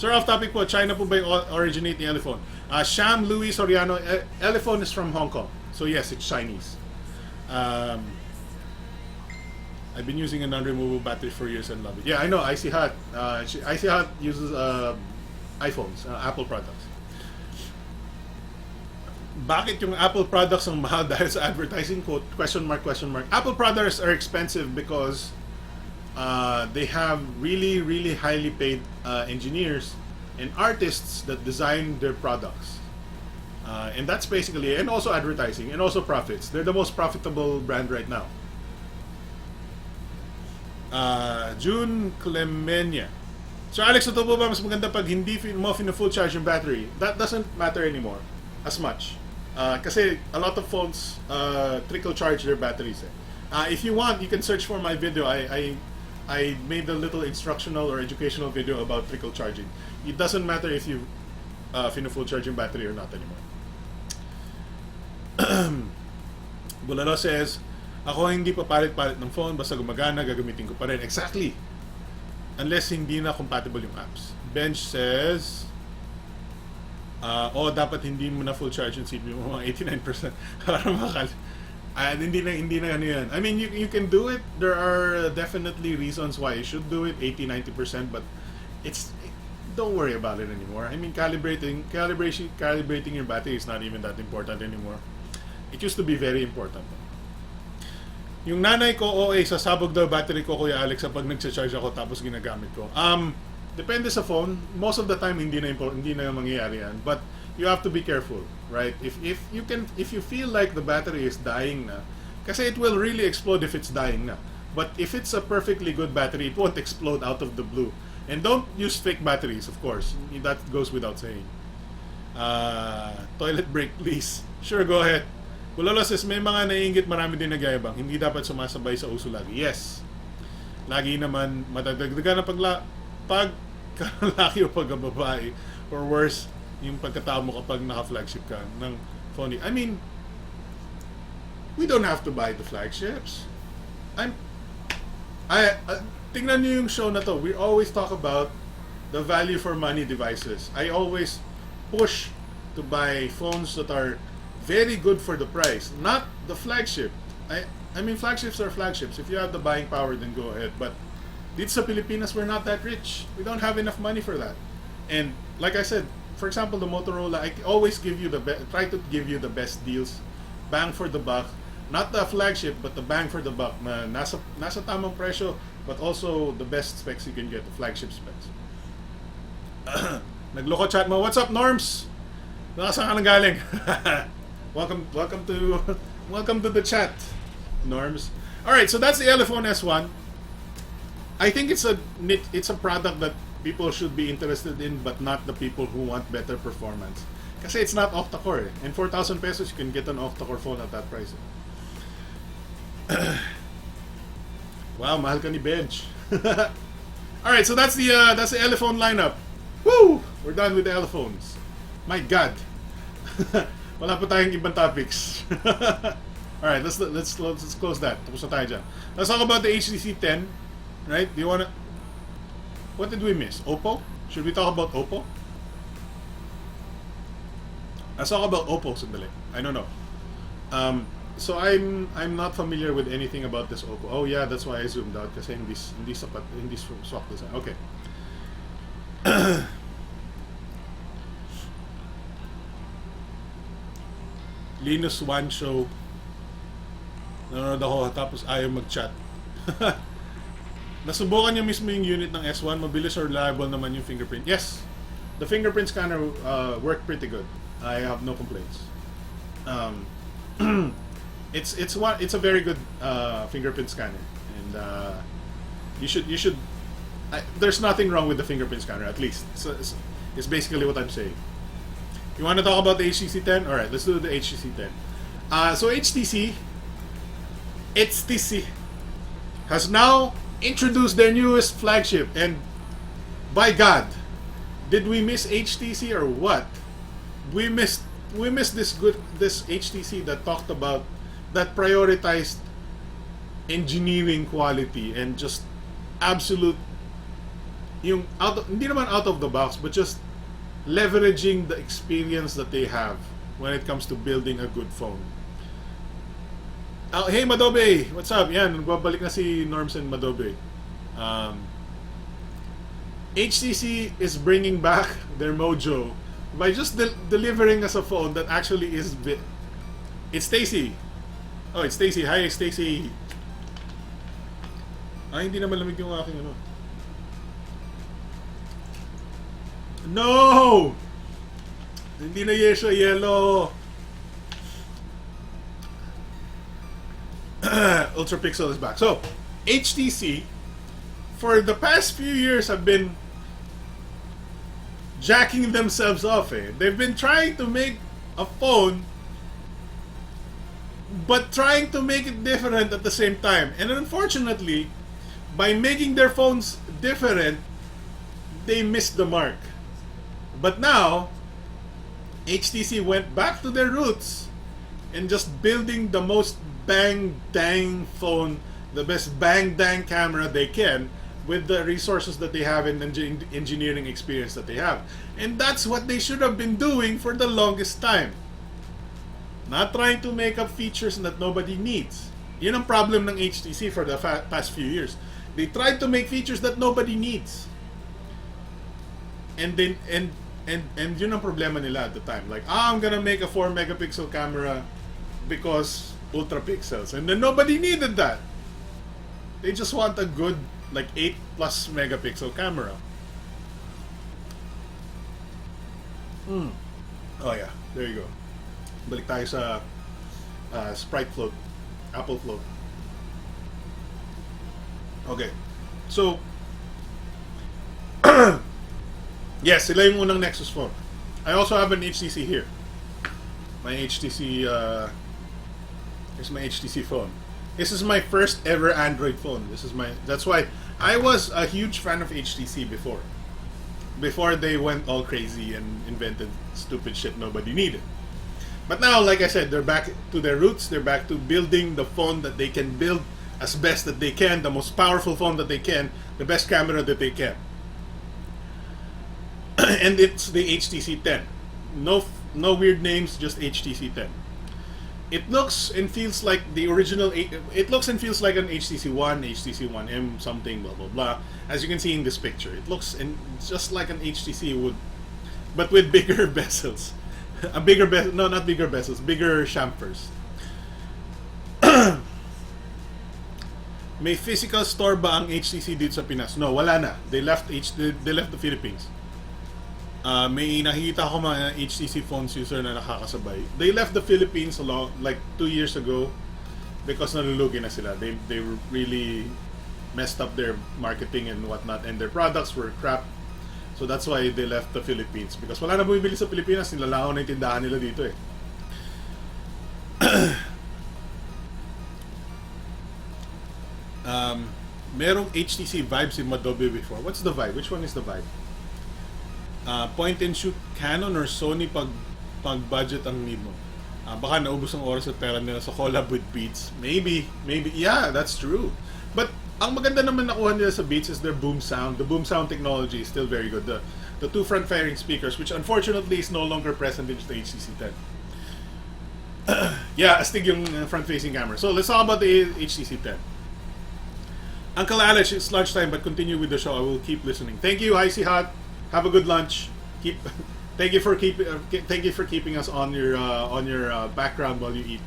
Sir, off topic po, China po ba yung originate ni Elephone? Sham Louis Soriano, Elephone is from Hong Kong. So yes, it's Chinese. I've been using a non-removable battery for years and love it. Yeah, I know. Icy Hot. Icy Hot uses iPhones, Apple products. Bakit yung Apple products ang mahal dahil sa advertising? Quote, question mark, question mark. Apple products are expensive because they have really, really highly paid engineers and artists that design their products. And that's basically, and also advertising, and also profits. They're the most profitable brand right now. June Clemenia. So Alex, ito po ba mas maganda pag hindi mo full charge yung battery? That doesn't matter anymore as much. Kasi a lot of phones trickle charge their batteries. If you want, you can search for my video. I made a little instructional or educational video about trickle charging. It doesn't matter if you full charge yung battery or not anymore. Bulalo says, ako hindi pa palit-palit ng phone, basta gumagana, gagamitin ko pa rin. Exactly. Unless hindi na compatible yung apps. Bench says, dapat hindi mo na full charge yung CPU mo, mga 89%. Para makal. Hindi na ano yan. I mean, you can do it. There are definitely reasons why you should do it, 80-90%, but don't worry about it anymore. I mean, calibrating your battery is not even that important anymore. It used to be very important. Yung nanay ko, sasabog daw battery ko, Kuya Alex, pag nagcha-charge ako tapos ginagamit ko. Depende sa phone. Most of the time hindi na mangyayari yan. But you have to be careful, right? If you feel like the battery is dying na, kasi it will really explode if it's dying na. But if it's a perfectly good battery, it won't explode out of the blue. And don't use fake batteries, of course. That goes without saying. Toilet break, please. Sure, go ahead. Bulalo says, may mga naiingit, marami din nagyayabang. Hindi dapat sumasabay sa uso lagi. Yes. Lagi naman matadagdagan na pag lalaki o pag babae, or worse, yung pagkatao mo kapag naka-flagship ka ng phone. I mean, we don't have to buy the flagships. Tingnan niyo yung show na to. We always talk about the value for money devices. I always push to buy phones that are very good for the price, not the flagship. I mean, flagships are flagships. If you have the buying power, then go ahead. But dito sa Pilipinas, we're not that rich. We don't have enough money for that. And like I said, for example, the Motorola, I always try to give you the best deals, bang for the buck. Not the flagship, but the bang for the buck. Na nasa tamang presyo, but also the best specs you can get, the flagship specs. Nagloko chat mo. What's up, Norms? Saan ka nang galing? Welcome to the chat, Norms. All right, so that's the Elephone S1. I think it's a product that people should be interested in, but not the people who want better performance. Kasi it's not octa-core. And 4,000 pesos, you can get an octa-core phone at that price. Wow, mahal ka ni Bench. All right, so that's the Elephone lineup. Woo! We're done with the Elephones. My God. Wala pa tayong ibang topics. Alright, let's close that. Tapos na tayo dyan. Let's talk about the HTC 10. Right? Do you wanna... What did we miss? Oppo? Should we talk about Oppo? Let's talk about Oppo sandali. I don't know. So I'm not familiar with anything about this Oppo. Oh yeah, that's why I zoomed out kasi hindi swak design. Okay. Linus One Show. Nanonood ako tapos ayaw mag-chat. Nasubukan niya mismo yung unit ng S1. Mabilis or reliable naman yung fingerprint. Yes, the fingerprint scanner worked pretty good. I have no complaints. It's a very good fingerprint scanner, and you should. There's nothing wrong with the fingerprint scanner, at least. It's basically what I'm saying. You want to talk about the HTC 10? All right, let's do the HTC 10. So HTC has now introduced their newest flagship, and by God, did we miss HTC or what? We missed this HTC that talked about, that prioritized engineering quality and just absolute, hindi naman out of the box, but just leveraging the experience that they have when it comes to building a good phone. Hey Madobe, what's up? Yan, babalik na si Norms and Madobe. HTC is bringing back their mojo by just delivering us a phone that actually is. It's Stacy. Oh, it's Stacy. Hi, Stacy. Hindi na malamig yung aking ano. No! Hindi na yellow. Ultra Pixel is back. So, HTC, for the past few years, have been jacking themselves off. They've been trying to make a phone, but trying to make it different at the same time. And unfortunately, by making their phones different, they missed the mark. But now, HTC went back to their roots and just building the most bang-dang phone, the best bang-dang camera they can with the resources that they have and the engineering experience that they have. And that's what they should have been doing for the longest time. Not trying to make up features that nobody needs. Yun ang problem ng HTC for the past few years. They tried to make features that nobody needs. And then and yun ang problema nila at the time. Like, I'm gonna make a 4 megapixel camera because ultra pixels, and then nobody needed that. They just want a good like 8 plus megapixel camera. Oh yeah, there you go. Balik tayo sa Sprite float, Apple float. Okay, so yes, sila yung unang Nexus phone. I also have an HTC here. My HTC, here's my HTC phone. This is my first ever Android phone. That's why I was a huge fan of HTC before. Before they went all crazy and invented stupid shit nobody needed. But now, like I said, they're back to their roots. They're back to building the phone that they can build as best that they can, the most powerful phone that they can, the best camera that they can. And it's the HTC 10. No weird names, just HTC 10. It looks and feels like the original. It looks and feels like an HTC One, HTC One M, something, blah blah blah. As you can see in this picture, it looks and just like an HTC would, but with bigger bezels. A bigger bezel, no, not bigger bezels, bigger chamfers. May physical store ba ang HTC dito sa Pinas? No, wala na. They left the Philippines. May nakikita ko mga HTC phones user na nakakasabay. They left the Philippines like 2 years ago because nalulugi na sila. They really messed up their marketing and whatnot, and their products were crap. So that's why they left the Philippines, because wala na bumibili sa Pilipinas, nilalakaw na yung tindahan nila dito eh. Merong HTC Vibe si Madobe before. What's the Vibe? Which one is the Vibe? Point and shoot Canon or Sony pag budget ang need mo. Baka naubos ang oras at pera nila sa collab with Beats. Maybe, yeah, that's true. But ang maganda naman nakuha nila sa Beats is their boom sound. The boom sound technology is still very good. The two front-firing speakers, which unfortunately is no longer present in the HTC 10. Yeah, astig yung front-facing camera. So let's talk about the HTC 10. Uncle Alex, it's lunchtime, but continue with the show. I will keep listening. Thank you, Icy Hot. Have a good lunch. Thank you for keeping us on your background while you eat.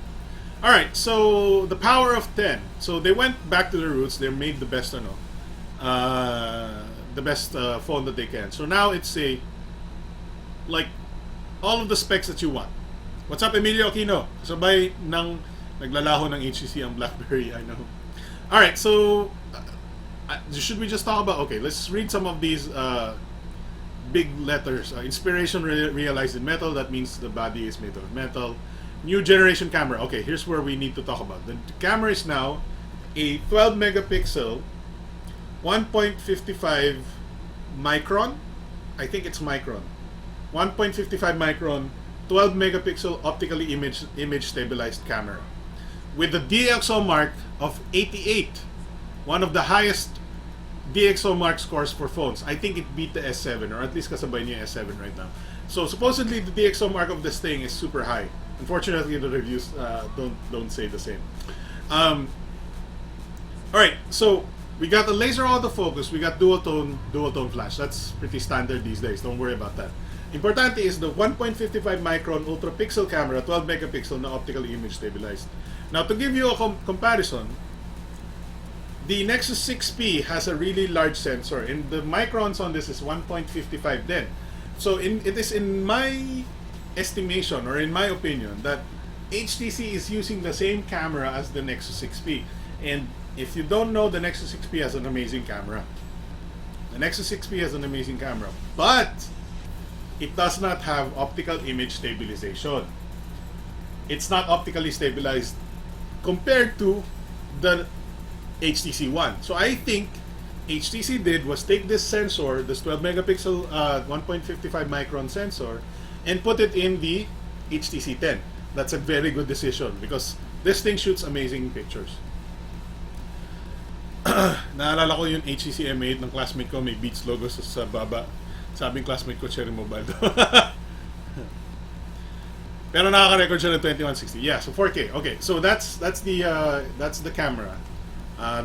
All right, so the power of 10. So they went back to their roots. They made the best, phone that they can. So now it's like all of the specs that you want. What's up, Emilio Aquino? Sabay ng naglalaho ng HTC ang BlackBerry. I know. All right, so should we just talk about? Okay, let's read some of these big letters. Inspiration realized in metal. That means the body is made of metal. New generation camera. Okay, here's where we need to talk about. The camera is now a 12 megapixel, 1.55 micron. I think it's micron. 1.55 micron, 12 megapixel optically image stabilized camera with the DxO mark of 88, one of the highest DxO mark scores for phones. I think it beat the S7, or at least kasabay niya S7 right now. So supposedly the DxO mark of this thing is super high. Unfortunately, the reviews don't say the same. Alright, so we got the laser autofocus, we got dual tone flash. That's pretty standard these days. Don't worry about that. Importante is the 1.55 micron ultra pixel camera, 12 megapixel na optically image stabilized. Now, to give you a comparison, the Nexus 6P has a really large sensor, and the microns on this is 1.55 then. So it is in my estimation, or in my opinion, that HTC is using the same camera as the Nexus 6P. And if you don't know, the Nexus 6P has an amazing camera. The Nexus 6P has an amazing camera, but it does not have optical image stabilization. It's not optically stabilized compared to the HTC One. So I think HTC did was take this sensor, this 12 megapixel 1.55 micron sensor, and put it in the HTC 10. That's a very good decision because this thing shoots amazing pictures. Naalala ko yung HTC M8 ng classmate ko, may Beats logo sa baba. Sabing classmate ko, cherry mobile daw. Pero nakaka-record siya ng 2160. Yeah, so 4K. Okay, so that's the camera.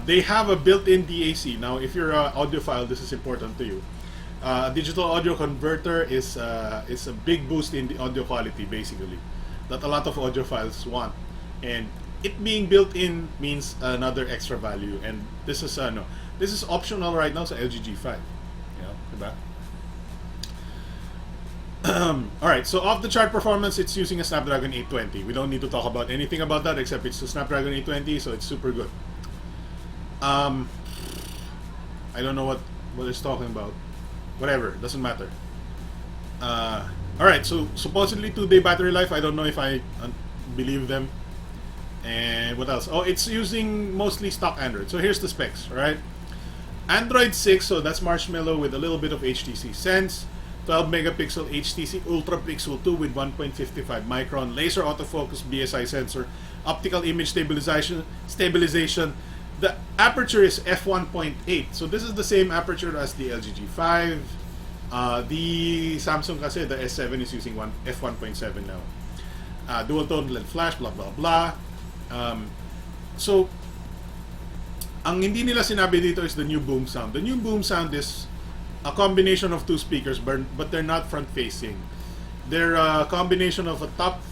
They have a built-in DAC. Now, if you're an audiophile, this is important to you. Digital audio converter is a big boost in the audio quality, basically, that a lot of audiophiles want. And it being built-in means another extra value. And this is optional right now sa LG G5. Yeah, diba? Alright, so off the chart performance, it's using a Snapdragon 820. We don't need to talk about anything about that except it's a Snapdragon 820, so it's super good. I don't know what it's talking about. Whatever, doesn't matter. Alright, so supposedly 2-day battery life. I don't know if I believe them. And what else? Oh, it's using mostly stock Android. So here's the specs, right? Android 6, so that's Marshmallow with a little bit of HTC Sense. 12 megapixel HTC Ultra Pixel 2 with 1.55 micron laser autofocus BSI sensor, optical image stabilization. The aperture is f1.8, so this is the same aperture as the LG G5. The Samsung kasi, the S7 is using f1.7 now. Dual tone LED flash, blah blah blah. So ang hindi nila sinabi dito is the new boom sound. The new boom sound is a combination of two speakers, but they're not front facing. They're a combination of a top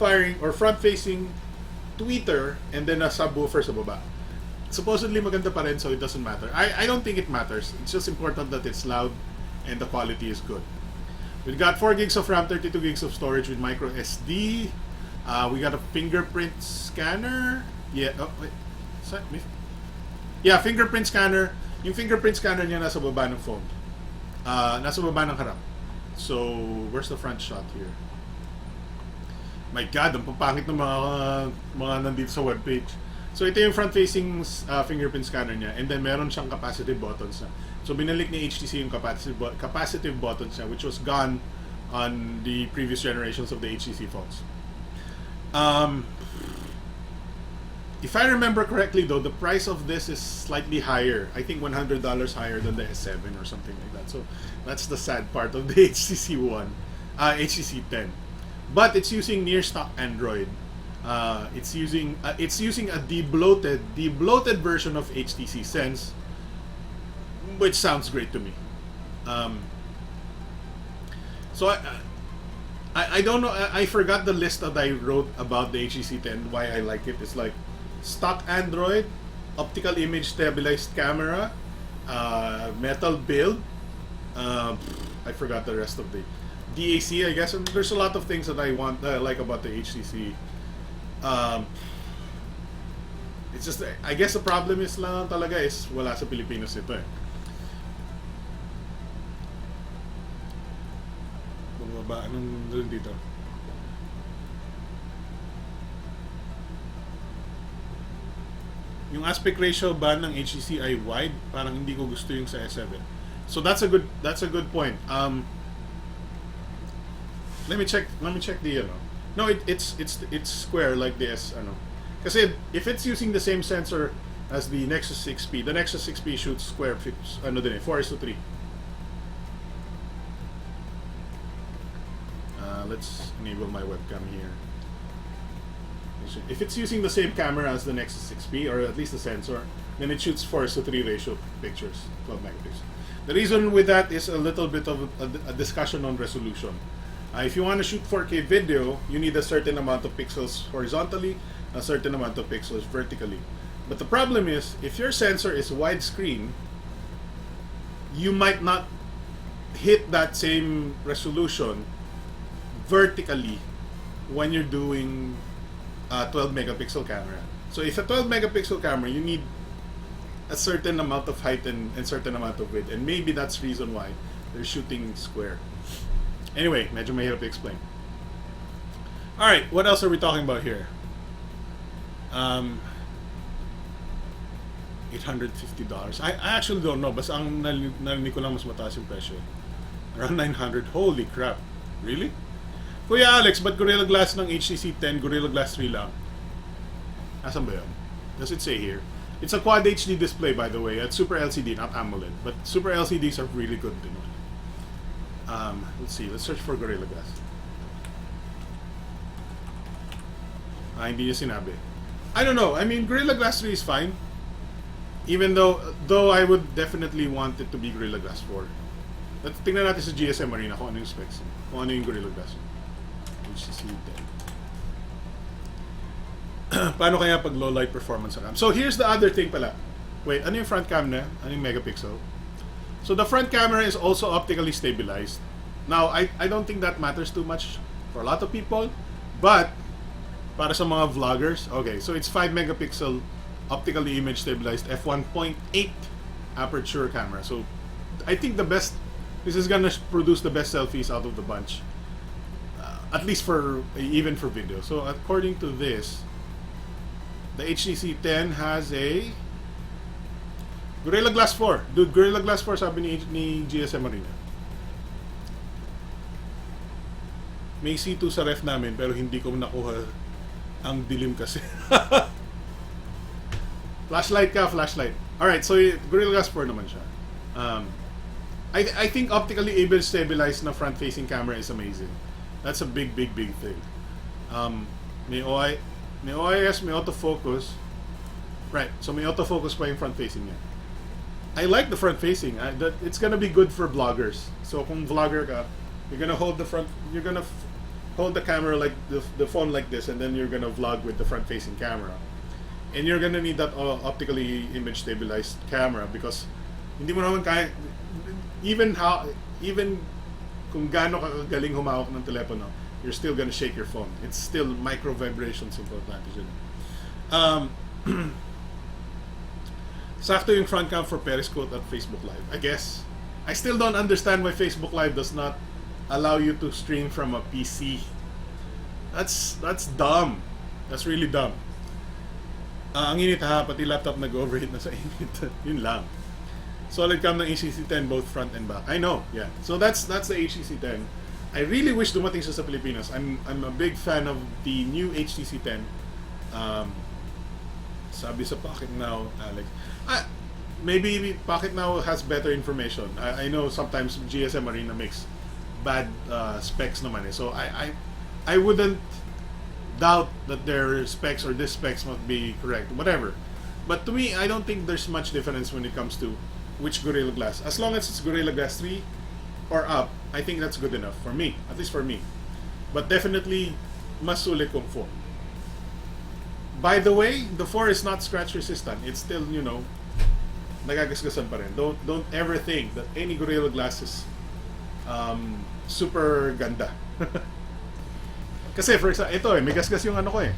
firing or front facing tweeter and then a subwoofer sa baba. Supposedly maganda pa rin, so it doesn't matter. I don't think it matters. It's just important that it's loud and the quality is good. We've got 4 gigs of RAM, 32 gigs of storage with micro SD. We got a fingerprint scanner. Yeah, oh wait. Yeah, fingerprint scanner. Yung fingerprint scanner niya nasa baba ng phone. Nasa baba ng harap. So, where's the front shot here? My God, ang papangit ng mga nandito sa webpage. So, ito yung front-facing fingerprint scanner niya. And then, meron siyang capacitive buttons na. So, binalik ni HTC yung capacitive buttons niya, which was gone on the previous generations of the HTC phones. If I remember correctly, though, the price of this is slightly higher. I think $100 higher than the S7 or something like that. So that's the sad part of the HTC One, HTC 10. But it's using near stock Android. It's using a debloated version of HTC Sense, which sounds great to me. So I don't know. I forgot the list that I wrote about the HTC 10. Why I like it. It's like stock Android, optical image stabilized camera, metal build. I forgot the rest of the DAC, I guess. And there's a lot of things that I like about the HTC. It's just, I guess the problem is lang talaga is wala sa Pilipinas ito eh. Bumaba, anong doon dito? Yung aspect ratio ba ng HTC ay wide? Parang hindi ko gusto yung sa S7. So that's a good point. Let me check the No, it's square like the S Kasi if it's using the same sensor as the Nexus 6P, the Nexus 6P shoots square 4:3. Let's enable my webcam here. magnification. If it's using the same camera as the Nexus 6P, or at least the sensor, then it shoots 4:3 ratio pictures, 12 megapixels. The reason with that is a little bit of a discussion on resolution. If you want to shoot 4K video, you need a certain amount of pixels horizontally, a certain amount of pixels vertically. But the problem is, if your sensor is widescreen, you might not hit that same resolution vertically when you're doing a 12 megapixel camera. So if a 12 megapixel camera, you need a certain amount of height and certain amount of width, and maybe that's the reason why they're shooting square. Anyway, medyo mahirap to explain. Alright, what else are we talking about here? $850. I actually don't know. Basta ang narinig ko lang mas mataas yung presyo. Around 900. Holy crap. Really? Kuya Alex, ba't Gorilla Glass ng HTC 10, Gorilla Glass 3 lang? Asan ba yun? Does it say here? It's a Quad HD display, by the way. It's Super LCD, not AMOLED. But Super LCDs are really good. Let's see. Let's search for Gorilla Glass. Hindi niya sinabi. I don't know. I mean, Gorilla Glass 3 is fine. Even though I would definitely want it to be Gorilla Glass 4. Tingnan natin sa GSM Arena kung ano yung specs. Kung ano yung Gorilla Glass. HTC 10. Paano kaya pag low light performance sa cam? So here's the other thing pala. Wait, ano yung front cam na? Ano yung megapixel? So the front camera is also optically stabilized. Now, I don't think that matters too much for a lot of people. But, para sa mga vloggers, okay, so it's 5 megapixel optically image stabilized f1.8 aperture camera. So I think this is gonna produce the best selfies out of the bunch, at least even for video. So according to this, the HTC 10 has a Gorilla Glass 4. Dude, Gorilla Glass 4 sabi ni GSM Arena. May C2 sa ref namin pero hindi ko nakuha, ang dilim kasi. Flashlight ka, flashlight. Alright, so Gorilla Glass 4 naman siya. I think optically able stabilized na front-facing camera is amazing. That's a big thing. May OIS, may autofocus. Right, so may autofocus pa yung front-facing niya. I like the front-facing. It's gonna be good for vloggers. So kung vlogger ka, you're gonna hold the camera like the phone like this, and then you're gonna vlog with the front-facing camera. And you're gonna need that optically image stabilized camera because hindi mo naman kaya, even kung gaano ka galing humawak ng telepono, you're still gonna shake your phone. It's still micro vibrations importante dyan. Sakto yung front cam for Periscope at Facebook Live, I guess. I still don't understand why Facebook Live does not allow you to stream from a PC. That's dumb. That's really dumb. Ang init ha, pati laptop nag-overheat na sa init. Yun lang. Solid cam ng HTC 10 both front and back. I know, yeah. So that's the HTC 10. I really wish dumating siya sa Pilipinas. I'm a big fan of the new HTC 10. Sabi sa Pocket Now, Alex. Maybe Pocket Now has better information. I know sometimes GSM Arena makes bad specs naman eh. So I wouldn't doubt that their specs or this specs must be correct, whatever. But to me, I don't think there's much difference when it comes to which Gorilla Glass. As long as it's Gorilla Glass 3 or up, I think that's good enough for me, at least for me. But definitely, mas sulit kung 4. By the way, the 4 is not scratch resistant. It's still, nagagasgasan pa rin. Don't ever think that any Gorilla Glass is super ganda. Kasi for example, ito may gasgas yung ano ko eh.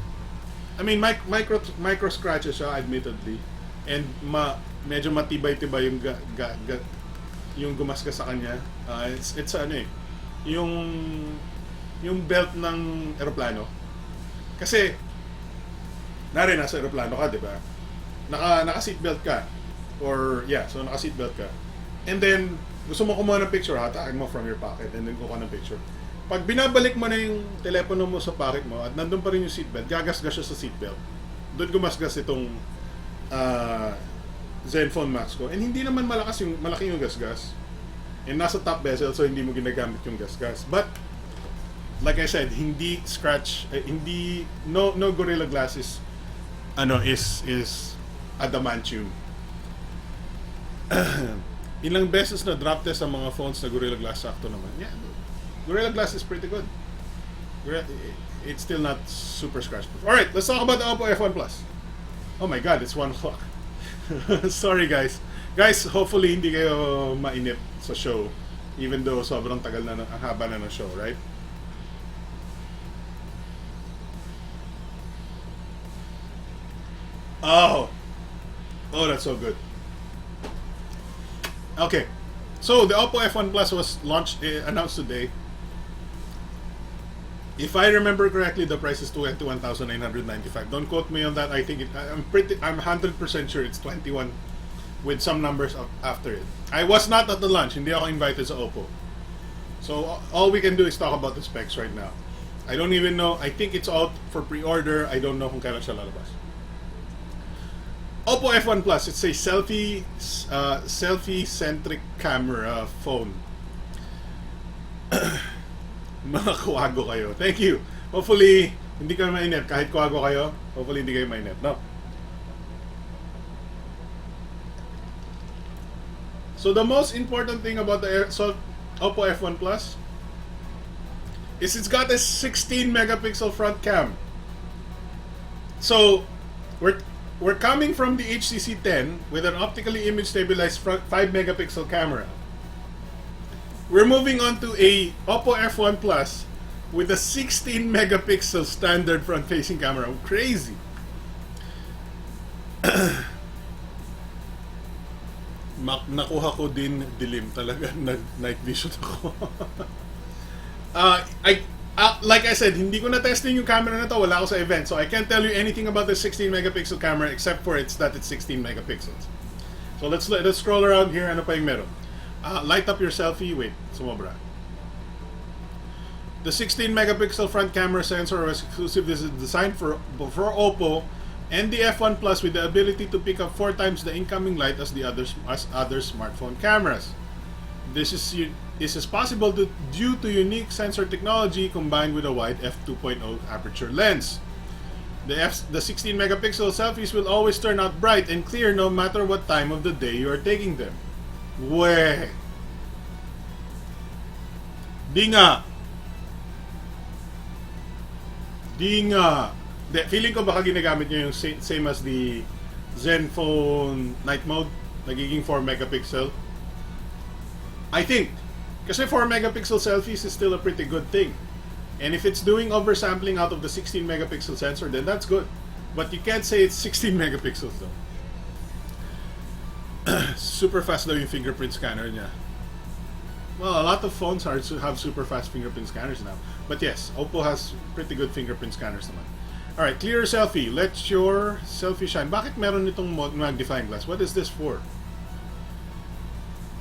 I mean, micro scratches siya, admittedly. And medyo matibay-tibay yung gumasgas sa kanya. It's ano eh, yung belt ng eroplano. Kasi nasa eroplano ka, 'di ba? Naka-seatbelt ka. Or so naka-seatbelt ka. And then gusto mo kumuha ng picture, hatakin mo from your pocket and then kuha ng picture. Pag binabalik mo na yung telepono mo sa pocket mo at nandun pa rin yung seatbelt, gagasgas siya sa seatbelt. Doon gumasgas itong Zenfone Max ko. And hindi naman malaki yung gasgas. And nasa top bezel, so hindi mo ginagamit yung gasgas. But like I said, hindi scratch, hindi no Gorilla Glass is is adamantium. Ilang beses na drop test ang mga phones na Gorilla Glass sakto naman. Yeah, Gorilla Glass is pretty good. It's still not super scratch proof. All right, let's talk about the Oppo F1 Plus. Oh my God, it's 1 o'clock. Sorry guys. Guys, hopefully hindi kayo mainip sa show. Even though sobrang tagal na, ang haba na ng show, right? Oh, that's so good. Okay, so the Oppo F1 Plus was announced today. If I remember correctly, the price is 21,995. Don't quote me on that. I think I'm 100% sure it's 21 with some numbers after it. I was not at the launch. Hindi ako invited sa Oppo. So all we can do is talk about the specs right now. I don't even know. I think it's out for pre-order. I don't know kung kailan siya lalabas. Oppo F1 Plus, it's a selfie-centric camera phone. Mga kuwago kayo. Thank you. Hopefully, hindi kayo mainip. Kahit kuwago kayo, hopefully hindi kayo mainip. No? So the most important thing about the Oppo F1 Plus is it's got a 16 megapixel front cam. So we're coming from the HTC 10 with an optically image stabilized front 5 megapixel camera. We're moving on to a Oppo F1 Plus with a 16 megapixel standard front facing camera. Crazy. Nakuha ko din dilim talaga. Night vision ako. Like I said, hindi ko na testing yung camera na to. Wala ako sa event. So I can't tell you anything about the 16 megapixel camera except for that it's 16 megapixels. So let's scroll around here. Ano pa yung meron? Light up your selfie. Wait, sumobra. The 16 megapixel front camera sensor was exclusive. This is designed for Oppo and the F1 Plus with the ability to pick up 4 times the incoming light as other smartphone cameras. This is possible due to unique sensor technology combined with a wide f2.0 aperture lens. The 16 megapixel selfies will always turn out bright and clear no matter what time of the day you are taking them. Weh. Di nga. Feeling ko baka ginagamit nyo yung same as the Zenfone night mode. Nagiging 4 megapixel. I think. Kasi 4 megapixel selfies is still a pretty good thing. And if it's doing oversampling out of the 16 megapixel sensor, then that's good. But you can't say it's 16 megapixels though. Super fast daw yung fingerprint scanner niya. Well, a lot of phones have super fast fingerprint scanners now. But yes, Oppo has pretty good fingerprint scanners naman. Alright, clear selfie. Let your selfie shine. Bakit meron itong magnifying glass? What is this for?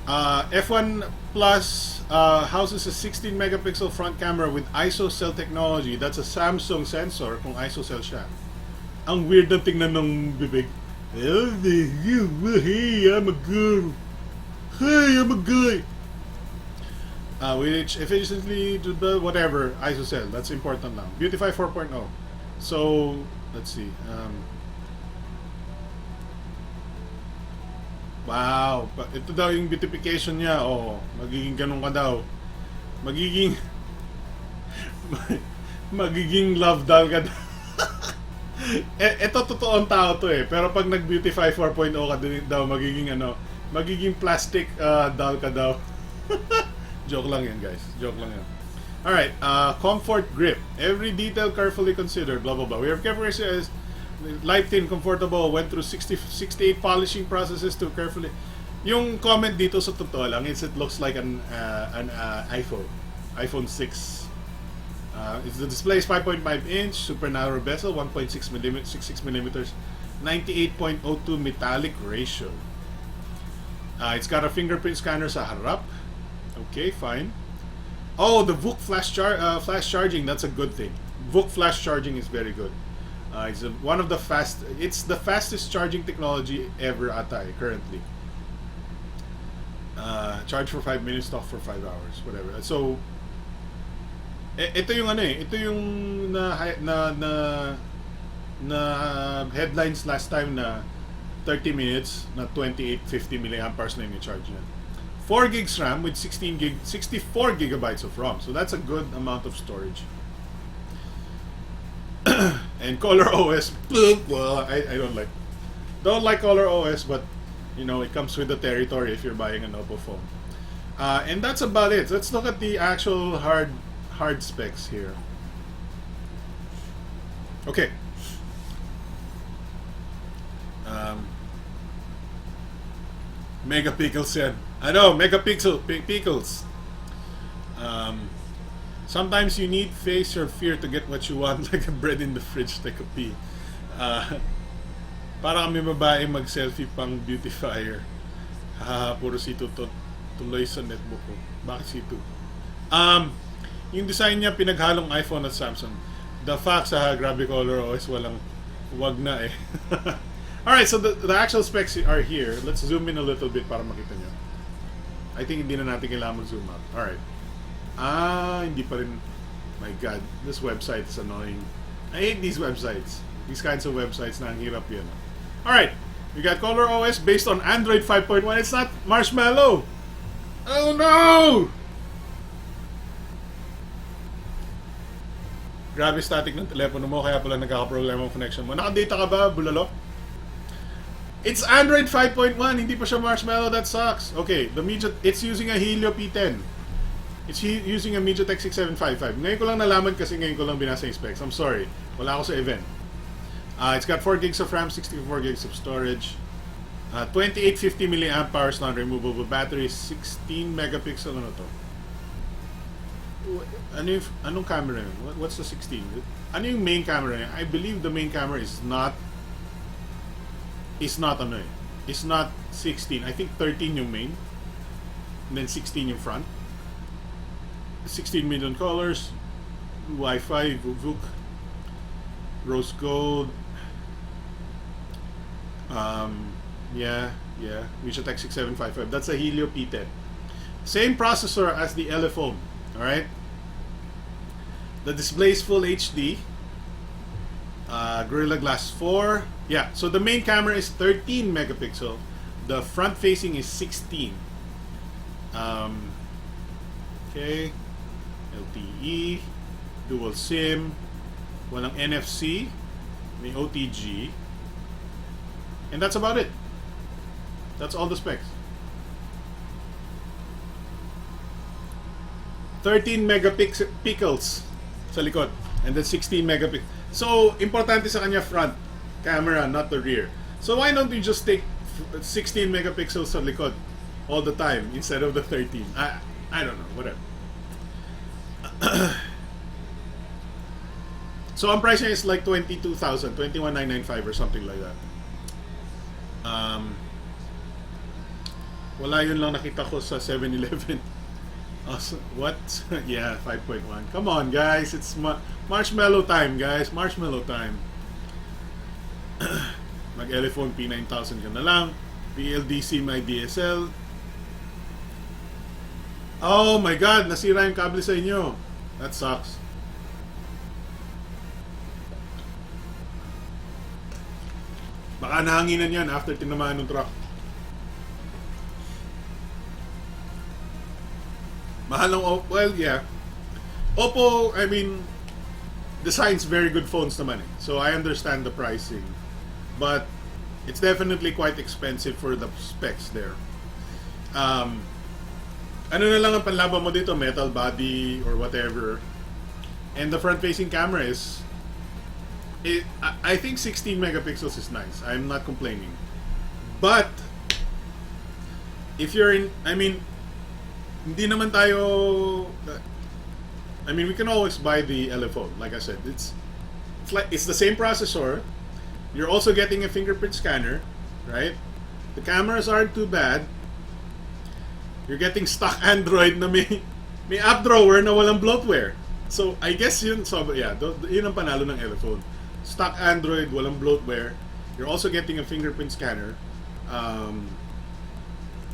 F1 Plus houses a 16 megapixel front camera with ISOCELL technology. That's a Samsung sensor kung ISOCELL siya. Ang weird na tingnan ng bibig. Hey, I'm a girl. Hey, I'm a guy. Which efficiently, whatever, ISOCELL. That's important now. Beautify 4.0. So, let's see. Wow. Ito daw yung beautification niya. Oh, magiging ganun ka daw. Magiging love doll ka daw. Ito totoong tao to eh. Pero pag nag-beautify 4.0 ka daw, magiging plastic doll ka daw. Joke lang yan, guys. Joke lang yan. Alright, comfort grip. Every detail carefully considered, blah blah blah. We have carefully says light thin, comfortable, went through 68 polishing processes to carefully. Yung comment dito sa totoo lang is it looks like an iPhone 6. The display is 5.5 inch, super narrow bezel, 1.6 millimeters, 98.02 metallic ratio. It's got a fingerprint scanner sa harap. Okay, fine. Oh, the VOOC flash charging, that's a good thing. VOOC flash charging is very good. It's it's the fastest charging technology ever currently. Charge for 5 minutes, talk for 5 hours, whatever. So, Ito yung ano ito yung na na na, na headlines last time na 30 minutes na 2850 milliamperes na yung charge niya. 4 gigs RAM with 64 gigabytes of ROM. So that's a good amount of storage. And Color OS, well, I don't like Color OS, but you know, it comes with the territory if you're buying an Oppo phone. And that's about it. Let's look at the actual hard specs here. Okay. Megapixel said, I know, pickles. Sometimes you need face your fear to get what you want, like a bread in the fridge, take a pee. Para kami babae mag-selfie pang beautifier. Puro sito tuloy sa netbook ko. Bakit sito? Yung design niya pinaghalong iPhone at Samsung. The facts, grabe Color OS, wag na eh. Alright, so the actual specs are here. Let's zoom in a little bit para makita nyo. I think hindi na natin kailangan mag-zoom out. Alright. Hindi pa rin. My God, this website is annoying. I hate these websites. These kinds of websites na ang hirap yan. Alright, we got Color OS based on Android 5.1. It's not Marshmallow. Oh no! Grabe static ng telepono mo, kaya pala nagkakaproblema ang connection mo. Nakadata ka ba, bulalo? It's Android 5.1, hindi pa siya Marshmallow, that sucks. Okay, it's using a Helio P10. It's using a MediaTek 6755. Ngayon ko lang nalaman kasi ngayon ko lang binasa yung specs. I'm sorry, wala ako sa event. It's got 4 gigs of RAM, 64 gigs of storage, 2850 milliamperes non-removable battery, 16 megapixel, ano to? Anong camera yun? What's the 16? Ano yung main camera yun? I believe the main camera is not It's not 16. I think 13 yung main. And then 16 yung front. 16 million colors. Wi-Fi, VOOC, rose gold. Yeah. MediaTek 6755. That's a Helio P10. Same processor as the Elephone. Alright? The display is full HD. Gorilla Glass 4. Yeah, so the main camera is 13 megapixel. The front facing is 16. Okay. LTE. Dual SIM. Walang NFC. May OTG. And that's about it. That's all the specs. 13 megapixels sa likod. And then 16 megapixels. So, importante sa kanya front camera, not the rear. So, why don't you just take 16 megapixels sa likod all the time instead of the 13? I don't know, whatever. So, ang price niya is like 22,000, 21,995 or something like that. Wala yun lang nakita ko sa 7-Eleven. What? Yeah, 5.1. Come on, guys. It's marshmallow time, guys. Marshmallow time. Mag-Elephone P9000 ka na lang. PLDC my DSL. Oh my God! Nasira yung kable sa inyo. That sucks. Baka nahanginan yan after tinamaan ng truck. Mahal ng Oppo. Well, yeah. Oppo, I mean, designs very good phones naman eh. So I understand the pricing. But it's definitely quite expensive for the specs there. Ano na lang ang panlaban mo dito? Metal body or whatever. And the front-facing camera is... I think 16 megapixels is nice. I'm not complaining. But, if you're in... I mean... Hindi naman tayo... I mean, we can always buy the Elephone. Like I said, it's the same processor. You're also getting a fingerprint scanner, right? The cameras aren't too bad. You're getting stock Android na may app drawer na walang bloatware. So, I guess yun, so yeah, yun ang panalo ng Elephone. Stock Android, walang bloatware. You're also getting a fingerprint scanner.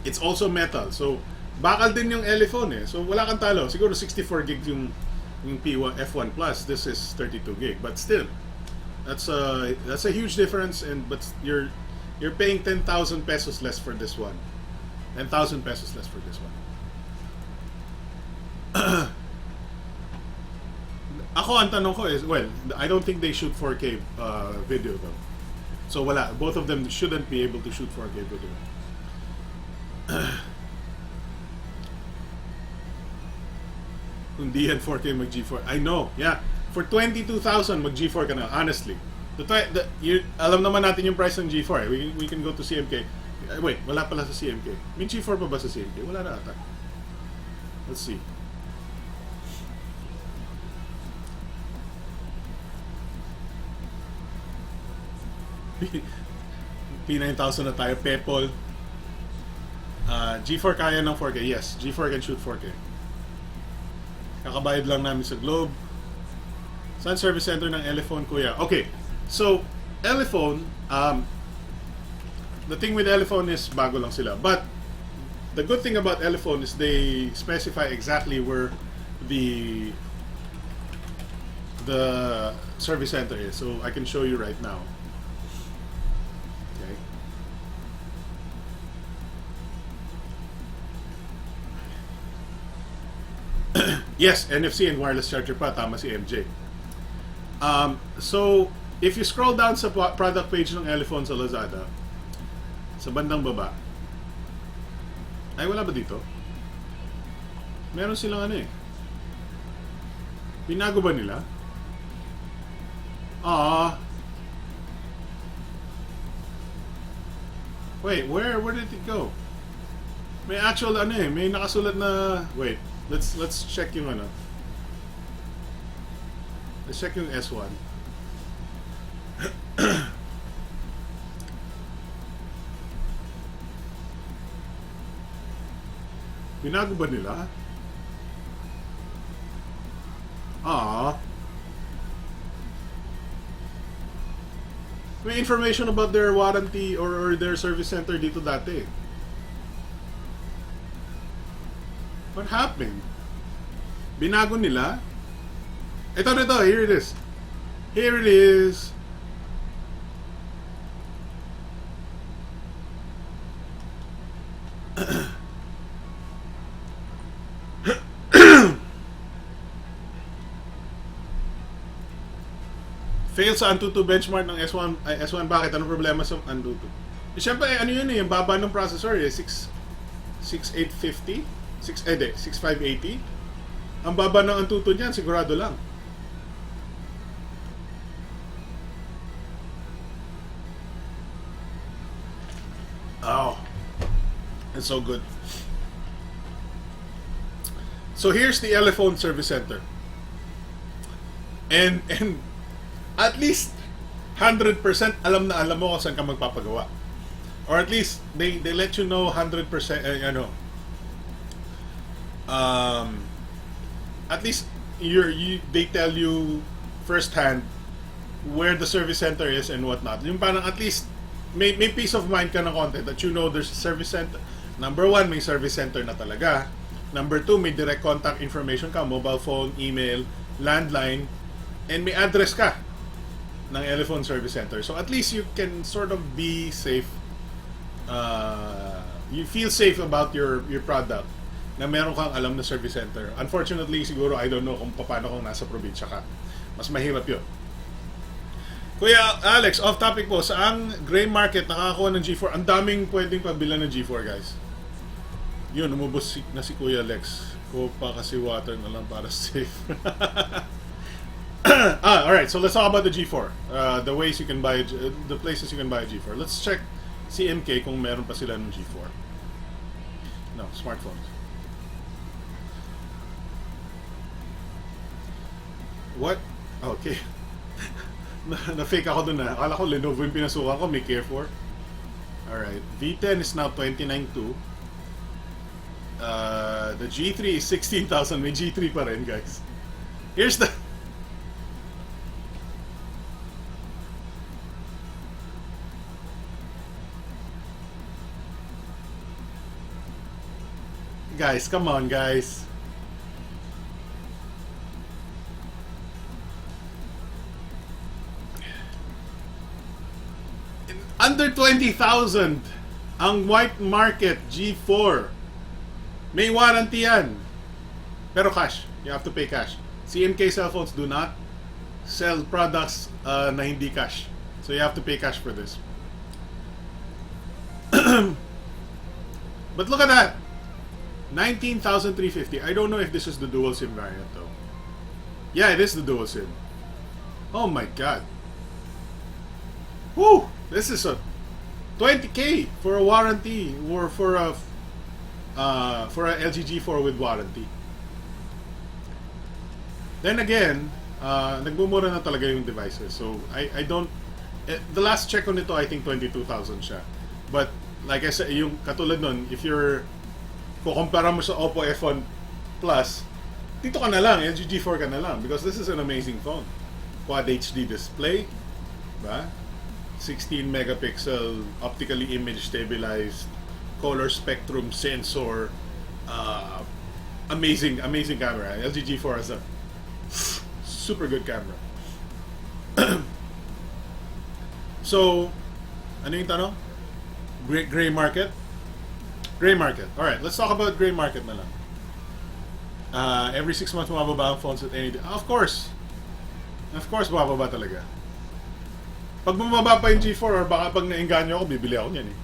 It's also metal. So, bakal din yung Elephone eh. So, wala kang talo. Siguro 64 gig yung Yung P1 F1 Plus, this is 32 gig. But still, that's a huge difference, but you're paying 10,000 pesos less for this one. 10,000 pesos less for this one. Ako, ang tanong ko is, well, I don't think they shoot 4K video though. So wala, both of them shouldn't be able to shoot 4K video. Hindi yan 4K mag G4. I know, yeah. For 22,000 mag G4 ka na, honestly. Alam naman natin yung price ng G4 eh. We can go to CMK. Wait, wala pala sa CMK. May G4 pa ba sa CMK? Wala na ata. Let's see. P9000 na tayo. Pepol. G4 kaya ng 4K. Yes, G4 can shoot 4K. Kakabayad lang namin sa Globe. Saan service center ng Elephone, kuya? Okay, so Elephone, the thing with Elephone is bago lang sila. But the good thing about Elephone is they specify exactly where the service center is. So I can show you right now. Okay. Yes, NFC and wireless charger pa. Tama si MJ. So, if you scroll down sa product page ng Elephone sa Lazada, sa bandang baba, ay wala ba dito? Meron silang ano eh. Binago ba nila? Wait, where did it go? May actual ano eh, may nakasulat na, wait, let's check yung ano. Let's check yung S1. Binago ba nila? May information about their warranty or their service center dito dati. What happened? Binago nila? Ito, here it is. Here it is. Fail sa Antutu benchmark ng S1. S1 bakit? Anong problema sa Antutu? Siyempre, ano yun eh, yung baba ng processor eh, 6850? 6580? Ang baba ng Antutu niyan, sigurado lang. Oh, it's so good. So here's the Elephone Service Center. And at least 100% alam na alam mo kung saan ka magpapagawa. Or at least they let you know 100% at least they tell you firsthand where the service center is and whatnot. Yung parang at least may peace of mind ka ng konti that you know there's a service center. Number 1, may service center na talaga. Number 2, may direct contact information ka, mobile phone, email, landline, and may address ka ng Elephone Service Center. So at least you can sort of be safe. You feel safe about your product na meron kang alam na service center. Unfortunately, siguro I don't know kung paano kung nasa probinsya ka. Mas mahirap yun. Kuya Alex, off topic po, saang gray market nakakakuha ng G4? Ang daming pwedeng pabilan ng G4, guys. Yun, umubos na si Kuya Alex. Ko pa kasi water na lang para safe. Alright, so let's talk about the G4. The ways you can buy, the places you can buy a G4. Let's check CMK kung meron pa sila ng G4. No, smartphones. What? Okay. Na-fake ako dun na. Akala ko Lenovo yung pinasukan ko, may Care 4. Alright, V10 is now 29.2. The G3 is 16,000. May G3 pa rin, guys. Here's the... Guys, come on, guys. 120,000 ang white market G4. May warranty yan. Pero cash. You have to pay cash. CMK cellphones do not sell products na hindi cash. So you have to pay cash for this. But look at that. 19,350. I don't know if this is the dual SIM variant though. Yeah, it is the dual SIM. Oh my god. Woo! This is a 20k for a warranty or for a LG G4 with warranty. Then again, nagmumura na talaga yung devices. So I don't the last check on ito I think 22,000 siya. But like I said, yung katulad nun, if you're kukumpara mo sa Oppo F1 Plus, dito ka na lang, LG G4 ka na lang because this is an amazing phone. Quad HD display, ba? 16 megapixel optically image stabilized color spectrum sensor, amazing camera. LG G4 has a super good camera. So ano yung tanong? Gray market. Alright, let's talk about gray market na lang. Every 6 months mababa ang phones at any day. Of course mababa talaga. Pag bumaba pa yung G4 or baka pag nainganyo ako, bibili ako niyan eh.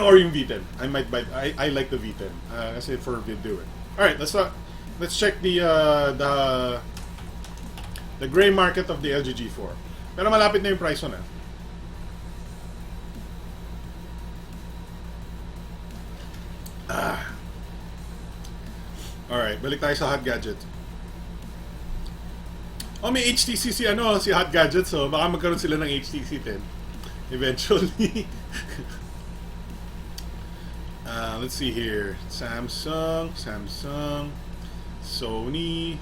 Or yung V10. I might buy. I like the V10 kasi for video it. All right, let's check the gray market of the LG G4. Pero malapit na yung price na. All right, balik tayo sa hot gadget. Oh, may HTC si Hot Gadget, so baka magkaroon sila ng HTC 10 eventually. Let's see here. Samsung, Sony,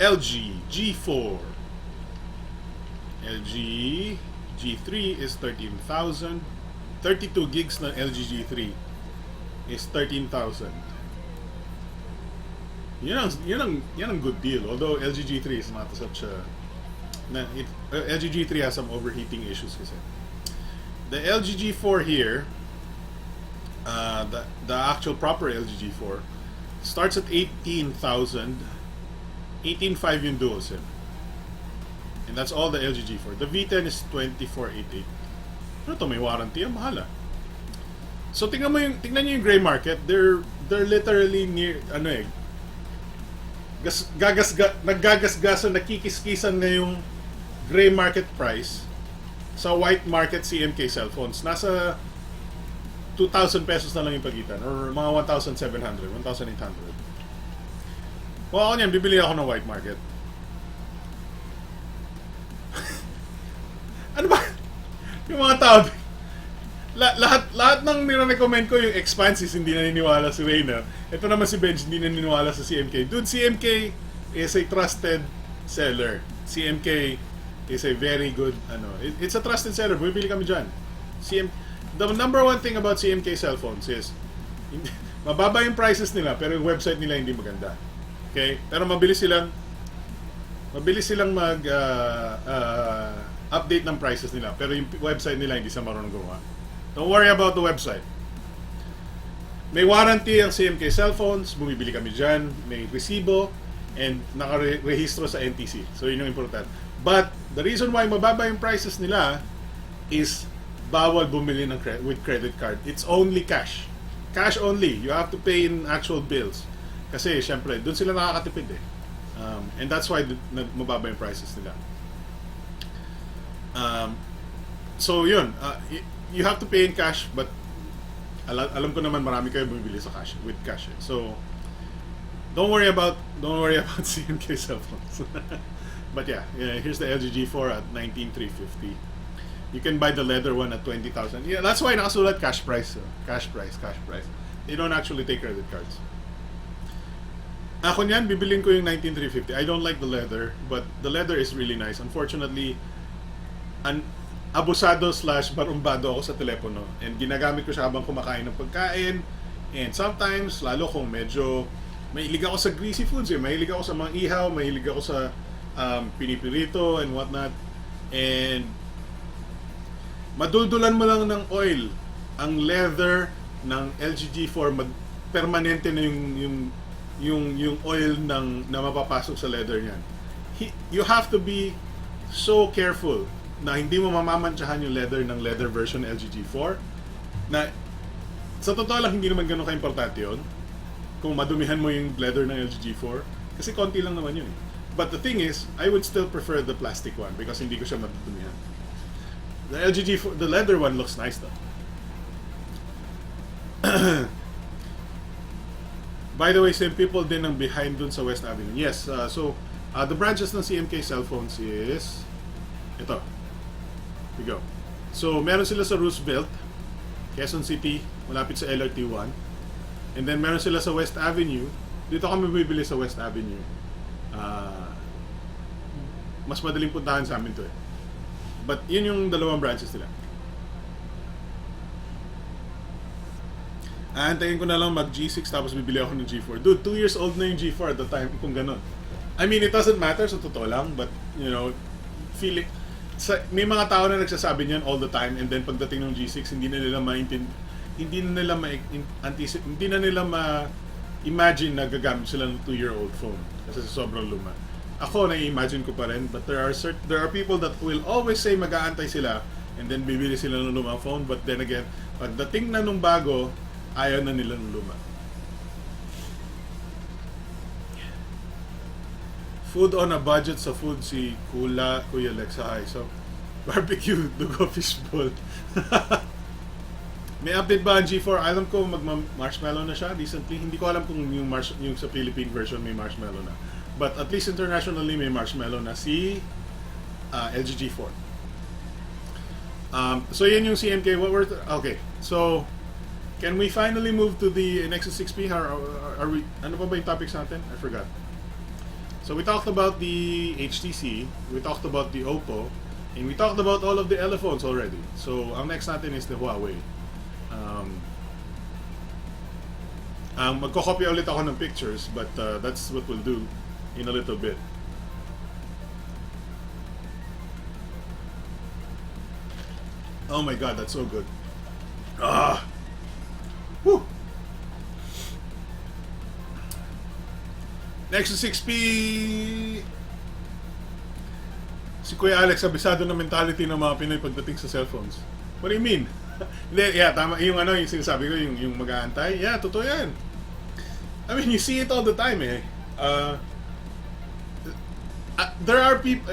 LG G4. LG G3 is 13,000. 32 gigs ng LG G3 is 13,000. Yan ang good deal. Although LG G3 is not such a LG G3 has some overheating issues kasi. The LG G4 here, the actual proper LG G4 starts at 18,000. 18,500 yung dual SIM. And that's all the LG G4. The V10 is 24,880. Ano to, may warranty? Ang mahal ah. So tingnan niyo yung gray market. They're literally near naggagasgasan, nakikiskisan na yung gray market price sa white market CMK cellphones. Nasa 2,000 pesos na lang yung pagitan or mga 1,700, 1,800. Kung ako niyan, bibili ako ng white market. Ano ba? Yung mga tao, lahat ng nire-recommend ko yung expanses, hindi naniniwala si Reyna. Ito naman si Benj, hindi naniniwala sa CMK. Dude, CMK is a trusted seller. CMK is a very good, it's a trusted seller. Bumibili kami dyan. The number one thing about CMK cellphones is, mababa yung prices nila, pero yung website nila hindi maganda. Okay? Pero mabilis silang update ng prices nila. Pero yung website nila hindi sa marunong gumawa. Don't worry about the website. May warranty ang CMK cellphones, bumibili kami dyan, may resibo, and nakarehistro sa NTC. So yun yung important. But the reason why mababa yung prices nila is bawal bumili with credit card. It's only cash. Cash only. You have to pay in actual bills. Kasi syempre, doon sila nakakatipid eh. And that's why mababa yung prices nila. So yun, you have to pay in cash, but alam ko naman marami kayo bumibili sa cash with cash. So don't worry about CMK cellphones. But yeah, here's the LG G4 at 19,350. You can buy the leather one at 20,000. Yeah, that's why nakasulat cash price. Cash price. They don't actually take credit cards. Ako niyan, bibilin ko yung 19,350. I don't like the leather, but the leather is really nice. Unfortunately, abusado/barumbado ako sa telepono, and ginagamit ko siya habang kumakain ng pagkain, and sometimes lalo kung medyo mahilig ako sa greasy foods mahilig ako sa mga ihaw, mahilig ako sa pinipirito and whatnot, and Maduldulan mo lang ng oil ang leather ng LG G4, permanente na yung oil na mapapasok sa leather niyan. You have to be so careful na hindi mo mamamantsahan yung leather ng leather version LG G4, na sa totoo lang hindi naman ganun ka-importante yun kung madumihan mo yung leather ng LG G4 kasi konti lang naman yun eh. But the thing is, I would still prefer the plastic one because hindi ko siya madudumihan. The LG G4, the leather one looks nice though. By the way, same people din ang behind dun sa West Avenue. Yes, the branches ng CMK cellphones is ito. Here we go. So, meron sila sa Roosevelt, Quezon City, malapit sa LRT1. And then meron sila sa West Avenue. Dito kami bibili sa West Avenue. Mas madaling puntahan sa amin to eh. But yun yung dalawang branches nila. Aantayin ko na lang mag G6 tapos bibili ako ng G4. Dude, 2 years old na yung G4 at the time kung ganun. I mean, it doesn't matter sa totoo lang, but you know, feeling may mga tao na nagsasabi niyan all the time, and then pagdating ng G6 hindi na nila ma-imagine na gagamit sila ng 2-year-old phone kasi sobrang luma. Ako na-imagine ko pa rin, but there are people that will always say mag-aantay sila and then bibili sila ng lumang phone, but then again, pagdating na nung bago, ayaw na nila ng luma. Food on a budget sa food si Kuya Lex. Hi. So, barbecue, dugo, fishball. May update ba ang G4? Alam ko marshmallow na siya recently. Hindi ko alam kung yung sa Philippine version may marshmallow na. But at least internationally may marshmallow na si LG G4. So yan yung CMK. Okay. So, can we finally move to the Nexus 6P? Are we? Ano pa ba yung topics natin? I forgot. So we talked about the HTC, we talked about the Oppo, and we talked about all of the Elephones already. So ang next natin is the Huawei. Magkokopya ulit ako ng pictures, but that's what we'll do in a little bit. Oh my god, that's so good. Whew. Nexus 6P. Si Kuya Alex, abisado na mentality ng mga Pinoy pagdating sa cellphones. What do you mean? Hindi, yeah, tama. Yung sinasabi ko, yung mag-aantay. Yeah, totoo yan. I mean, you see it all the time eh. There are people,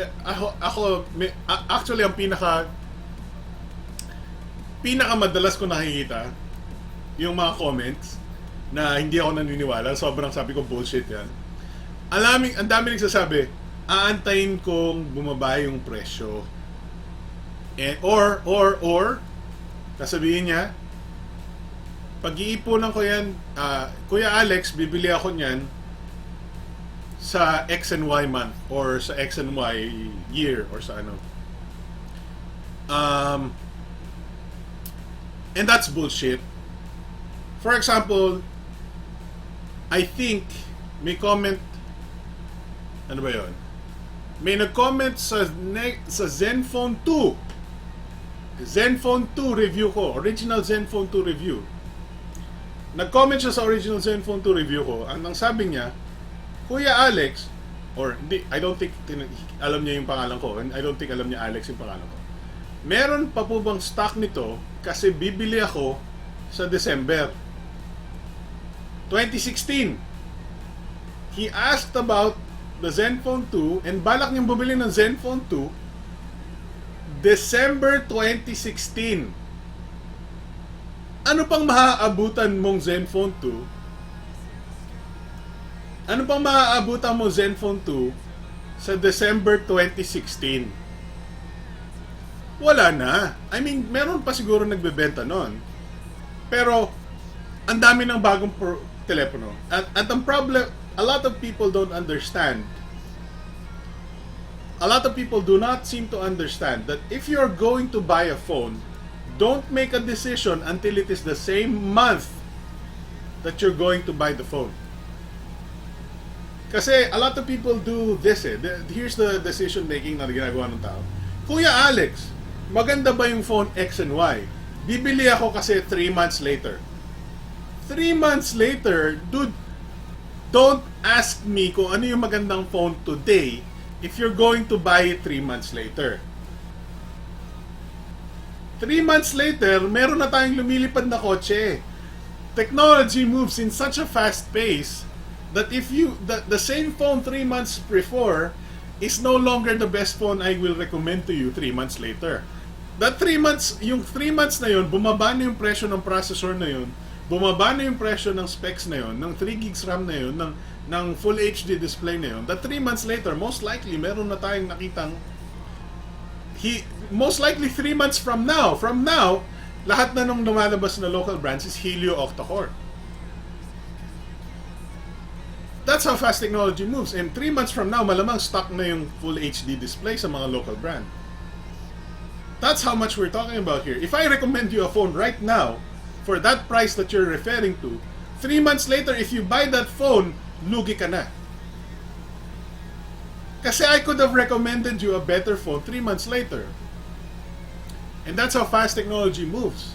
actually, ang pinaka madalas ko nakikita, yung mga comments, na hindi ako naniniwala. Sobrang sabi ko, bullshit yan. Ang dami nagsasabi, aantayin kong bumaba yung presyo. Or, kasabihin niya, pag-iipunan ko yan, Kuya Alex, bibili ako niyan sa X and Y month or sa X and Y year or sa ano. And that's bullshit. For example, I think may comment, ano ba yun? May nag-comment sa Zenfone 2. Zenfone 2 review ko. Original Zenfone 2 review. Nag-comment siya sa original Zenfone 2 review ko. Ang sabi niya, Kuya Alex, or hindi, I don't think alam niya yung pangalan ko, and I don't think alam niya Alex yung pangalan ko. Meron pa po bang stock nito kasi bibili ako sa December 2016. He asked about the Zenfone 2 and balak niyang bumili ng Zenfone 2 December 2016. Ano pang maaabutan mong Zenfone 2? Ano pang maaabutan mo Zenfone 2 sa December 2016? Wala na. I mean, meron pa siguro nagbebenta nun. Pero, ang dami ng bagong telepono. At ang problem, a lot of people don't understand. A lot of people do not seem to understand that if you're going to buy a phone, don't make a decision until it is the same month that you're going to buy the phone. Kasi a lot of people do this eh. Here's the decision making na ginagawa ng tao. Kuya Alex, maganda ba yung phone X and Y? Bibili ako kasi 3 months later. 3 months later, dude, don't ask me kung ano yung magandang phone today if you're going to buy it 3 months later. 3 months later, meron na tayong lumilipad na kotse. Technology moves in such a fast pace that if you the same phone 3 months before is no longer the best phone I will recommend to you 3 months later. That 3 months, yung 3 months na yun, bumaba na yung presyo ng processor na yun, bumaba na yung presyo ng specs na yun, ng 3 gigs RAM na yun, ng full HD display na yun. That 3 months later, most likely, meron na tayong nakitang most likely 3 months from now, lahat na nung lumalabas na local brands is Helio octa-core. That's how fast technology moves. And 3 months from now, malamang stock na yung full HD display sa mga local brand. That's how much we're talking about here. If I recommend you a phone right now, for that price that you're referring to, 3 months later, if you buy that phone, lugi ka na. Kasi I could have recommended you a better phone 3 months later. And that's how fast technology moves.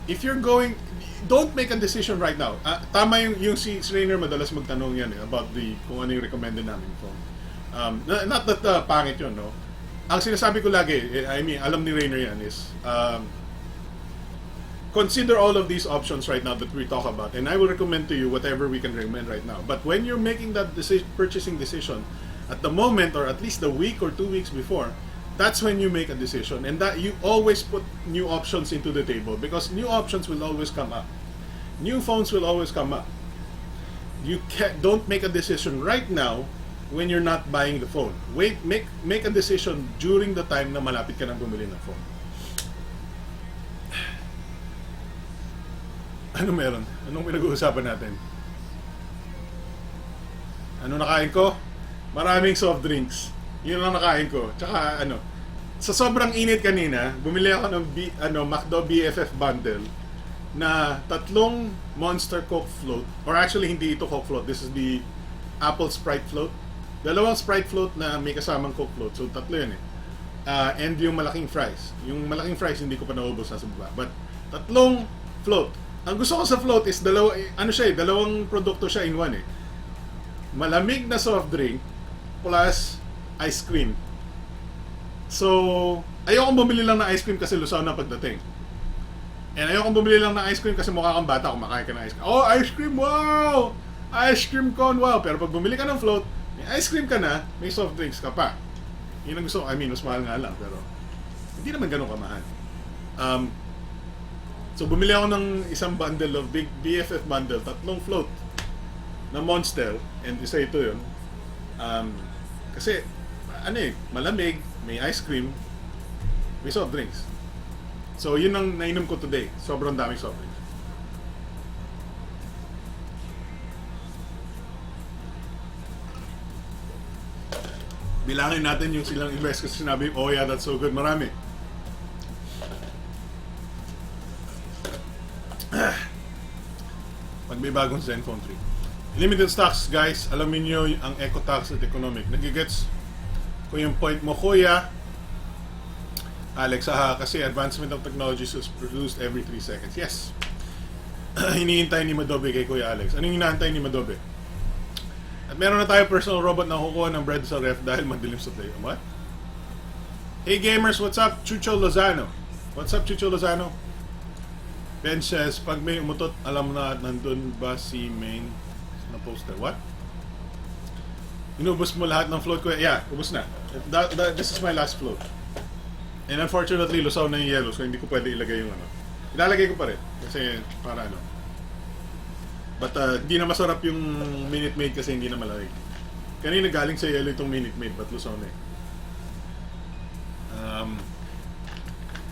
If you're going, don't make a decision right now. Tama yung si Rainer madalas magtanong yan about kung ano yung recommended namin phone. Not that pangit yun, no? Ang sinasabi ko lagi, I mean, alam ni Rainer yan is, consider all of these options right now that we talk about, and I will recommend to you whatever we can recommend right now. But when you're making that purchasing decision, at the moment, or at least a week or 2 weeks before, that's when you make a decision, and that you always put new options into the table, because new options will always come up. New phones will always come up. Don't make a decision right now when you're not buying the phone. Wait, make a decision during the time na malapit ka nang bumili ng phone. Ano meron? Anong pinag-uusapan natin? Ano nakain ko? Maraming soft drinks. Yun ang nakain ko. Tsaka sa sobrang init kanina, bumili ako ng McDo BFF bundle na 3 Monster Coke float, or actually hindi ito Coke float, this is the Apple Sprite float. 2 Sprite float na may kasamang Coke float, so 3 yun eh. And yung malaking fries. Yung malaking fries hindi ko pa naubos, nasa baba. But 3 float. Ang gusto ko sa float is dalawang produkto siya in one eh. Malamig na soft drink plus ice cream. So, ayokong bumili lang ng ice cream kasi lusaw na pagdating. And ayokong bumili lang ng ice cream kasi mukha kang bata kung makain ka ng ice cream. Oh, ice cream, wow! Ice cream cone, wow! Pero pag bumili ka ng float, may ice cream ka na, may soft drinks ka pa. Yun ang gusto ko. I mean, mas mahal nga lang, pero hindi naman ganun kamahal. So, bumili ako ng isang bundle of big BFF bundle, 3 float na Monster, and isa ito yun. Kasi, malamig, may ice cream, may soft drinks. So, yun ang nainom ko today. Sobrang daming soft drinks. Bilangin natin yung silang invest kasi sinabi, oh yeah, that's so good. Marami. Pag may bagong Zenfone 3. Limited stocks, guys. Alamin nyo ang eco-tax at economic. Nagigets ko yung point mo, Kuya Alex, kasi advancement of technologies is produced every 3 seconds. Yes. Hinihintay ni Madobe kay Kuya Alex. Anong hinahantay ni Madobe? At meron na tayo personal robot na kukuha ng bread sa ref dahil madilim sa play. What? Hey gamers, what's up? Chucho Lozano. What's up, Chucho Lozano? Ben says, pag may umutot, alam na nandun ba si main na poster. What? Inubos mo lahat ng float ko? Yeah, ubos na. This is my last float. And unfortunately, lusaw na yung yellow, so hindi ko pwede ilagay yung Ilalagay ko pa rin. Kasi para But hindi na masarap yung Minute Maid kasi hindi na malamig. Kanina galing sa yellow itong Minute Maid, but lusaw na eh.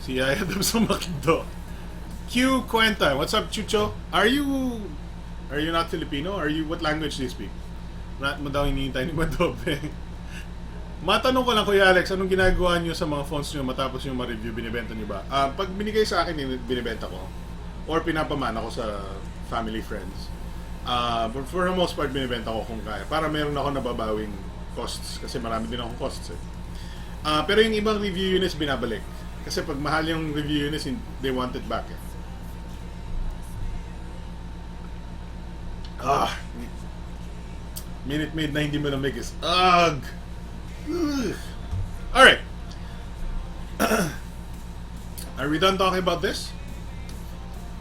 Si Yaya Dab sa McDo. Q Cuenta, what's up, Chucho? Are you not Filipino? What language do you speak? Not mo daw hinihintay ni Madobe. Matanong ko lang, Kuya Alex, anong ginagawa niyo sa mga phones niyo matapos yung ma-review? Binibenta niyo ba? Pag binigay sa akin, binibenta ko. Or pinapamana ko sa family, friends. But for the most part, binibenta ko kung kaya. Para meron ako nababawing costs. Kasi marami din akong costs eh. Pero yung ibang review units, binabalik. Kasi pag mahal yung review units, they want it back. Eh. Minute Maid na hindi mo namig is ugh. Alright. Are we done talking about this?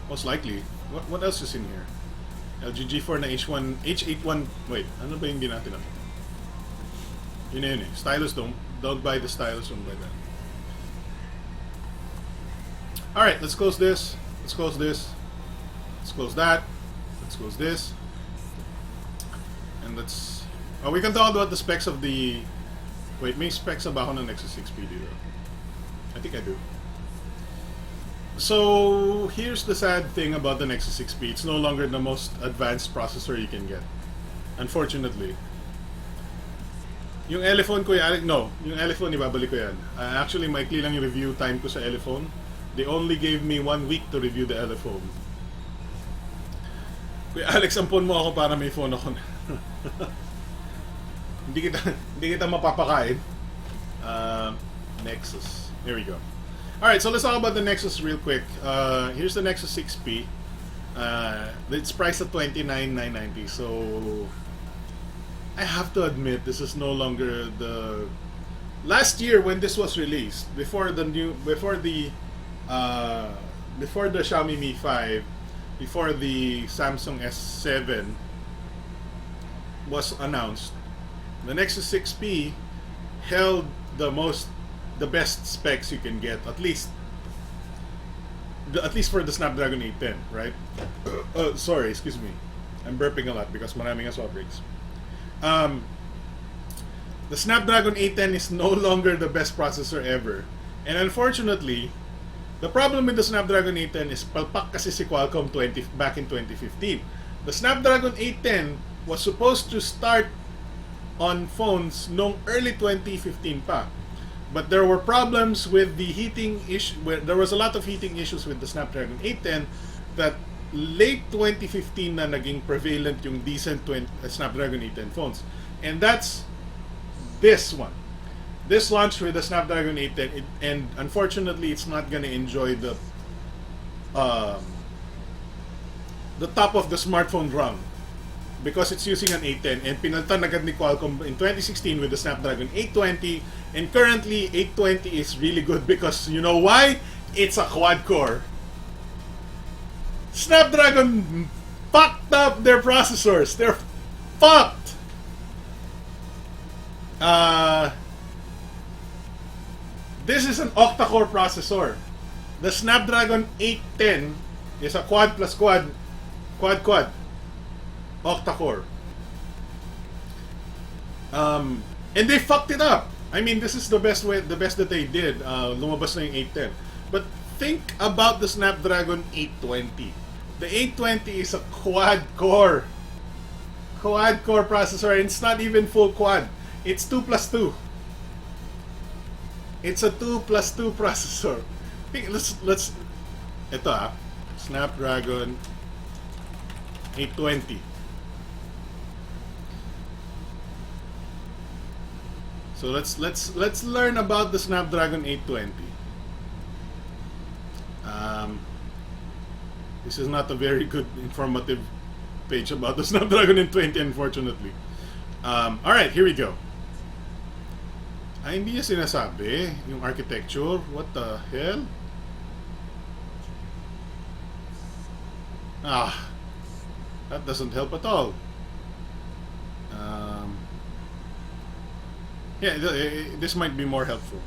Most likely. What else is in here? LG G4 na H81. Wait, ano ba yung natin natin? Yun na yun eh. Stylus don't buy the stylus, don't buy that. Alright, let's close this. Let's close this. Let's close that. Let's close this. And let's... Oh, we can talk about the specs of the... Wait, may specs ba ako ng Nexus 6P dito? I think I do. So, here's the sad thing about the Nexus 6P. It's no longer the most advanced processor you can get. Unfortunately. Yung Elephone ko yan, no. Yung Elephone, ibabalik ko yan. Actually, maikli lang yung review time ko sa Elephone. They only gave me 1 week to review the Elephone. Kuya Alex, ampon mo ako para may phone ako na. hindi kita mapapakain. Nexus. Here we go. Alright, so let's talk about the Nexus real quick. Here's the Nexus 6P. It's priced at $29,990. So I have to admit, this is no longer the... Last year when this was released, before the Xiaomi Mi 5, before the Samsung S7 was announced, the Nexus 6P held the best specs you can get, at least for the Snapdragon 810, right? Sorry, excuse me. I'm burping a lot because maraming soft drinks. The Snapdragon 810 is no longer the best processor ever. And unfortunately, the problem with the Snapdragon 810 is palpak kasi si Qualcomm back in 2015. The Snapdragon 810 was supposed to start on phones nung early 2015 pa. But there were problems with the heating issue. There was a lot of heating issues with the Snapdragon 810 that late 2015 na naging prevalent yung decent Snapdragon 810 phones. And that's this one. This launched with the Snapdragon 810, and unfortunately, it's not gonna enjoy the top of the smartphone rung because it's using an 810, and pinalitan agad ni Qualcomm in 2016 with the Snapdragon 820, and currently 820 is really good because you know why? It's a quad-core. Snapdragon fucked up their processors. They're fucked. This is an octa-core processor. The Snapdragon 810 is a quad plus quad octa-core. And they fucked it up. I mean, this is the best that they did. Lumabas na yung 810. But think about the Snapdragon 820. The 820 is a quad-core processor, and it's not even full quad. It's 2 plus 2. It's a 2 plus 2 processor. Let's ito Snapdragon 820. So let's learn about the Snapdragon 820. This is not a very good informative page about the Snapdragon 820, unfortunately. Alright, here we go. Ay, hindi niya sinasabi yung architecture. What the hell? That doesn't help at all. Yeah, this might be more helpful.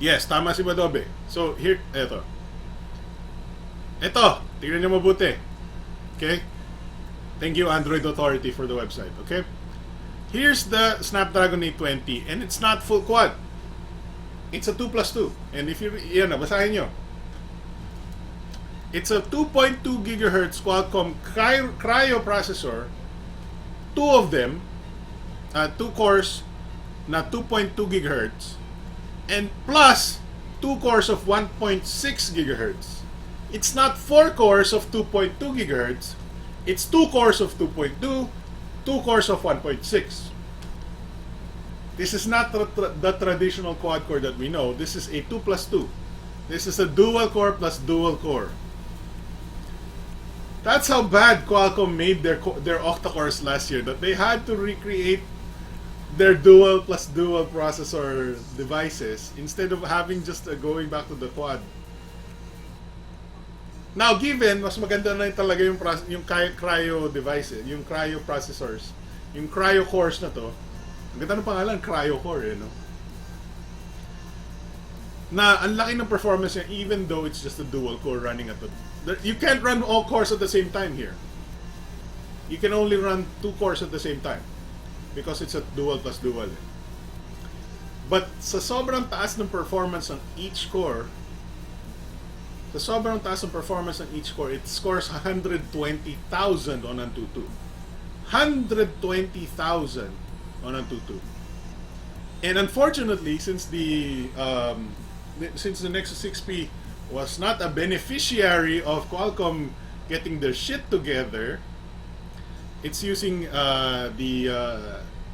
Yes, tama si Badobe. So, here, eto, tignan niyo mabuti. Okay? Thank you, Android Authority, for the website. Okay? Here's the Snapdragon 820, and it's not full quad. It's a 2 plus 2. And if you, basahin nyo. It's a 2.2 gigahertz Qualcomm Cryo processor. Two of them, 2 cores na 2.2 gigahertz, and plus 2 cores of 1.6 gigahertz. It's not 4 cores of 2.2 gigahertz. It's 2 cores of 2.2 2 cores of 1.6. This is not the traditional quad core that we know. This is a 2 plus 2. This is a dual core plus dual core. That's how bad Qualcomm made their octa-cores last year, that they had to recreate their dual plus dual processor devices instead of having just going back to the quad. Now, given, mas maganda na talaga yung cryo devices, yung cryo processors, yung cryo cores na to. Ang ganda ng pangalan, cryo core, no? Na ang laki ng performance niya even though it's just a dual core running at the... You can't run all cores at the same time here. You can only run 2 cores at the same time because it's a dual plus dual. But sa sobrang taas ng performance on each core, it scores 120,000 on Antutu. 120,000 on Antutu. And unfortunately, since the Nexus 6P was not a beneficiary of Qualcomm getting their shit together, it's using the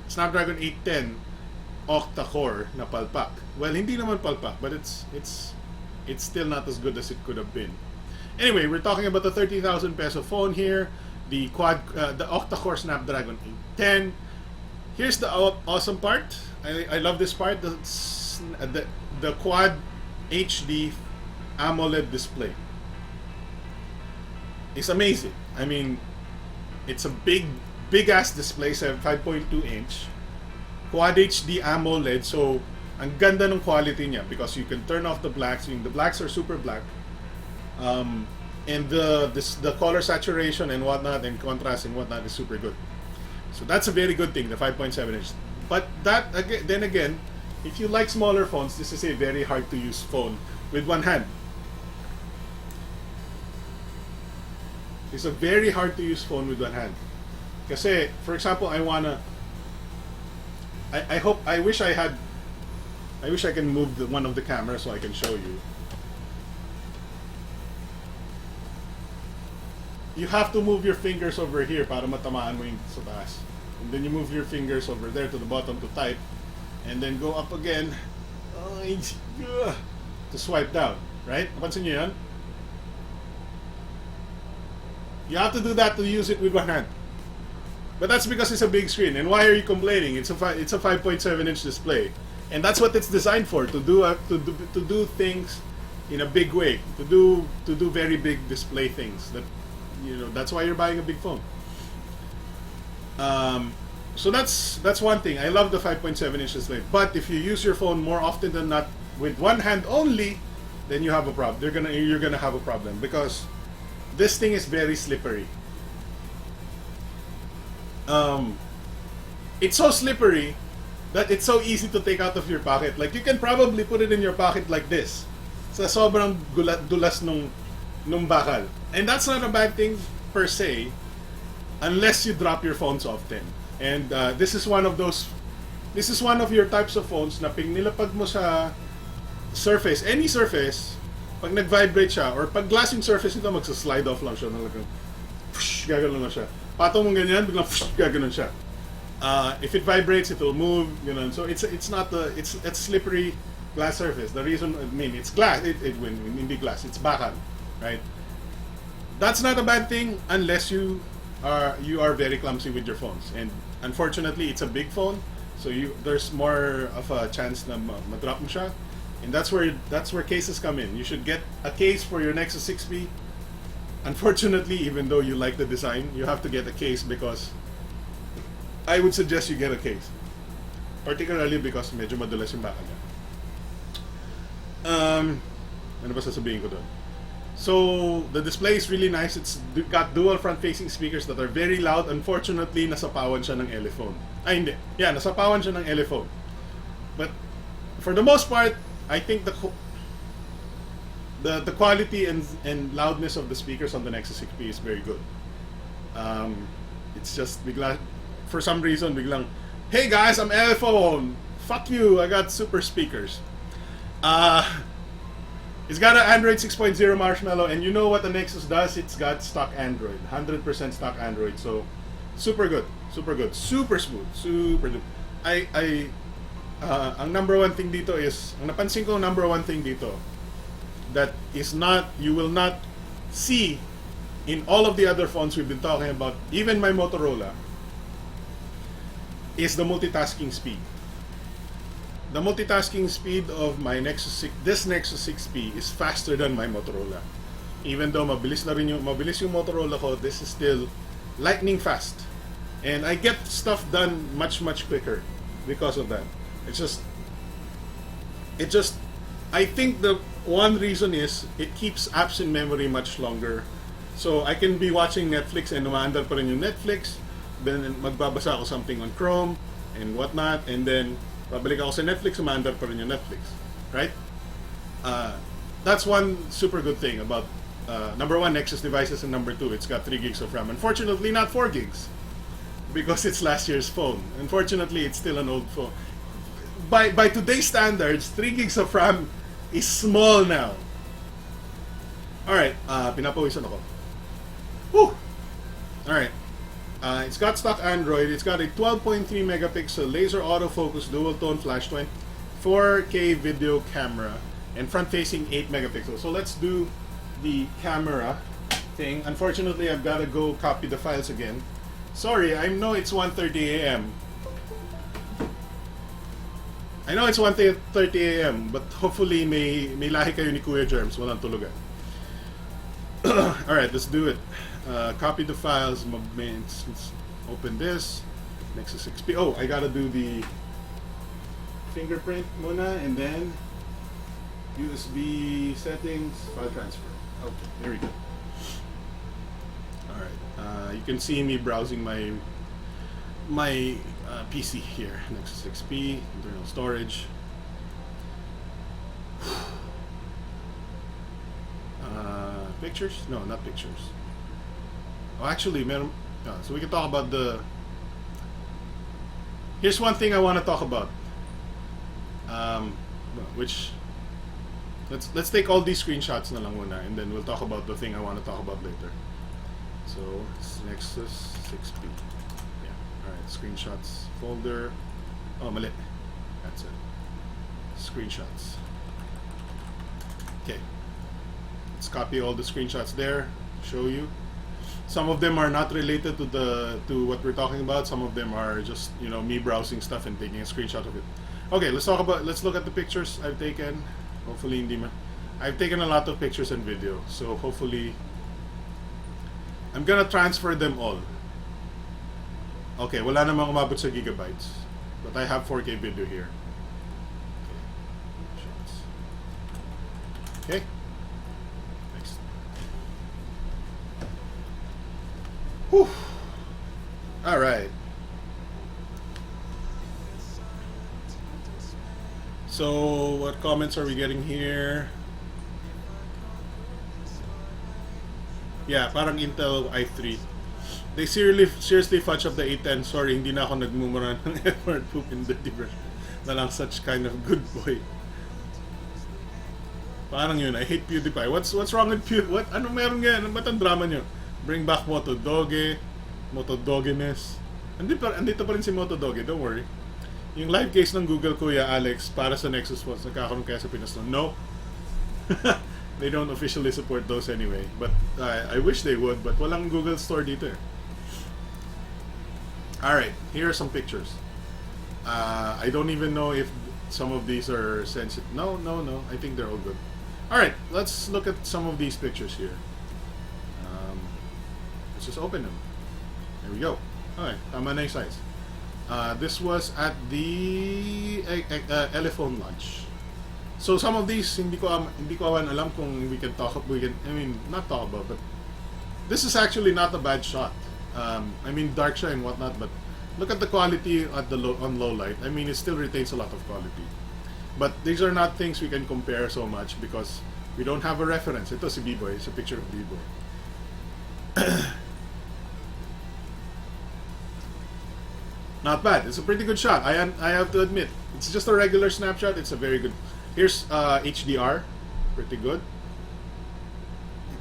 Snapdragon 810 octa-core na palpak. Well, hindi naman palpak, but it's still not as good as it could have been. Anyway, we're talking about the 30,000 peso phone here, the octa-core Snapdragon 810. Here's the awesome part. I love this part. The quad HD AMOLED display. It's amazing. I mean, it's a big ass display, 5.2 inch quad HD AMOLED. So ang ganda ng quality niya because you can turn off the blacks. The blacks are super black, and the color saturation and whatnot and contrast and whatnot is super good. So that's a very good thing, the 5.7 inch. But then again, if you like smaller phones, this is a very hard to use phone with one hand. It's a very hard to use phone with one hand. Kasi, for example, I wish I can move one of the cameras so I can show you. You have to move your fingers over here para matamaan mo yung sa taas. And then you move your fingers over there to the bottom to type. And then go up again to swipe down. Right? Napansin nyo yan? You have to do that to use it with one hand. But that's because it's a big screen. And why are you complaining? It's a 5.7 inch display. And that's what it's designed for, to do things in a big way, to do very big display things. That's why you're buying a big phone. So that's one thing. I love the 5.7 inch display. But if you use your phone more often than not with one hand only, then you have a problem. You're gonna have a problem because this thing is very slippery. It's so slippery that it's so easy to take out of your pocket. Like, you can probably put it in your pocket like this. Sa sobrang dulas nung bakal. And that's not a bad thing per se, unless you drop your phones often. And this is one of your types of phones na pag nilapag mo sa surface, any surface, pag nag-vibrate siya, or pag glass yung surface nito, magsa-slide off lang siya. Gaganon na siya. Patong mo ganyan, biglang gaganon siya. If it vibrates, it will move. So it's slippery glass surface. The reason, it's glass. Hindi glass. It's bakal, right? That's not a bad thing unless you are very clumsy with your phones. And unfortunately, it's a big phone, so there's more of a chance na ma-drop mo siya. And that's where cases come in. You should get a case for your Nexus 6P. Unfortunately, even though you like the design, you have to get a case because I would suggest you get a case. Particularly because medyo madulas yung bakal niya. Ano ba sasabihin ko doon? So, the display is really nice. It's got dual front-facing speakers that are very loud. Unfortunately, nasapawan siya ng Elephone. Ay, hindi. Yeah, nasapawan siya ng Elephone. But, for the most part, I think the quality and loudness of the speakers on the Nexus 6P is very good. It's just for some reason biglang, hey guys, I'm Elephone. Fuck you, I got super speakers. It's got an Android 6.0 Marshmallow, and you know what the Nexus does? It's got stock Android, 100% stock Android. So Super good. Super good. Super smooth. Super good. Ang number one thing dito is, ang napansin ko number one thing dito, that is not, you will not see in all of the other phones we've been talking about, even my Motorola, is the multitasking speed. The multitasking speed of my Nexus 6, this Nexus 6P is faster than my Motorola. Even though mabilis yung Motorola ko, this is still lightning fast. And I get stuff done much quicker because of that. I think the one reason is it keeps apps in memory much longer. So I can be watching Netflix and umaandar pa rin yung Netflix, then magbabasa ako something on Chrome and whatnot, and then babalik ako sa Netflix, umaandar pa rin yung Netflix. Right? That's one super good thing about number one, Nexus devices, and number two, it's got 3 gigs of RAM. Unfortunately, not 4 gigs because it's last year's phone. Unfortunately, it's still an old phone. By today's standards, 3 gigs of RAM is small now. Alright, pinapawisan ako. Whew! Alright. It's got stock Android. It's got a 12.3 megapixel laser autofocus dual tone flash 4K video camera and front-facing 8 megapixels. So let's do the camera thing. Unfortunately, I've got to go copy the files again. Sorry, I know it's 1:30 a.m. I know it's 1:30 a.m. but hopefully may lahi kayo ni Kuya Germs, walang tulugan. Alright, let's do it. Copy the files. Let's open this. Nexus 6P. Oh, I gotta do the fingerprint muna and then USB settings, file transfer. Okay, there we go. Alright, you can see me browsing my PC here. Nexus 6P, internal storage. Pictures? No, not pictures. Oh, actually, so we can talk about the... Here's one thing I want to talk about. Which... Let's take all these screenshots na lang muna, and then we'll talk about the thing I want to talk about later. So, it's Nexus 6P. Yeah, alright, screenshots folder. Oh, mali. That's it. Screenshots. Okay. Let's copy all the screenshots there, show you. Some of them are not related to what we're talking about. Some of them are just, you know, me browsing stuff and taking a screenshot of it. Okay, let's look at the pictures I've taken. Hopefully hindi man. I've taken a lot of pictures and video, so hopefully I'm gonna transfer them all. Okay, wala namang umabot sa gigabytes, but I have 4K video here. Okay, shots. Okay. Next. Whew. All right. So, what comments are we getting here? Yeah, parang Intel i3. They seriously fudge up the A10. Sorry, hindi na ako nagmumura ng effort poop in the version. Na lang such kind of good boy. Parang yun, I hate PewDiePie. What's wrong with PewDiePie? Ano meron nga? Ano ba't ang drama nyo? Bring back Motodogeness. Andito pa rin si Motodoge, don't worry. Yung live case ng Google, Kuya Alex, para sa Nexus phones, nagkakaroon kaya sa Pinas no? They don't officially support those anyway. But I wish they would, but walang Google Store dito. Alright, here are some pictures. I don't even know if some of these are sensitive. No. I think they're all good. Alright, let's look at some of these pictures here. Let's just open them. There we go. Okay, tama na yung size. This was at the Elephone launch. So some of these hindi ko alam kung we can not talk about, but this is actually not a bad shot. I mean, dark siya and whatnot, but look at the quality at on low light. I mean, it still retains a lot of quality. But these are not things we can compare so much because we don't have a reference. Ito si B-Boy, it's a picture of B-Boy. Not bad. It's a pretty good shot. I have to admit. It's just a regular snapshot. It's a very good. Here's HDR. Pretty good.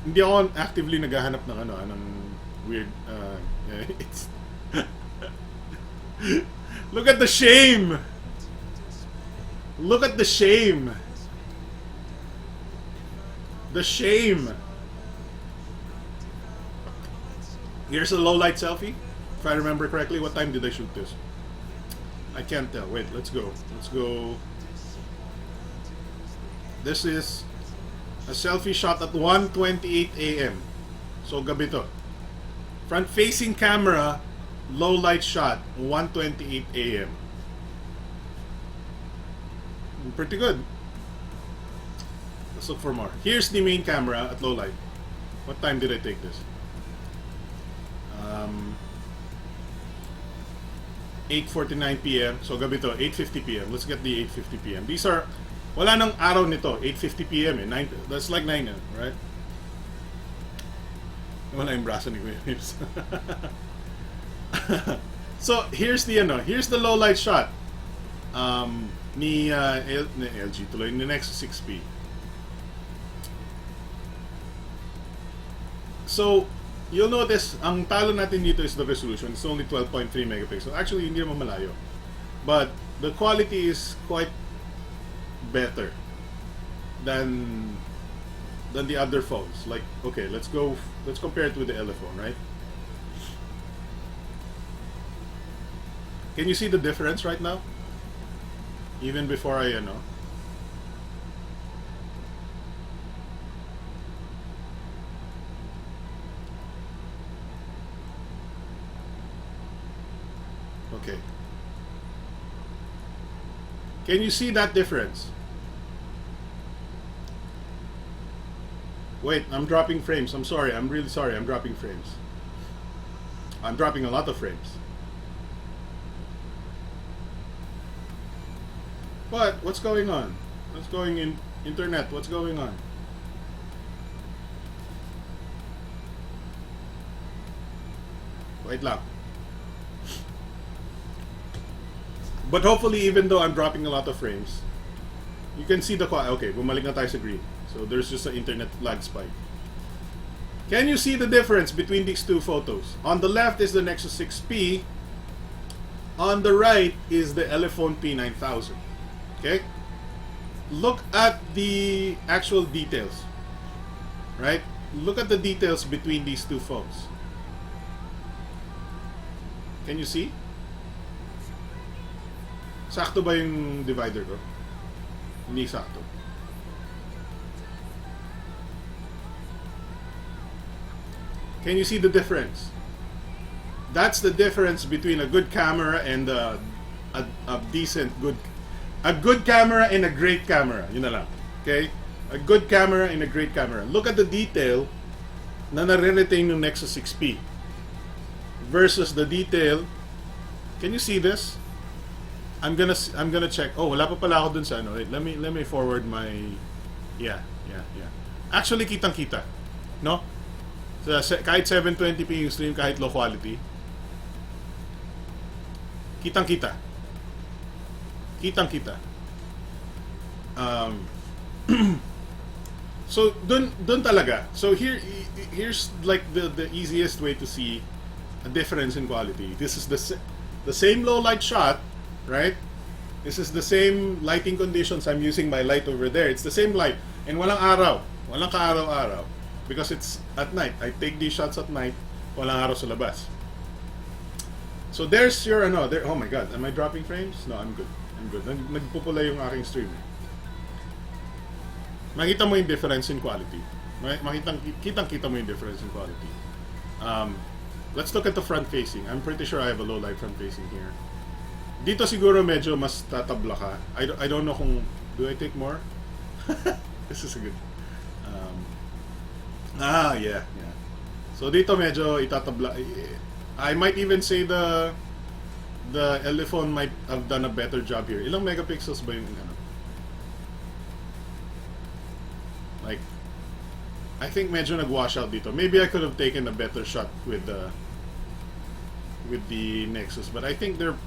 Hindi ako actively naghahanap ng ng weird Look at the shame! Look at the shame! The shame! Here's a low light selfie. If I remember correctly, what time did I shoot this? I can't tell. Wait, let's go. Let's go. This is a selfie shot at 1:28 a.m. So gabi to. Front facing camera, low light shot, 1:28 a.m. Pretty good. Let's look for more. Here's the main camera at low light. What time did I take this? 8:49 p.m. So gabi to, 8:50 p.m. Let's get the 8:50 p.m. These are, wala nang araw nito, 8:50 p.m. eh. That's like 9, right? Wala yung braso ni Kuya Mims. So here's the low light shot. Ni LG tuloy, ni Nexus 6P. So you'll notice, ang talo natin dito is the resolution. It's only 12.3 megapixels. Actually, hindi naman malayo. But the quality is quite better than the other phones. Like, okay, let's compare it with the Elephone, right? Can you see the difference right now? Even before I, Okay. Can you see that difference? Wait, I'm dropping frames. I'm sorry. I'm really sorry. I'm dropping frames. I'm dropping a lot of frames. What? What's going on? What's going in internet? What's going on? Wait lang. But hopefully, even though I'm dropping a lot of frames, you can see the quality. Okay, bumalik na tayo sa green. So there's just an internet lag spike. Can you see the difference between these two photos? On the left is the Nexus 6P. On the right is the Elephone P9000. Okay? Look at the actual details. Right? Look at the details between these two phones. Can you see? Sakto ba yung divider ko? Hindi sakto. Can you see the difference? That's the difference between a good camera and a good camera and a great camera. Yun na lang. Okay? A good camera and a great camera. Look at the detail na nare-retain yung Nexus 6P versus the detail. Can you see this? I'm gonna check. Oh, wala pa pala ako dun sa ano. Wait, let me forward my. Yeah. Actually, kitang-kita, no? So, kahit 720p yung stream, kahit low quality, kitang-kita. So dun talaga. So here's like the easiest way to see a difference in quality. This is the same low light shot. Right? This is the same lighting conditions. I'm using my light over there. It's the same light. And walang araw. Walang kaaraw-araw. Because it's at night. I take these shots at night. Walang araw sa labas. So there's your there. Oh my God. Am I dropping frames? No, I'm good. Nagpupula yung aking stream. Makita mo yung difference in quality. Kitang-kita mo yung difference in quality. Let's look at the front facing. I'm pretty sure I have a low light front facing here. Dito siguro medyo mas tatabla ka. I don't know kung... Do I take more? This is a good... Yeah. So dito medyo itatabla. I might even say the Elephone might have done a better job here. Ilang megapixels ba yung ano? Like, I think medyo nag-wash out dito. Maybe I could have taken a better shot with the Nexus, but I think they're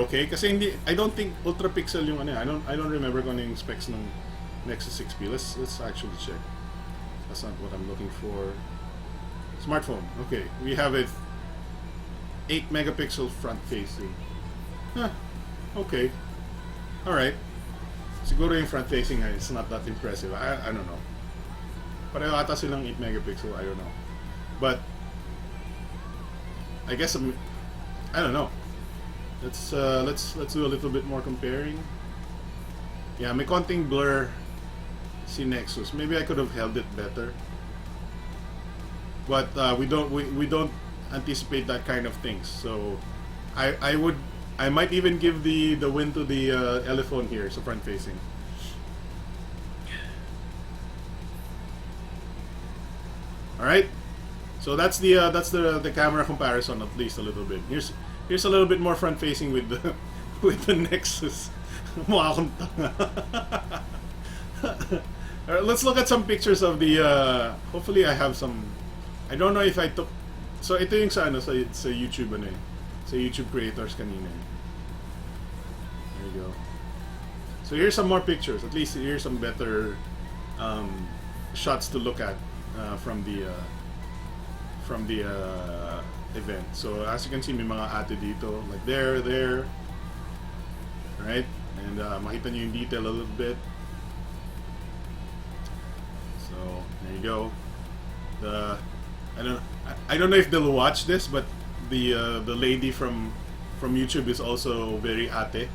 okay kasi hindi, I don't think ultra pixel yung ano. I don't remember kung ano yung specs ng Nexus 6P. Let's actually check. That's not what I'm looking for. Smartphone. Okay, we have it 8 megapixel front facing. Huh. Okay. Alright. Siguro yung front facing it's not that impressive. I don't know. Pareho ata silang 8 megapixel. I don't know. But I guess I don't know. Let's do a little bit more comparing. Yeah, may konting blur si Nexus. Maybe I could have held it better. But we don't anticipate that kind of things. So I might even give the win to the Elephone here, so front facing. All right. So that's the camera comparison, at least a little bit. Here's a little bit more front facing with the with the Nexus. Mukha akong tanga. Alright, let's look at some pictures of the hopefully I have some. I don't know if I took. So ito yung sa YouTube ano eh. Sa YouTube creators kanina. There you go. So here's some more pictures. At least here's some better shots to look at from the event. So as you can see, may mga ate dito, like there, right? And makita nyo yung detail a little bit. So there you go. I don't know if they'll watch this, but the lady from YouTube is also very ate.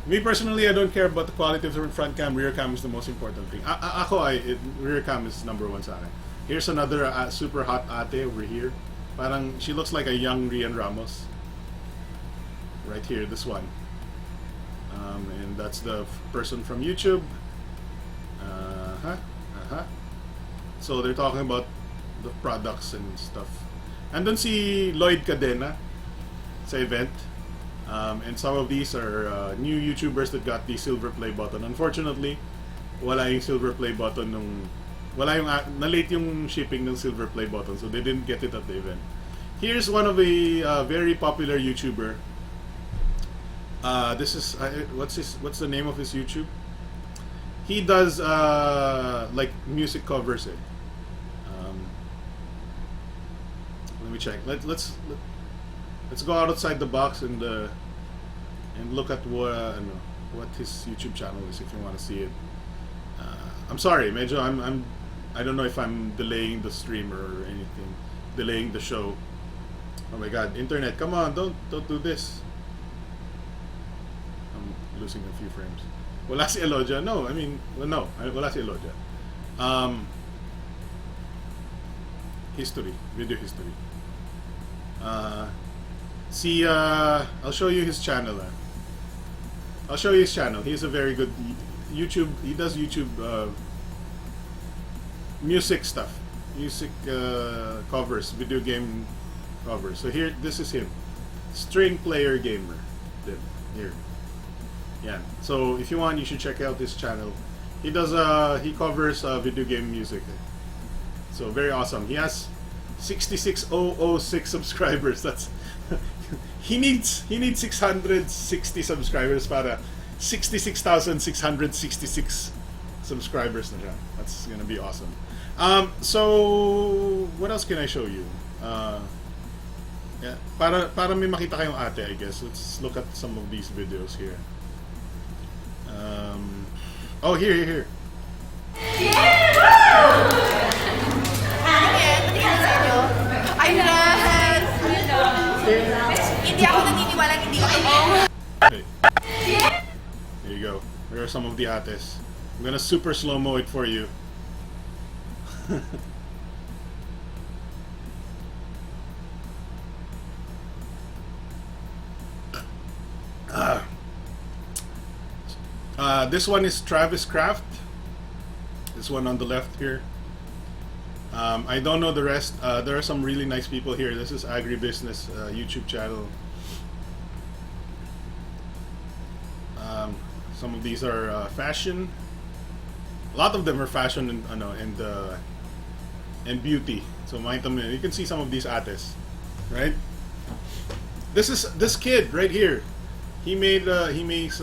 Me personally, I don't care about the quality of the front cam. Rear cam is the most important thing. Rear cam is number one sa akin. Here's another super hot ate over here. Parang she looks like a young Rian Ramos. Right here, this one. And that's the person from YouTube. So they're talking about the products and stuff. Andun si Lloyd Cadena sa event. And some of these are new YouTubers that got the silver play button. Unfortunately, wala yung silver play button na-late yung shipping ng silver play button, so they didn't get it at the event. Here's one of a very popular YouTuber. This is what's the name of his YouTube? He does like music covers it. Let me check. Let's go outside the box and look at what his YouTube channel is if you want to see it. I'm sorry, medyo I don't know if I'm delaying the stream or anything, delaying the show. Oh my God, internet! Come on, don't do this. I'm losing a few frames. Wala si Elodia. No, I mean, well, no, wala si Elodia. History, video history. I'll show you his channel. I'll show you his channel. He's a very good YouTube. He does YouTube music stuff, music covers, video game covers. So here, this is him, String Player Gamer. Here, yeah. So if you want, you should check out his channel. He does he covers video game music. So very awesome. He has 66,006 subscribers. That's he needs 660 subscribers para 66,666 subscribers na siya. That's gonna be awesome. So what else can I show you? Yeah, para may makita kayong ate, I guess. Let's look at some of these videos here. Oh, here. Hindi ako naniniwala, hindi ko Okay. There you go. There are some of the ates. I'm gonna super slow-mo it for you. This one is Travis Craft. This one on the left here. I don't know the rest. There are some really nice people here. This is Agribusiness YouTube channel. Some of these are fashion. A lot of them are fashion and beauty. So you can see some of these ates, right? This kid right here. He makes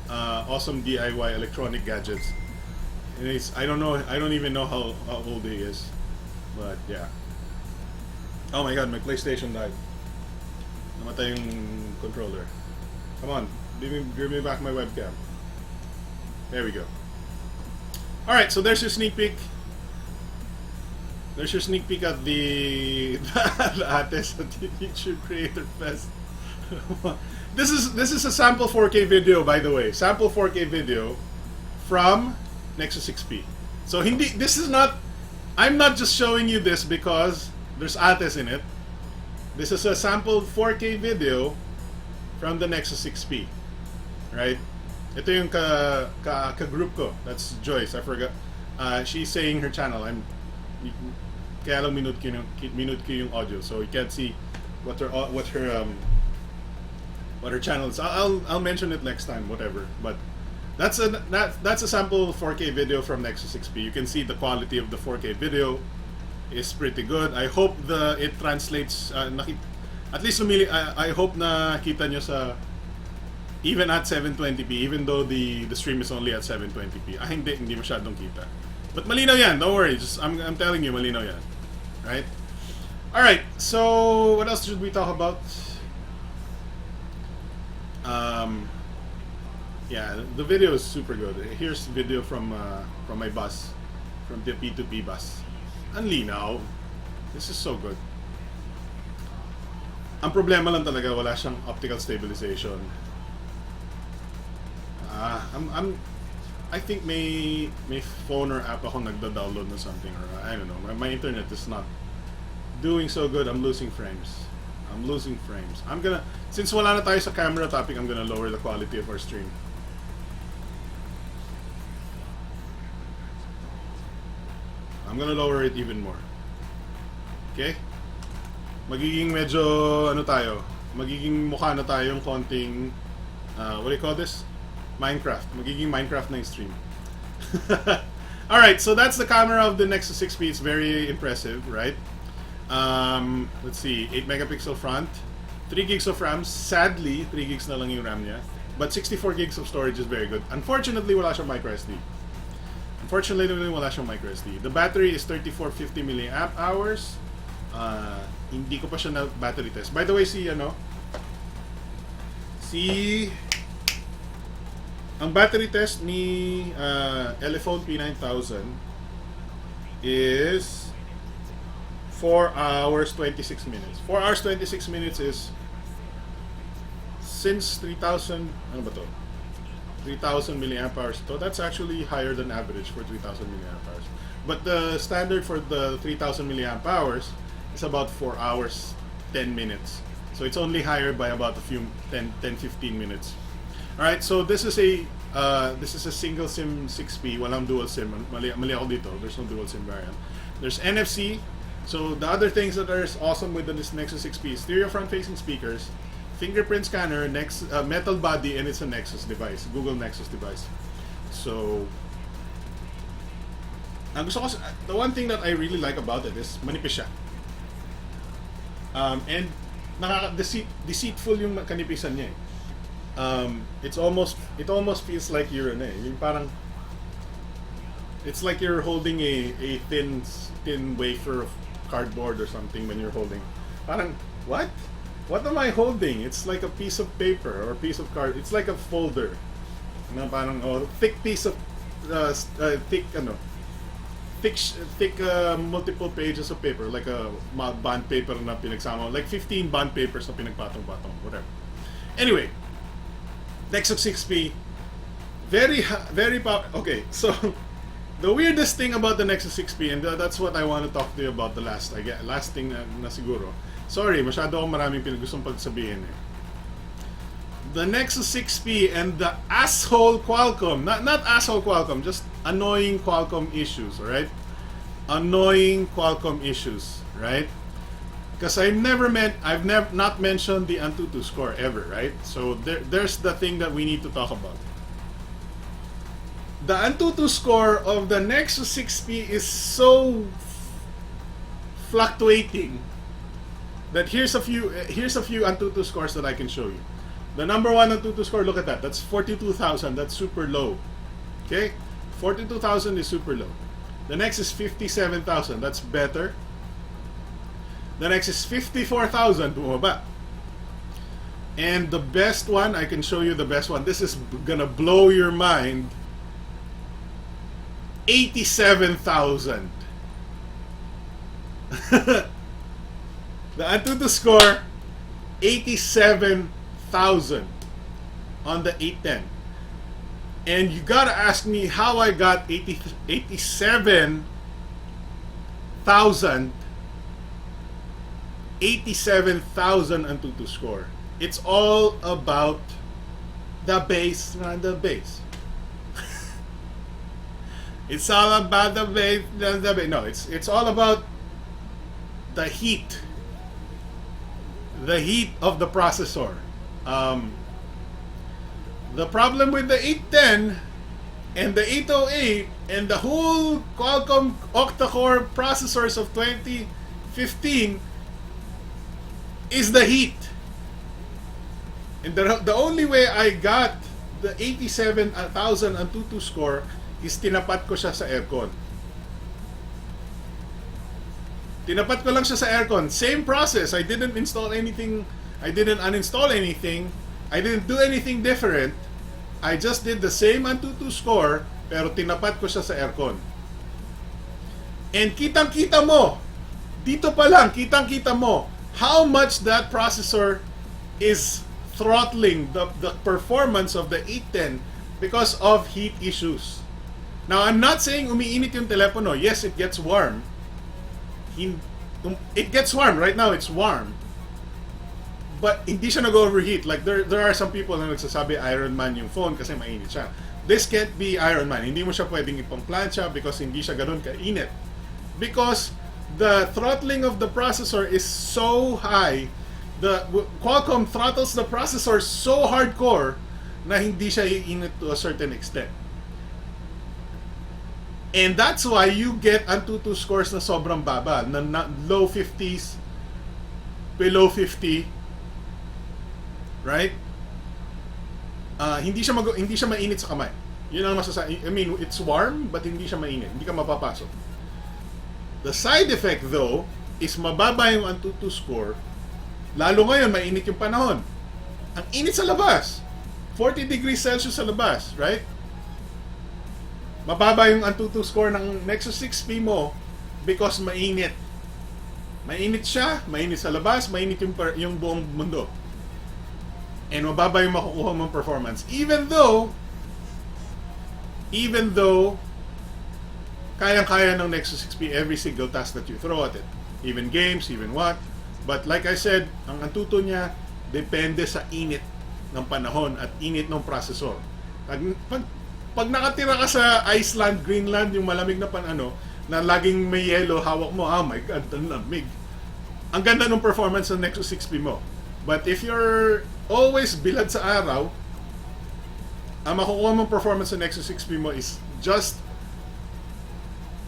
awesome DIY electronic gadgets. And I don't even know how old he is, but yeah. Oh my god, my PlayStation died. Namatay yung controller. Come on, give me back my webcam. There we go. Alright, so there's your sneak peek. There's your sneak peek at the Ates at the YouTube Creator Fest. This is a sample 4K video, by the way. Sample 4K video from Nexus 6P. So this is not, I'm not just showing you this because there's Ates in it. This is a sample 4K video from the Nexus 6P. Right? Ito yung ka-group ko. That's Joyce. I forgot. She's saying her channel. Kaya lang minute ko yung audio, so you can't see what her channel is. I'll mention it next time, whatever. But that's a sample 4K video from Nexus 6P. You can see the quality of the 4K video is pretty good. I hope it translates. At least I hope na kita nyo sa even at 720p, even though the stream is only at 720p. Hindi masyadong kita. But malinaw yan. Don't worry. I'm telling you, malinaw yan. Right? Alright, so what else should we talk about? Yeah, the video is super good. Here's video from my bus, from the P2P bus. Ang linaw. This is so good. Ang problema lang talaga, wala siyang optical stabilization. I think may phone or app ako nagda-download na something, or I don't know. My internet is not doing so good. I'm losing frames. Since wala na tayo sa camera topic, I'm gonna lower the quality of our stream. I'm gonna lower it even more. Okay? Magiging medyo magiging mukha na tayong konting what do you call this? Minecraft. Magiging Minecraft na yung stream. Alright, so that's the camera of the Nexus 6P. It's very impressive, right? Let's see, 8 megapixel front, 3 gigs of RAM. Sadly, 3 gigs na lang yung RAM niya. But 64 gigs of storage is very good. Unfortunately, wala siyang microSD. The battery is 3450 milliamp hours. Hindi ko pa siya na battery test. By the way, ang battery test ni Elephone P9000 is 4 hours 26 minutes. 4 hours 26 minutes is since 3000, ano ba to? 3000 milliamp hours. So that's actually higher than average for 3000 milliamp hours. But the standard for the 3000 milliamp hours is about 4 hours 10 minutes. So it's only higher by about a few 10-15 minutes. Alright, so this is a single SIM 6P, walang dual SIM. Mali ako dito. There's no dual SIM variant. There's NFC. So the other things that are awesome with this Nexus 6P is stereo front-facing speakers, fingerprint scanner, metal body, and it's a Nexus device, Google Nexus device. So the one thing that I really like about it is manipis siya. And deceitful yung kanipisan niya. It almost feels like you're yung parang it's like you're holding a thin wafer of cardboard or something when you're holding. Parang what am I holding? It's like a piece of paper or a piece of card. It's like a folder. Na parang thick piece of thick multiple pages of paper, like a bond paper na pinagsama, like 15 bond papers na pinagpatong-patong, whatever. Anyway, Nexus 6P, very powerful. Okay, so the weirdest thing about the Nexus 6P, and that's what I want to talk to you about last thing na siguro. Sorry, masyado akong maraming gustong pagsabihin eh. The Nexus 6P and the asshole Qualcomm, not asshole Qualcomm, just annoying Qualcomm issues, alright? Annoying Qualcomm issues, right? Because I've not mentioned the Antutu score ever, right? So there's the thing that we need to talk about. The Antutu score of the Nexus 6P is so fluctuating that here's a few Antutu scores that I can show you. The number one Antutu score, look at that. That's 42,000. That's super low. Okay? 42,000 is super low. The next is 57,000. That's better. The next is 54,000, bumaba. And the best one, I can show you the best one. This is gonna blow your mind. 87,000. The Antutu score, 87,000 on the 810. And you gotta ask me how I got 87,000 Antutu score. It's all about the bass, not the bass. It's all about the bass, not the bass. No, it's all about the heat. The heat of the processor. The problem with the 810 and the 808 and the whole Qualcomm octa-core processors of 2015 is the heat. And the only way I got the 87,000 Antutu score is tinapat ko siya sa aircon. Tinapat ko lang siya sa aircon. Same process. I didn't install anything. I didn't uninstall anything. I didn't do anything different. I just did the same Antutu score, pero tinapat ko siya sa aircon. And kitang-kita mo, dito pa lang, kitang-kita mo, how much that processor is throttling the performance of the 810 because of heat issues. Now, I'm not saying umiinit yung telepono. Yes, it gets warm. It gets warm. Right now, it's warm. But hindi siya nag-overheat. Like, there are some people na nagsasabi Iron Man yung phone kasi mainit siya. This can't be Iron Man. Hindi mo siya pwedeng ipang-plancha because hindi siya ganun kainit. Because the throttling of the processor is so high. The Qualcomm throttles the processor so hardcore na hindi siya iinit to a certain extent. And that's why you get Antutu scores na sobrang baba, na low 50s, below 50, right? Hindi siya mainit sa kamay. Yun ang masasabi. I mean, it's warm but hindi siya mainit. Hindi ka mapapasok. The side effect though is mababa yung Antutu score. Lalo ngayon, mainit yung panahon. Ang init sa labas. 40 degrees Celsius sa labas, right? Mababa yung Antutu score ng Nexus 6P mo because mainit. Mainit siya, mainit sa labas, mainit yung buong mundo. And mababa yung makukuha mong performance. Even though kayang-kaya ng Nexus 6P every single task that you throw at it. Even games, even what. But like I said, ang Antutu niya depende sa init ng panahon at init ng processor. Pag nakatira ka sa Iceland, Greenland, yung malamig na na laging may yellow, hawak mo, oh my God, ang lamig. Ang ganda ng performance ng Nexus 6P mo. But if you're always bilad sa araw, ang makukuha mong performance ng Nexus 6P mo is just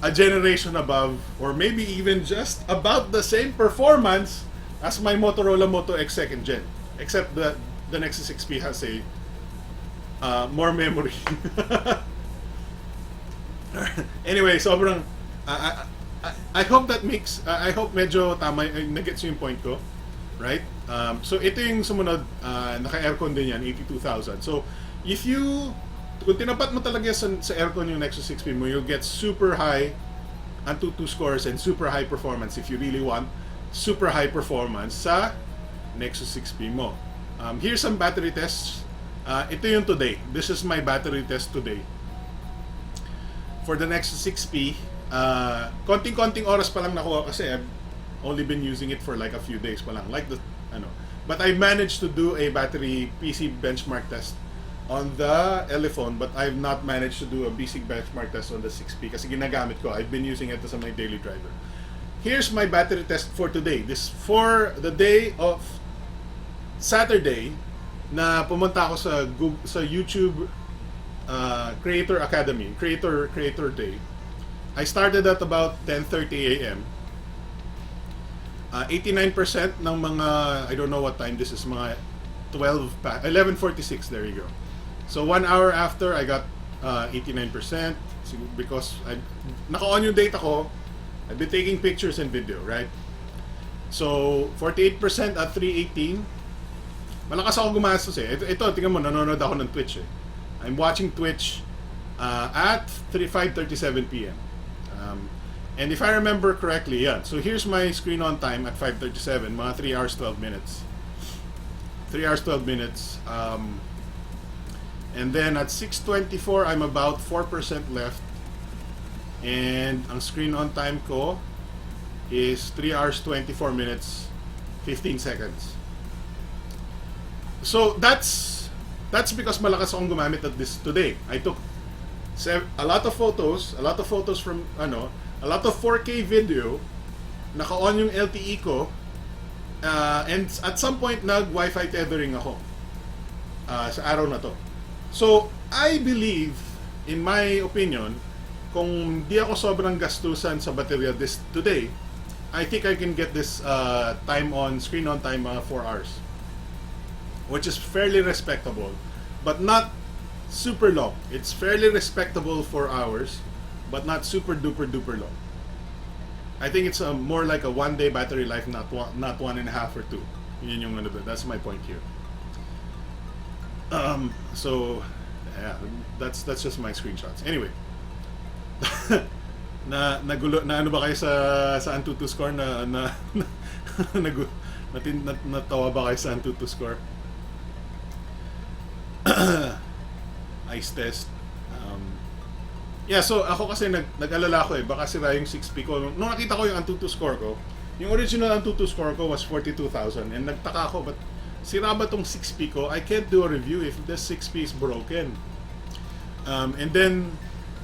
a generation above, or maybe even just about the same performance as my Motorola Moto X 2nd Gen. Except that the Nexus 6P has a more memory. Anyway, sobrang I hope that makes I hope medyo tama na-gets yung point ko, right? So ito yung sumunod, naka-aircon din yan, 82,000. So kung tinapat mo talaga sa aircon yung Nexus 6P mo, you'll get super high Antutu scores and super high performance if you really want super high performance sa Nexus 6P mo. Here's some battery tests. Ito yung today. This is my battery test today. For the Nexus 6P, konting-konting oras pa lang nakuha kasi I've only been using it for like a few days pa lang. But I managed to do a battery PC benchmark test on the Elephone, but I've not managed to do a basic benchmark test on the 6P kasi ginagamit ko. I've been using it as my daily driver. Here's my battery test for today. This for the day of Saturday na pumunta ako sa YouTube Creator Academy, Creator Day. I started at about 10:30 a.m. 89% ng mga, I don't know what time this is, mga 11:46, there you go. So 1 hour after, I got 89% because naka-on yung data ko. I've been taking pictures and video, right? So, 48% at 318. Malakas ako gumastos eh. Ito, tingnan mo, nanonood ako ng Twitch eh. I'm watching Twitch at 5:37 p.m. And if I remember correctly, yeah. So here's my screen on time at 5:37, mga 3 hours 12 minutes. 3 hours 12 minutes. And then at 6:24, I'm about 4% left. And ang screen on time ko is 3 hours 24 minutes 15 seconds. So that's because malakas akong gumamit at this today. I took a lot of photos from a lot of 4K video. Naka-on yung LTE ko. And at some point nag-Wi-Fi tethering ako sa araw na to. So I believe, in my opinion, kung di ako sobrang gastusan sa baterya today, I think I can get this screen on time 4 hours, which is fairly respectable, but not super long. It's fairly respectable 4 hours, but not super duper duper long. I think it's more like a 1-day battery life, not 1.5 or 2. Yun yung that's my point here. So yeah, that's just my screenshots. Anyway, nagulo na ano ba kayo sa Antutu score natawa ba kayo sa Antutu score? Ice test. Yeah, so ako kasi nag-alala ko baka sira yung 6P ko. Nung nakita ko yung Antutu score ko, yung original Antutu score ko was 42,000 and nagtaka ako, but sira ba tong 6P ko? I can't do a review if this 6P is broken. And then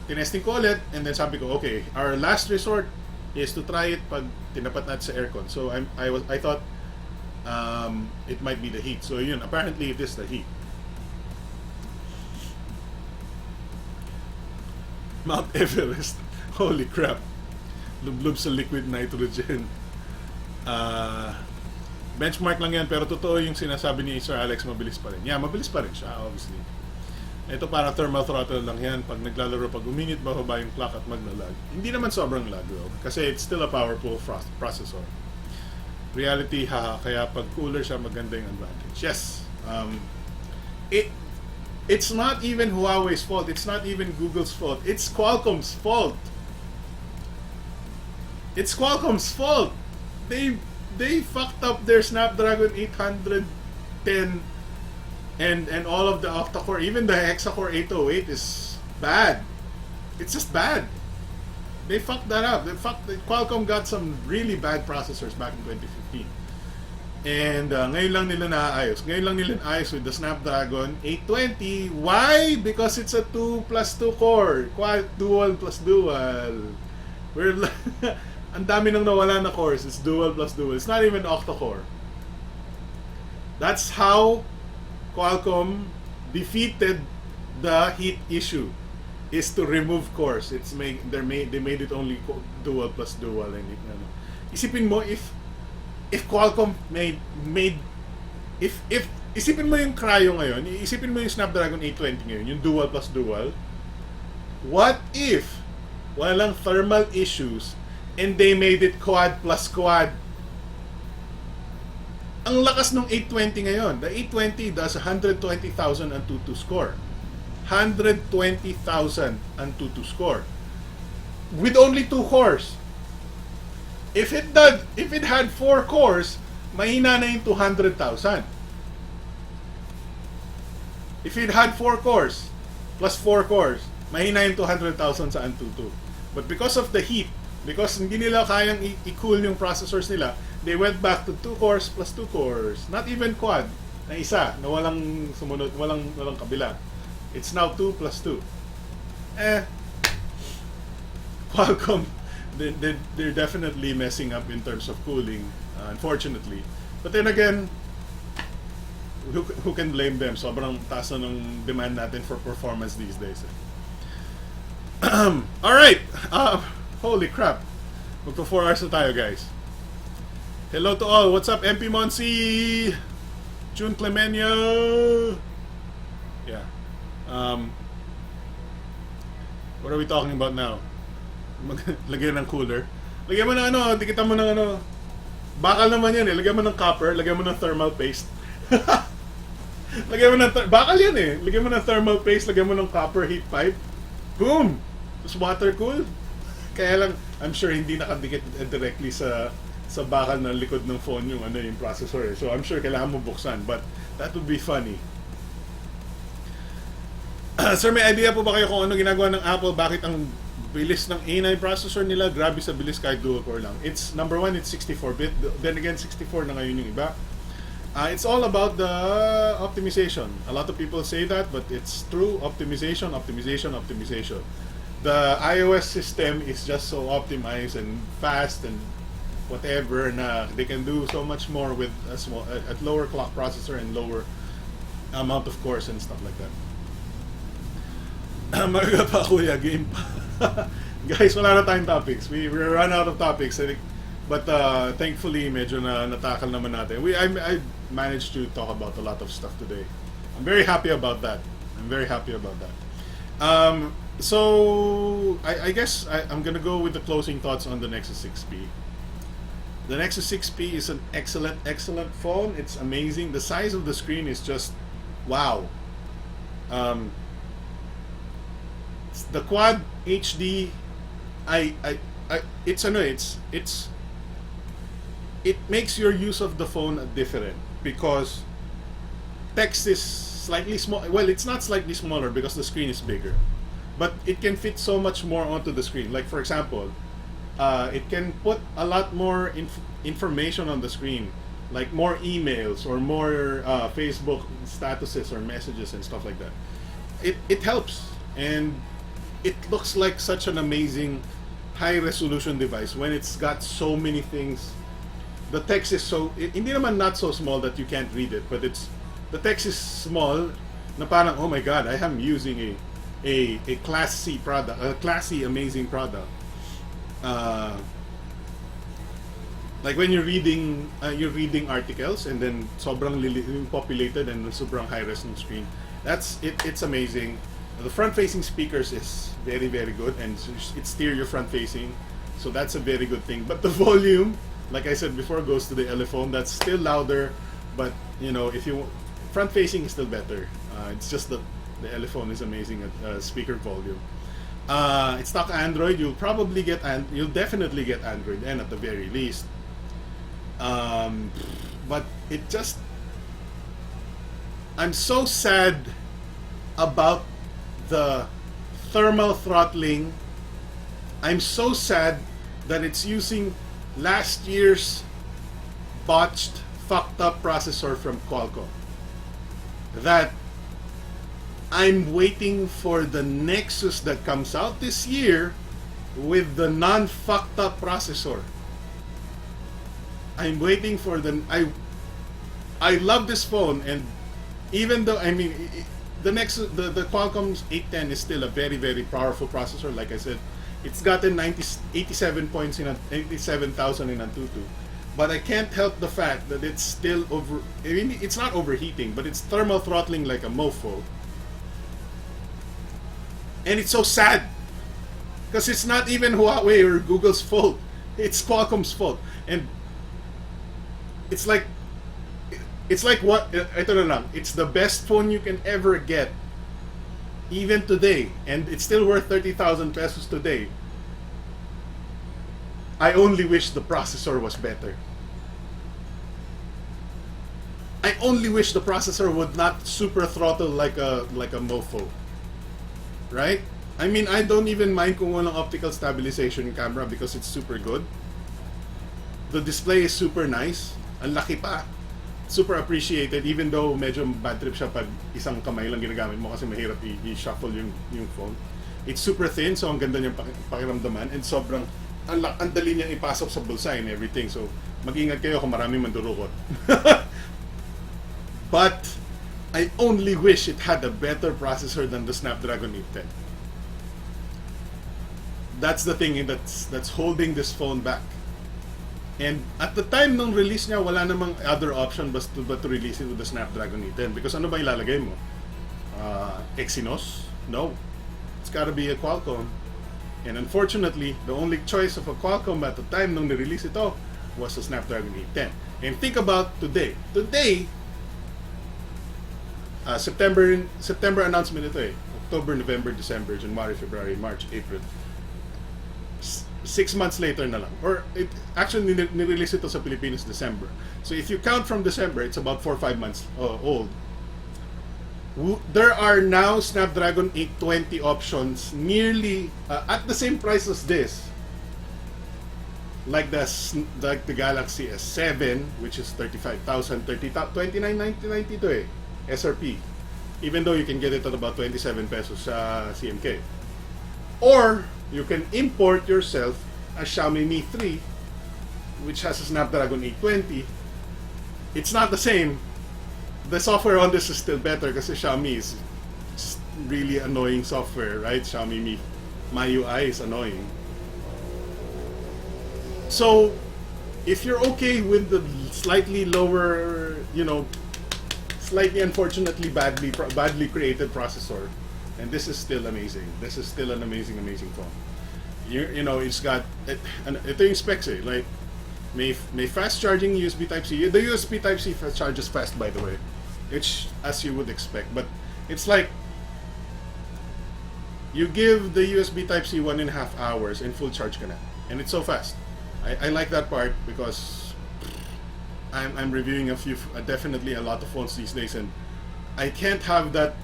tinesting ko ulit, and then sabi ko, okay, our last resort is to try it pag tinapat natin sa aircon. So I thought it might be the heat. So yun, apparently it is the heat. Mount Everest, holy crap, lublub sa liquid nitrogen. Benchmark lang yan, pero totoo yung sinasabi ni Sir Alex, mabilis pa rin. Yeah, mabilis pa rin siya, obviously. Ito para thermal throttle lang yan. Pag naglalaro, pag uminit bababa yung clock at maglalag. Hindi naman sobrang lag though, kasi it's still a powerful processor. Reality, haha, kaya pag cooler siya, maganda yung advantage. Yes, it's not even Huawei's fault. It's not even Google's fault. It's Qualcomm's fault. It's Qualcomm's fault. They fucked up their Snapdragon 810 and all of the octa-core, even the hexa-core 808 is bad. It's just bad. They fucked that up. Qualcomm got some really bad processors back in 2015. And ngayon lang nila naayos. Ngayon lang nila naayos with the Snapdragon 820. Why? Because it's a 2 plus 2 core. Dual plus dual. Ang dami nang nawala na cores. It's dual plus dual. It's not even octa-core. That's how Qualcomm defeated the heat issue, is to remove cores. They made it only dual plus dual. And isipin mo if Qualcomm isipin mo yung Cryo ngayon, isipin mo yung Snapdragon 820 ngayon, yung dual plus dual. What if walang thermal issues and they made it quad plus quad? Ang lakas ng 820 ngayon. The 820 does 120,000 Antutu score. 120,000 Antutu score. With only 2 cores. If it had 4 cores, mahina na yung 200,000. If it had 4 cores plus 4 cores, mahina yung 200,000 sa Antutu. But because of the heat, because hindi nila kayang i-cool yung processors nila, they went back to 2 cores plus 2 cores. Not even quad, na isa, na walang sumunod, walang kabila. It's now 2 plus 2. Qualcomm, they're definitely messing up in terms of cooling, unfortunately. But then again, who can blame them? Sobrang taas na ng demand natin for performance these days. Alright, holy crap. Magpa 4 hours na tayo, guys. Hello to all. What's up, MP Monsi? June Clemenio. Yeah. What are we talking about now? Lagyan ng cooler. Lagyan mo ng ano, dikitan mo ng ano. Bakal naman yan eh. Lagyan mo ng copper, lagyan mo ng thermal paste. Lagyan mo ng bakal yan eh. Lagyan mo ng thermal paste, lagyan mo ng copper heat pipe. Boom! Tapos water cool. Kaya lang, I'm sure hindi nakadikit directly sa bakal ng likod ng phone yung yung processor eh. So I'm sure kailangan mo buksan, but that would be funny. Sir, may idea po ba kayo kung ano ginagawa ng Apple? Bakit ang bilis ng A9 processor nila? Grabe sa bilis kahit dual core lang. It's number one, it's 64-bit. Then again, 64 na ngayon yung iba. It's all about the optimization. A lot of people say that, but it's true. Optimization, optimization, optimization. The iOS system is just so optimized and fast and whatever na they can do so much more with a small, at lower clock processor and lower amount of cores and stuff like that. Magaga pa kuya, game pa. Guys, wala na tayong topics. We run out of topics. I think, but thankfully, medyo natakal naman natin. I managed to talk about a lot of stuff today. I'm very happy about that. So, I guess I'm gonna go with the closing thoughts on the Nexus 6P. The Nexus 6P is an excellent phone. It's amazing. The size of the screen is just wow. The Quad HD, it makes your use of the phone different because text is slightly small. Well, it's not slightly smaller because the screen is bigger, but it can fit so much more onto the screen. Like for example, it can put a lot more information on the screen, like more emails or more Facebook statuses or messages and stuff like that. It helps, and it looks like such an amazing high resolution device when it's got so many things. The text is so hindi naman not so small that you can't read it, but the text is small na parang oh my god, I am using a classy product, a classy amazing product. Like when you're reading articles and then sobrang populated and sobrang high res ng screen. That's it. It's amazing. The front-facing speakers is very good, and it's stereo front-facing, so that's a very good thing. But the volume, like I said before, goes to the Elephone. That's still louder, but you know, if you front-facing is still better. It's just the Elephone is amazing at speaker volume. It's stock Android. You'll definitely get Android N at the very least. But it just, I'm so sad about the thermal throttling. I'm so sad that it's using last year's botched, fucked up processor from Qualcomm. That I'm waiting for the Nexus that comes out this year with the non-fucked up processor. I'm waiting for I love this phone, and even though the Nexus, the Qualcomm's 810 is still a very powerful processor. Like I said, it's gotten 87 points in 87,000 in Antutu, but I can't help the fact that it's still it's not overheating, but it's thermal throttling like a mofo. And it's so sad because it's not even Huawei or Google's fault. It's Qualcomm's fault. And it's like what ito na lang. It's the best phone you can ever get, even today, and it's still worth 30,000 pesos today. I only wish the processor was better. I only wish the processor would not super throttle like a mofo. Right? I mean, I don't even mind kung walang optical stabilization camera because it's super good. The display is super nice. Ang laki pa. Super appreciated, even though medyo bad trip siya pag isang kamay lang ginagamit mo kasi mahirap i-shuffle yung phone. It's super thin, so ang ganda niyang pakiramdaman, and sobrang ang dali niyang ipasok sa bulsa and everything. So mag-ingat kayo kung maraming mandurukot. But I only wish it had a better processor than the Snapdragon 810. That's the thing that's holding this phone back. And at the time ng release niya, wala namang other option but to release it with the Snapdragon 810. Because ano ba ilalagay mo? Exynos? No. It's gotta be a Qualcomm. And unfortunately, the only choice of a Qualcomm at the time nung nirelease ito was the Snapdragon 810. And think about today. Today, September announcement ito eh. October, November, December, January, February, March, April. 6 months later na lang. Or it actually nirelease ito sa Pilipinas December. So if you count from December, it's about 4 or 5 months old. There are now Snapdragon 820 options nearly at the same price as this. Like the Galaxy S7, which is 35,000, 29,990 to eh, SRP. Even though you can get it at about 27 pesos sa CMK. Or you can import yourself a Xiaomi Mi 3, which has a Snapdragon 820. It's not the same. The software on this is still better kasi Xiaomi is just really annoying software, right? Xiaomi Mi, my UI is annoying. So, if you're okay with the slightly lower, slightly unfortunately badly created processor, and this is still amazing. This is still an amazing phone. It's got ito yung specs eh, like may fast charging USB Type-C. The USB Type-C charges fast, by the way. It's as you would expect, but it's like you give the USB Type-C 1.5 hours and full charge ka na. And it's so fast. I like that part because I'm reviewing definitely a lot of phones these days, and I can't have that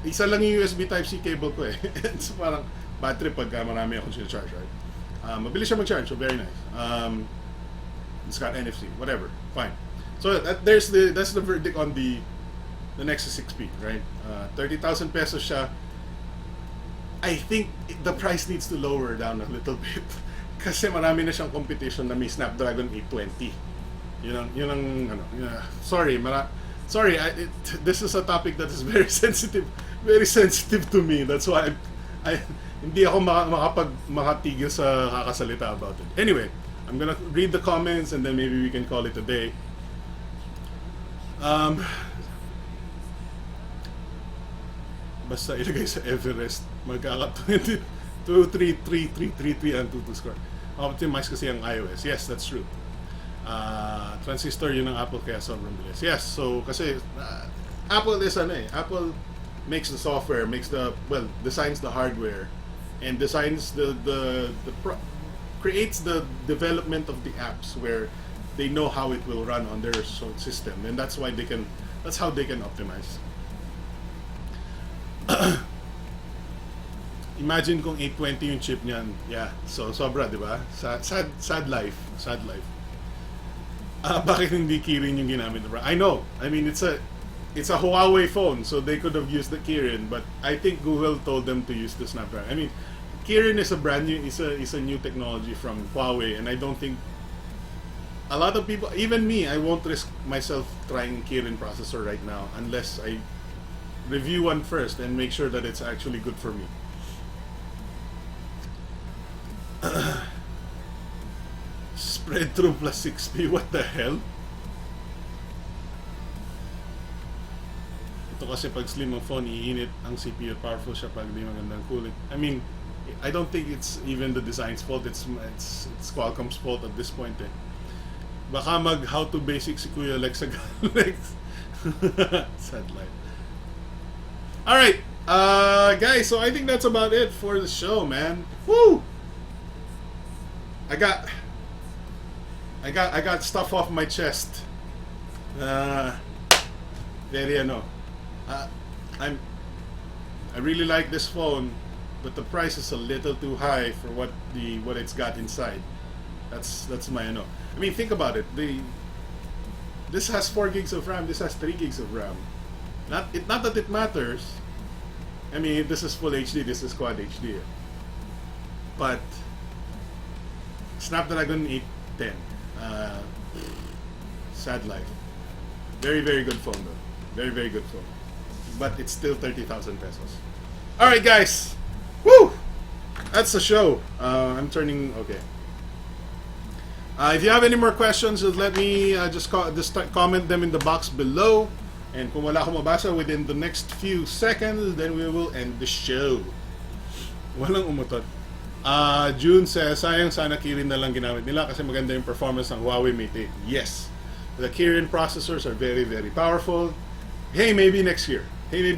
isa lang yung USB Type-C cable ko eh. It's parang bad trip pagka marami akong charge, right? Mabilis siya mag-charge, so very nice. It's got NFC, whatever, fine. So that's the verdict on the Nexus 6P, right? 30,000 pesos siya. I think the price needs to lower down a little bit kasi marami na siyang competition na may Snapdragon 820. Sorry, this is a topic that is very sensitive to me. That's why I hindi ako makatigil sa kakasalita about it. Anyway, I'm gonna read the comments and then maybe we can call it a day. Basta ilagay sa Everest, magkaka 23,333 ang tutu score. Optimize kasi ang iOS. Yes, that's true. Transistor yun ng Apple kaya sobrang bilis. Yes, so kasi Apple is Apple makes the software, designs the hardware, and designs creates the development of the apps where they know how it will run on their system, and that's how they can optimize. Imagine kung 820 yung chip niyan. Yeah, so sobra, di ba? Sad life. Bakit hindi Kirin yung ginamit? I know. I mean, it's a Huawei phone, so they could have used the Kirin, but I think Google told them to use the Snapdragon. I mean, Kirin is a new technology from Huawei, and I don't think a lot of people, even me, I won't risk myself trying Kirin processor right now unless I review one first and make sure that it's actually good for me. Spread through plus 6P, what the hell? Ito kasi pag slim ang phone, iinit ang CPU, powerful siya pag di magandang cooling. I mean, I don't think it's even the design's fault, it's Qualcomm's fault at this point eh. Baka how to basic si Kuya Lex sa Lex. Sad life. Alright, guys, so I think that's about it for the show, man. Woo! I got stuff off my chest. I really like this phone, but the price is a little too high for what it's got inside. That's my I mean, think about it. This has 4 gigs of RAM. This has 3 gigs of RAM. Not that it matters. I mean, this is full HD. This is quad HD. But Snapdragon 810. Sad life. Very, very good phone though. Very, very good phone. But it's still 30,000 pesos. Alright guys. Woo! That's the show. I'm turning... Okay. If you have any more questions, let me just comment them in the box below. And kung wala akong mabasa within the next few seconds, then we will end the show. Walang umutot. June says, sayang sana Kirin na lang ginamit nila kasi maganda yung performance ng Huawei Mate 8. Yes, the Kirin processors are very, very powerful. Hey, maybe next year. Hey,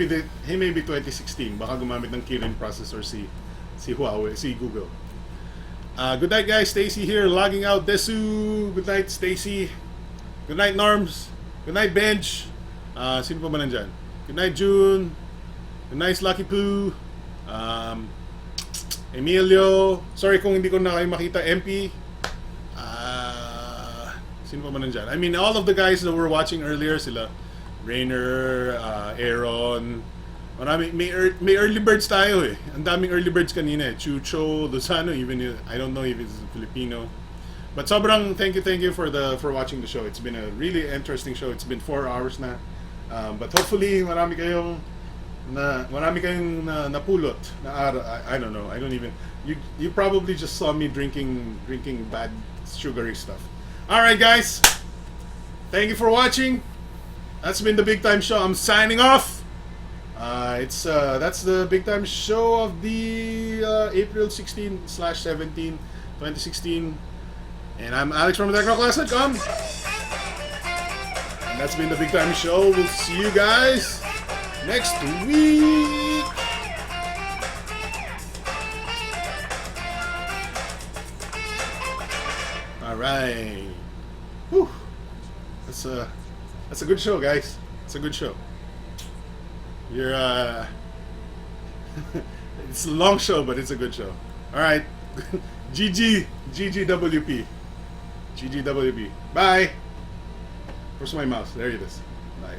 maybe 2016. Baka gumamit ng Kirin processor si Huawei, si Google. Good night, guys. Stacy here, logging out. Desu. Good night, Stacy. Good night, Norms. Good night, Bench. Sino pa ba nandyan? Good night, June. Good night, Lucky Poo. Emilio. Sorry kung hindi ko na kayo makita. MP. Sino pa ba nandyan? I mean, all of the guys that were watching earlier, sila Rainer, Aaron. Marami, may early birds tayo eh. Ang daming early birds kanina eh. Chucho, Lozano, even I don't know if it's Filipino. But sobrang thank you for watching the show. It's been a really interesting show. It's been 4 hours na. But hopefully marami kayong napulot na araw. I don't know. I don't even you probably just saw me drinking bad sugary stuff. All right, guys. Thank you for watching. That's been the Big Time Show. I'm signing off. That's the Big Time Show of the April 16/17, 2016. And I'm Alex from TechnoClass.com. And that's been the Big Time Show. We'll see you guys next week. All right. Whew. That's a good show, guys. It's a good show. You're it's a long show, but it's a good show. All right. GGWP. GGWP. Bye. Where's my mouse? There it is. Bye.